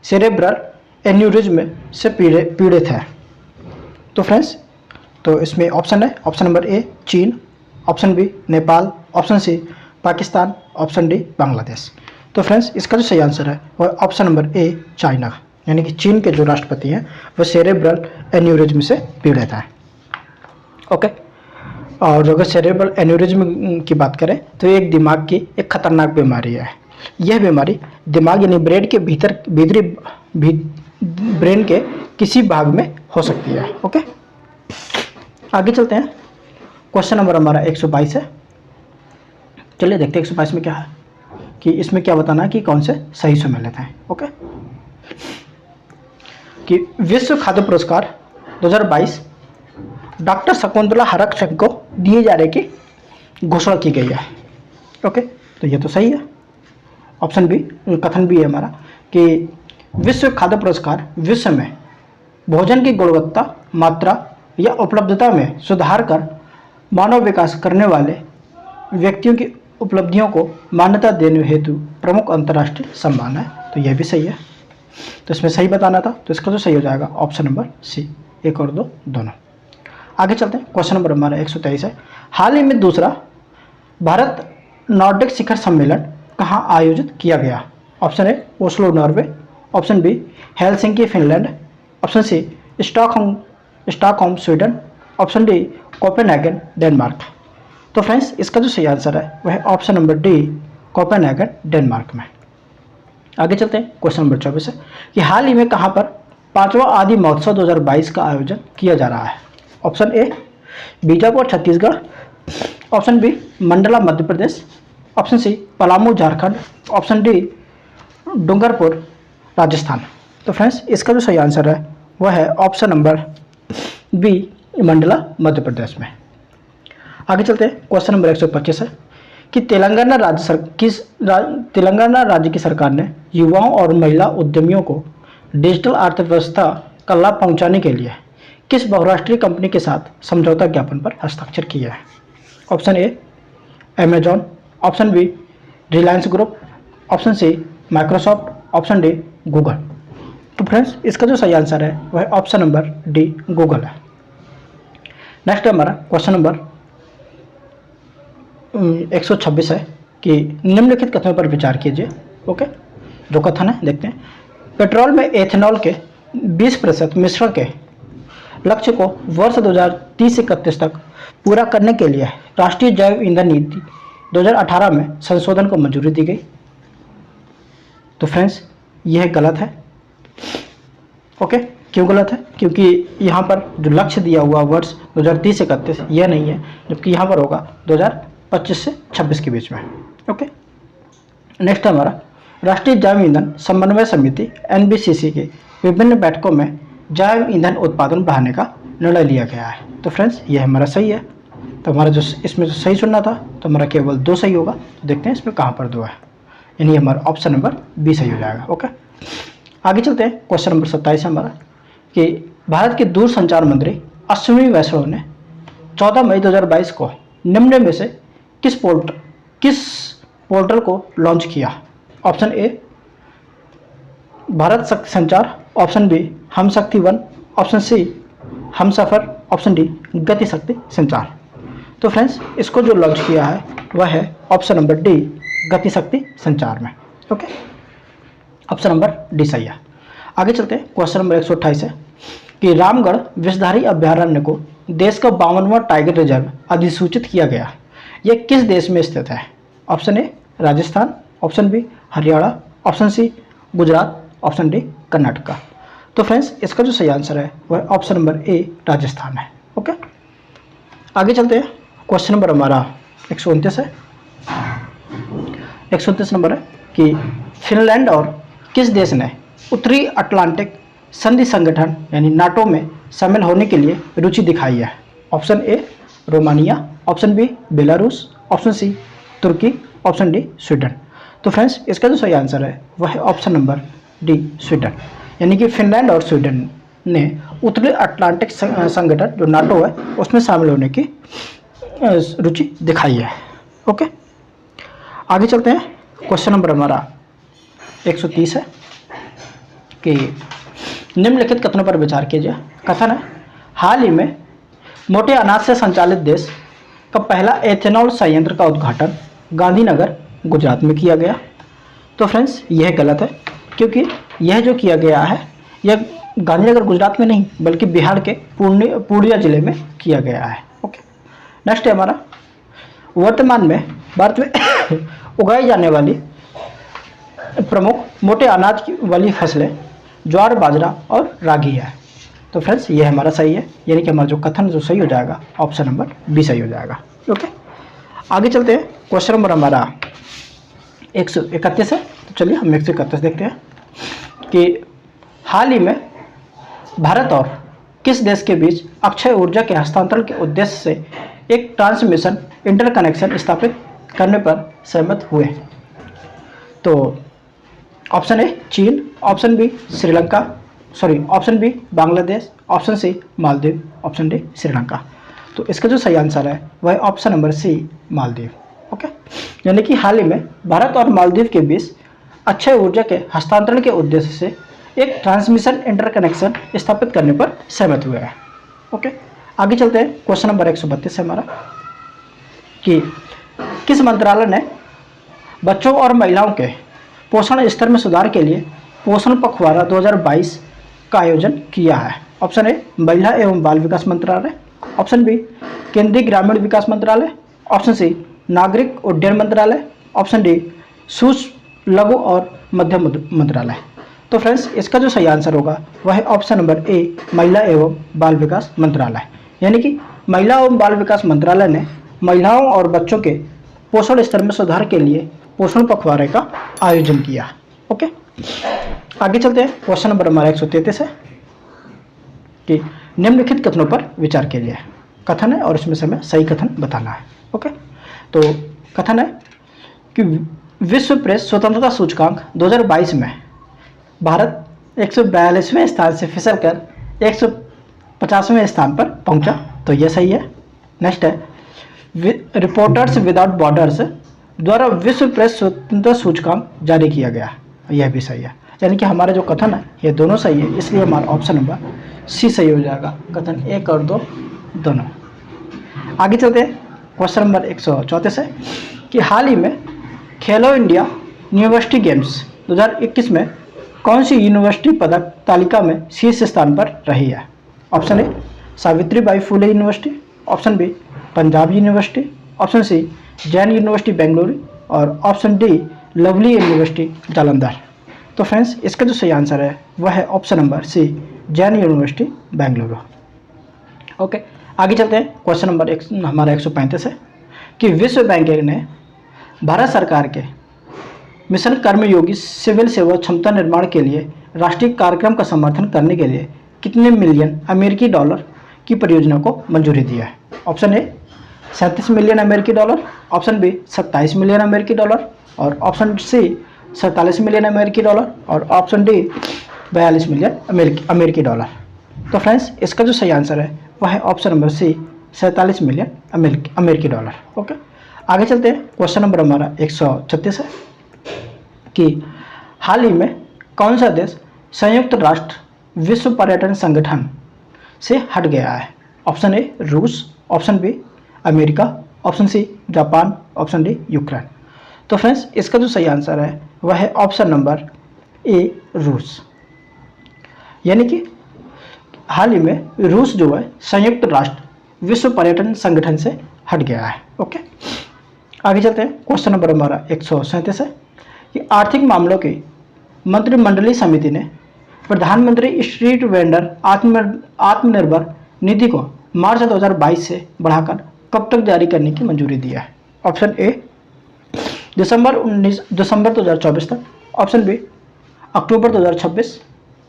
सेरेब्रल एन्यूरिज्म से पीड़ित है। तो फ्रेंड्स तो इसमें ऑप्शन है, ऑप्शन नंबर ए चीन, option B Nepal, option C Pakistan, option D Bangladesh. तो फ्रेंड्स इसका जो सही आंसर है वह ऑप्शन नंबर ए चाइना, यानी कि चीन के जो राष्ट्रपति हैं वह सेरेब्रल एन्यूरिज्म से पीड़ित हैं। ओके, और अगर सेरेब्रल एन्यूरिज्म की बात करें तो एक दिमाग की एक खतरनाक बीमारी है। यह बीमारी दिमाग यानी ब्रेन के भीतरी ब्रेन के किसी भाग में हो सकती है। ओके, आगे चलते हैं, क्वेश्चन नंबर हमारा 122 है। चलिए देखते हैं 122 में क्या है, कि इसमें क्या बताना है कि कौन से सही सम्मिलित हैं। ओके, कि विश्व खाद्य पुरस्कार 2022 डॉक्टर शकुंतला हरक को दिए जाने की घोषणा की गई है। ओके, तो ये तो सही है, ऑप्शन बी कथन भी है हमारा कि विश्व खाद्य पुरस्कार विश्व में भोजन की गुणवत्ता, मात्रा या उपलब्धता में सुधार कर मानव विकास करने वाले व्यक्तियों की उपलब्धियों को मान्यता देने हेतु प्रमुख अंतर्राष्ट्रीय सम्मान है। तो यह भी सही है, तो इसमें सही बताना था, तो इसका जो सही हो जाएगा ऑप्शन नंबर सी, 1 और 2 दोनों। आगे चलते हैं, क्वेश्चन नंबर हमारा 123 है। हाल ही में दूसरा भारत नॉर्डिक शिखर सम्मेलन कहाँ आयोजित किया गया। Option A Oslo Norway, option B Helsinki Finland, option C Stockholm Sweden, option D Copenhagen Denmark. तो फ्रेंड्स इसका जो सही आंसर है वह है option number D Copenhagen Denmark में। आगे चलते हैं, क्वेश्चन नंबर 24 है कि हाल ही में कहाँ पर 5वां आदि महोत्सव 2022 का आयोजन किया जा रहा है। Option A Bijapur Chhattisgarh, option B Mandla Madhya Pradesh, option C Palamu Jharkhand, option D Dungarpur Rajasthan. तो फ्रेंड्स इसका जो सही आंसर है वह है option number B Mandla Madhya Pradesh में। आगे चलते हैं, क्वेश्चन नंबर 125 है कि तेलंगाना राज्य की सरकार ने युवाओं और महिला उद्यमियों को डिजिटल अर्थव्यवस्था का लाभ पहुंचाने के लिए किस बहुराष्ट्रीय कंपनी के साथ समझौता ज्ञापन पर हस्ताक्षर किया है। Option A Amazon, option B Reliance group, option C Microsoft, option D Google. तो फ्रेंड्स इसका जो सही आंसर है वह ऑप्शन नंबर डी गूगल है। नेक्स्ट हमारा क्वेश्चन नंबर 126 है कि निम्नलिखित कथनों पर विचार कीजिए। ओके, जो कथन है देखते हैं। पेट्रोल में एथेनॉल के 20% मिश्रण के लक्ष्य को वर्ष 2030-31 तक पूरा करने के लिए राष्ट्रीय जैव ईंधन नीति 2018 में संशोधन को मंजूरी दी गई। तो फ्रेंड्स यह गलत है। ओके, क्यों गलत है? क्योंकि यहाँ पर जो लक्ष्य दिया हुआ वर्ष 2030 से 31 यह नहीं है, जबकि यहाँ पर होगा 2025 से 26 के बीच में। ओके, नेक्स्ट हमारा राष्ट्रीय जैव ईंधन समन्वय समिति NBCC के विभिन्न बैठकों में जैव ईंधन उत्पादन बढ़ाने का निर्णय लिया गया है। तो फ्रेंड्स ये हमारा सही है। तो हमारा जो इसमें जो सही सुनना था तो हमारा केवल 2 सही होगा। तो देखते हैं इसमें कहाँ पर 2 है, यानी हमारा ऑप्शन नंबर बी सही हो जाएगा। ओके, आगे चलते हैं। क्वेश्चन नंबर 27 हमारा कि भारत के दूरसंचार मंत्री अश्विनी वैष्णव ने 14 मई 2022 को निम्न में से किस पोर्टल को लॉन्च किया। ऑप्शन ए भारत शक्ति संचार, ऑप्शन बी हम शक्ति 1, ऑप्शन सी हम सफ़र, ऑप्शन डी गति शक्ति संचार। तो फ्रेंड्स इसको जो लॉन्च किया है वह है ऑप्शन नंबर डी गति शक्ति संचार में। ओके, ऑप्शन नंबर डी सही है। आगे चलते हैं। क्वेश्चन नंबर 128 है कि रामगढ़ विषधारी अभयारण्य को देश का 52वां टाइगर रिजर्व अधिसूचित किया गया, यह किस देश में स्थित है। Option A Rajasthan, option B Haryana, option C Gujarat, option D Karnataka. तो फ्रेंड्स इसका जो सही आंसर है वह ऑप्शन नंबर ए राजस्थान है। ओके, आगे चलते हैं। क्वेश्चन नंबर हमारा 129 है। 129 नंबर है कि फिनलैंड और किस देश ने उत्तरी अटलांटिक संधि संगठन यानी नाटो में शामिल होने के लिए रुचि दिखाई है। Option A Romania, option B Belarus, option C Turkey, option D Sweden. तो फ्रेंड्स इसका जो सही आंसर है वह है ऑप्शन नंबर डी स्वीडन। यानी कि फिनलैंड और स्वीडन ने उत्तरी अटलांटिक संगठन जो नाटो है उसमें शामिल होने की रुचि दिखाई है। ओके, आगे चलते हैं। क्वेश्चन नंबर हमारा 130 है कि निम्नलिखित कथनों पर विचार कीजिए। कथन है, हाल ही में मोटे अनाज से संचालित देश का पहला एथेनॉल संयंत्र का उद्घाटन गांधीनगर गुजरात में किया गया। तो फ्रेंड्स यह गलत है, क्योंकि यह जो किया गया है यह गांधीनगर गुजरात में नहीं बल्कि बिहार के पूर्णिया जिले में किया गया है। ओके, नेक्स्ट है हमारा, वर्तमान में भारत में उगाई जाने वाली प्रमुख मोटे अनाज वाली फसलें ज्वार, बाजरा और रागी है। तो फ्रेंड्स ये हमारा सही है, यानी कि हमारा जो कथन जो सही हो जाएगा ऑप्शन नंबर बी सही हो जाएगा। ओके, आगे चलते हैं। क्वेश्चन नंबर हमारा 131 है। तो चलिए हम 131 देखते हैं कि हाल ही में भारत और किस देश के बीच अक्षय ऊर्जा के हस्तांतरण के उद्देश्य से एक ट्रांसमिशन इंटरकनेक्शन स्थापित करने पर सहमत हुए। तो ऑप्शन ए चीन, option B Sri Lanka, option B Bangladesh, option C Maldives, option D Sri Lanka. तो इसका जो सही आंसर है वह option number C Maldives. Okay, यानी कि हाल ही में भारत और मालदीव के बीच अक्षय ऊर्जा के हस्तांतरण के उद्देश्य से एक ट्रांसमिशन इंटरकनेक्शन स्थापित करने पर सहमत हुए हैं। ओके, आगे चलते हैं। क्वेश्चन नंबर 132 है हमारा कि किस मंत्रालय ने बच्चों और महिलाओं के पोषण स्तर में सुधार के लिए पोषण पखवाड़ा 2022 का आयोजन किया है। ऑप्शन ए महिला एवं बाल विकास मंत्रालय, ऑप्शन बी केंद्रीय ग्रामीण विकास मंत्रालय, ऑप्शन सी नागरिक उड्डयन मंत्रालय, ऑप्शन डी सूक्ष्म लघु और मध्यम मंत्रालय। तो फ्रेंड्स इसका जो सही आंसर होगा वह है ऑप्शन नंबर ए महिला एवं बाल विकास मंत्रालय। यानी कि महिला एवं बाल विकास मंत्रालय ने महिलाओं और बच्चों के पोषण स्तर में सुधार के लिए पोषण पखवाड़े का आयोजन किया। ओके, आगे चलते हैं। क्वेश्चन नंबर हमारा 133 है कि निम्नलिखित कथनों पर विचार कीजिए। कथन है और इसमें से हमें सही कथन बताना है। ओके, तो कथन है कि विश्व प्रेस स्वतंत्रता सूचकांक 2022 में भारत 142वें स्थान से फिसलकर 150वें स्थान पर पहुंचा। तो यह सही है। नेक्स्ट है, रिपोर्टर्स विदाउट बॉर्डर्स द्वारा विश्व प्रेस स्वतंत्रता सूचकांक जारी किया गया। यह भी सही है। यानी कि हमारा जो कथन है ये दोनों सही है, इसलिए हमारा ऑप्शन नंबर सी सही हो जाएगा। कथन 1 और 2 दोनों। आगे चलते हैं। क्वेश्चन नंबर 134 है कि हाल ही में खेलो इंडिया यूनिवर्सिटी गेम्स 2021 में कौन सी यूनिवर्सिटी पदक तालिका में शीर्ष स्थान पर रही है। Option A Savitribai Phule university, option B Punjab university, option C Jain university Bengaluru और option D Lovely university Jalandhar. तो फ्रेंड्स इसका जो सही आंसर है वह है option number C Jain university Bengaluru. Okay, आगे चलते हैं। क्वेश्चन नंबर हमारा 135 है कि विश्व बैंक ने भारत सरकार के मिशन कर्मयोगी सिविल सेवा क्षमता निर्माण के लिए राष्ट्रीय कार्यक्रम का समर्थन करने के लिए कितने मिलियन अमेरिकी डॉलर की परियोजना को मंजूरी दिया है। ऑप्शन ए 37 मिलियन अमेरिकी डॉलर, ऑप्शन बी 27 मिलियन अमेरिकी डॉलर और ऑप्शन सी 47 मिलियन अमेरिकी डॉलर और ऑप्शन डी 42 मिलियन अमेरिकी डॉलर। तो फ्रेंड्स इसका जो सही आंसर है वह है ऑप्शन नंबर सी 47 मिलियन अमेरिकी डॉलर। ओके, आगे चलते हैं। क्वेश्चन नंबर हमारा 136 है कि हाल ही में कौन सा देश संयुक्त राष्ट्र विश्व पर्यटन संगठन से हट गया है। ऑप्शन ए रूस, option B America, option C Japan, option D Ukraine. तो फ्रेंड्स इसका जो सही आंसर है वह है ऑप्शन नंबर ए रूस। यानी कि हाल ही में रूस जो है संयुक्त राष्ट्र विश्व पर्यटन संगठन से हट गया है। ओके, आगे चलते हैं। क्वेश्चन नंबर हमारा 137 है कि आर्थिक मामलों की मंत्रिमंडलीय समिति ने प्रधानमंत्री स्ट्रीट वेंडर आत्मनिर्भर निधि को मार्च 2022 से बढ़ाकर कब तक जारी करने की मंजूरी दी है। ऑप्शन ए दिसंबर 2024 तक, ऑप्शन बी अक्टूबर 2026,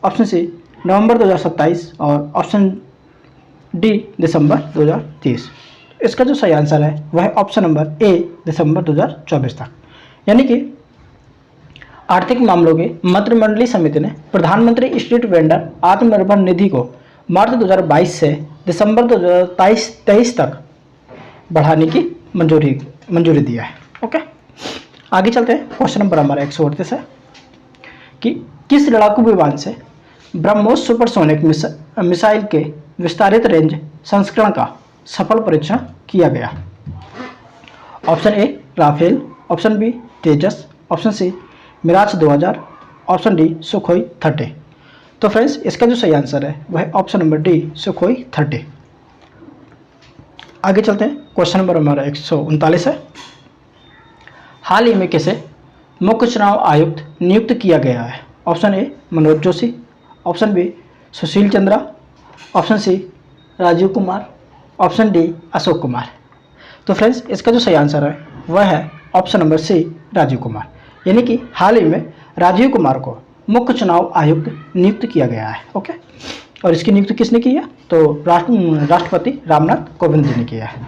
ऑप्शन सी नवंबर 2027 और ऑप्शन डी दिसंबर 2030। इसका जो सही आंसर है वह है ऑप्शन नंबर ए दिसंबर 2024 तक। यानी कि आर्थिक मामलों की मंत्रिमंडलीय समिति ने प्रधानमंत्री स्ट्रीट वेंडर आत्मनिर्भर निधि को मार्च 2022 से दिसंबर 2023 तक बढ़ाने की मंजूरी दिया है। ओके, आगे चलते हैं। क्वेश्चन नंबर हमारा 138 है कि किस लड़ाकू विमान से ब्रह्मोस सुपरसोनिक मिसाइल के विस्तारित रेंज संस्करण का सफल परीक्षण किया गया। Option A Rafale, option B Tejas, option C Mirage 2000, option D Sukhoi 30। तो फ्रेंड्स इसका जो सही आंसर है वह है ऑप्शन नंबर डी सुखोई 30। आगे चलते हैं। क्वेश्चन नंबर हमारा 139 है, हाल ही में किसे मुख्य चुनाव आयुक्त नियुक्त किया गया है। Option A Manoj Joshi, option B Sushil Chandra, option C Rajeev Kumar, option D Ashok Kumar. तो फ्रेंड्स इसका जो सही आंसर है वह है option number C Rajeev Kumar. यानी कि हाल ही में राजीव कुमार को मुख्य चुनाव आयुक्त नियुक्त किया गया है। ओके, और इसकी नियुक्ति किसने की है? तो राष्ट्रपति रामनाथ कोविंद जी ने किया है।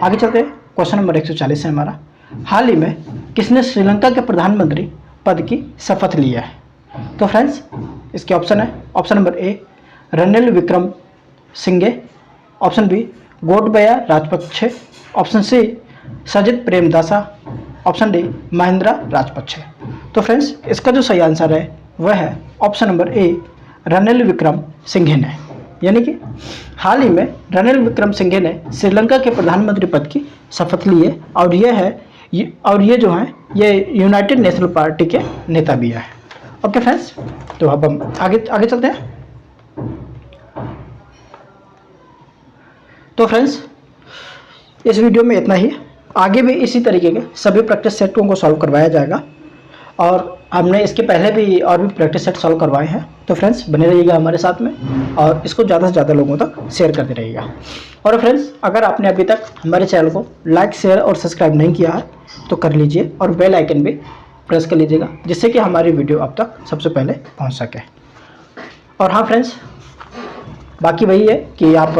आगे चलते हैं। क्वेश्चन नंबर 140 है हमारा, हाल ही में किसने श्रीलंका के प्रधानमंत्री पद की शपथ ली है। तो फ्रेंड्स इसके ऑप्शन है, option number A Ranil Wickremesinghe, option B Gotabaya Rajapaksa, option C Sajith Premadasa, option D Mahinda Rajapaksa. तो फ्रेंड्स इसका जो सही आंसर है वह है option number A Ranil Wickremesinghe ने। यानी कि हाल ही में रनिल विक्रम सिंघे ने श्रीलंका के प्रधानमंत्री पद की शपथ ली है, और ये जो है ये यूनाइटेड नेशनल पार्टी के नेता भी है। ओके फ्रेंड्स, तो अब हम आगे चलते हैं। तो फ्रेंड्स इस वीडियो में इतना ही। आगे भी इसी तरीके के सभी प्रैक्टिस सेटों को सॉल्व करवाया जाएगा, और हमने इसके पहले भी और भी प्रैक्टिस सेट सॉल्व करवाए हैं। तो फ्रेंड्स बने रहिएगा हमारे साथ में, और इसको ज़्यादा से ज़्यादा लोगों तक शेयर करते रहिएगा। और फ्रेंड्स अगर आपने अभी तक हमारे चैनल को लाइक, शेयर और सब्सक्राइब नहीं किया है तो कर लीजिए, और बेल आइकन भी प्रेस कर लीजिएगा, जिससे कि हमारी वीडियो आप तक सबसे पहले पहुँच सके। और हाँ फ्रेंड्स, बाकी वही है कि आप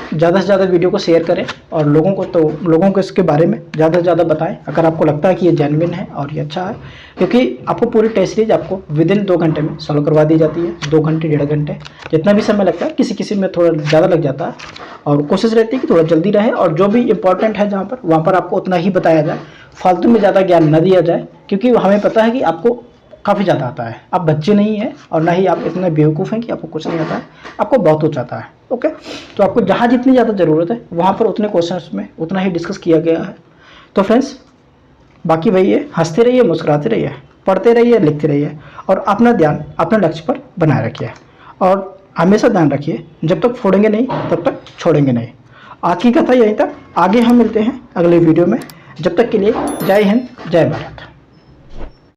ज़्यादा से ज़्यादा वीडियो को शेयर करें, और लोगों को इसके बारे में ज़्यादा से ज़्यादा बताएं अगर आपको लगता है कि ये जेन्युइन है और ये अच्छा है, क्योंकि आपको पूरी टेस्ट सीरीज आपको विदिन 2 घंटे में सॉल्व करवा दी जाती है। 2 घंटे 1.5 घंटे जितना भी समय लगता है, किसी में थोड़ा ज़्यादा लग जाता है, और कोशिश रहती है कि थोड़ा जल्दी रहे, और जो भी इंपॉर्टेंट है वहाँ पर आपको उतना ही बताया जाए, फालतू में ज़्यादा ज्ञान न दिया जाए, क्योंकि हमें पता है कि आपको काफ़ी ज़्यादा आता है। आप बच्चे नहीं हैं, और ना ही आप इतने बेवकूफ़ हैं कि आपको कुछ नहीं आता है, आपको बहुत कुछ आता है। ओके, तो आपको जहाँ जितनी ज़्यादा ज़रूरत है वहाँ पर उतने क्वेश्चंस में उतना ही डिस्कस किया गया है। तो फ्रेंड्स बाकी वही है, हंसते रहिए, मुस्कुराते रहिए, पढ़ते रहिए, लिखते रहिए, और अपना ध्यान अपने लक्ष्य पर बनाए रखिए, और हमेशा ध्यान रखिए जब तक फोड़ेंगे नहीं तब तक छोड़ेंगे नहीं। आज की कथा यहीं तक, आगे हम मिलते हैं अगले वीडियो में। जब तक के लिए जय हिंद, जय भारत।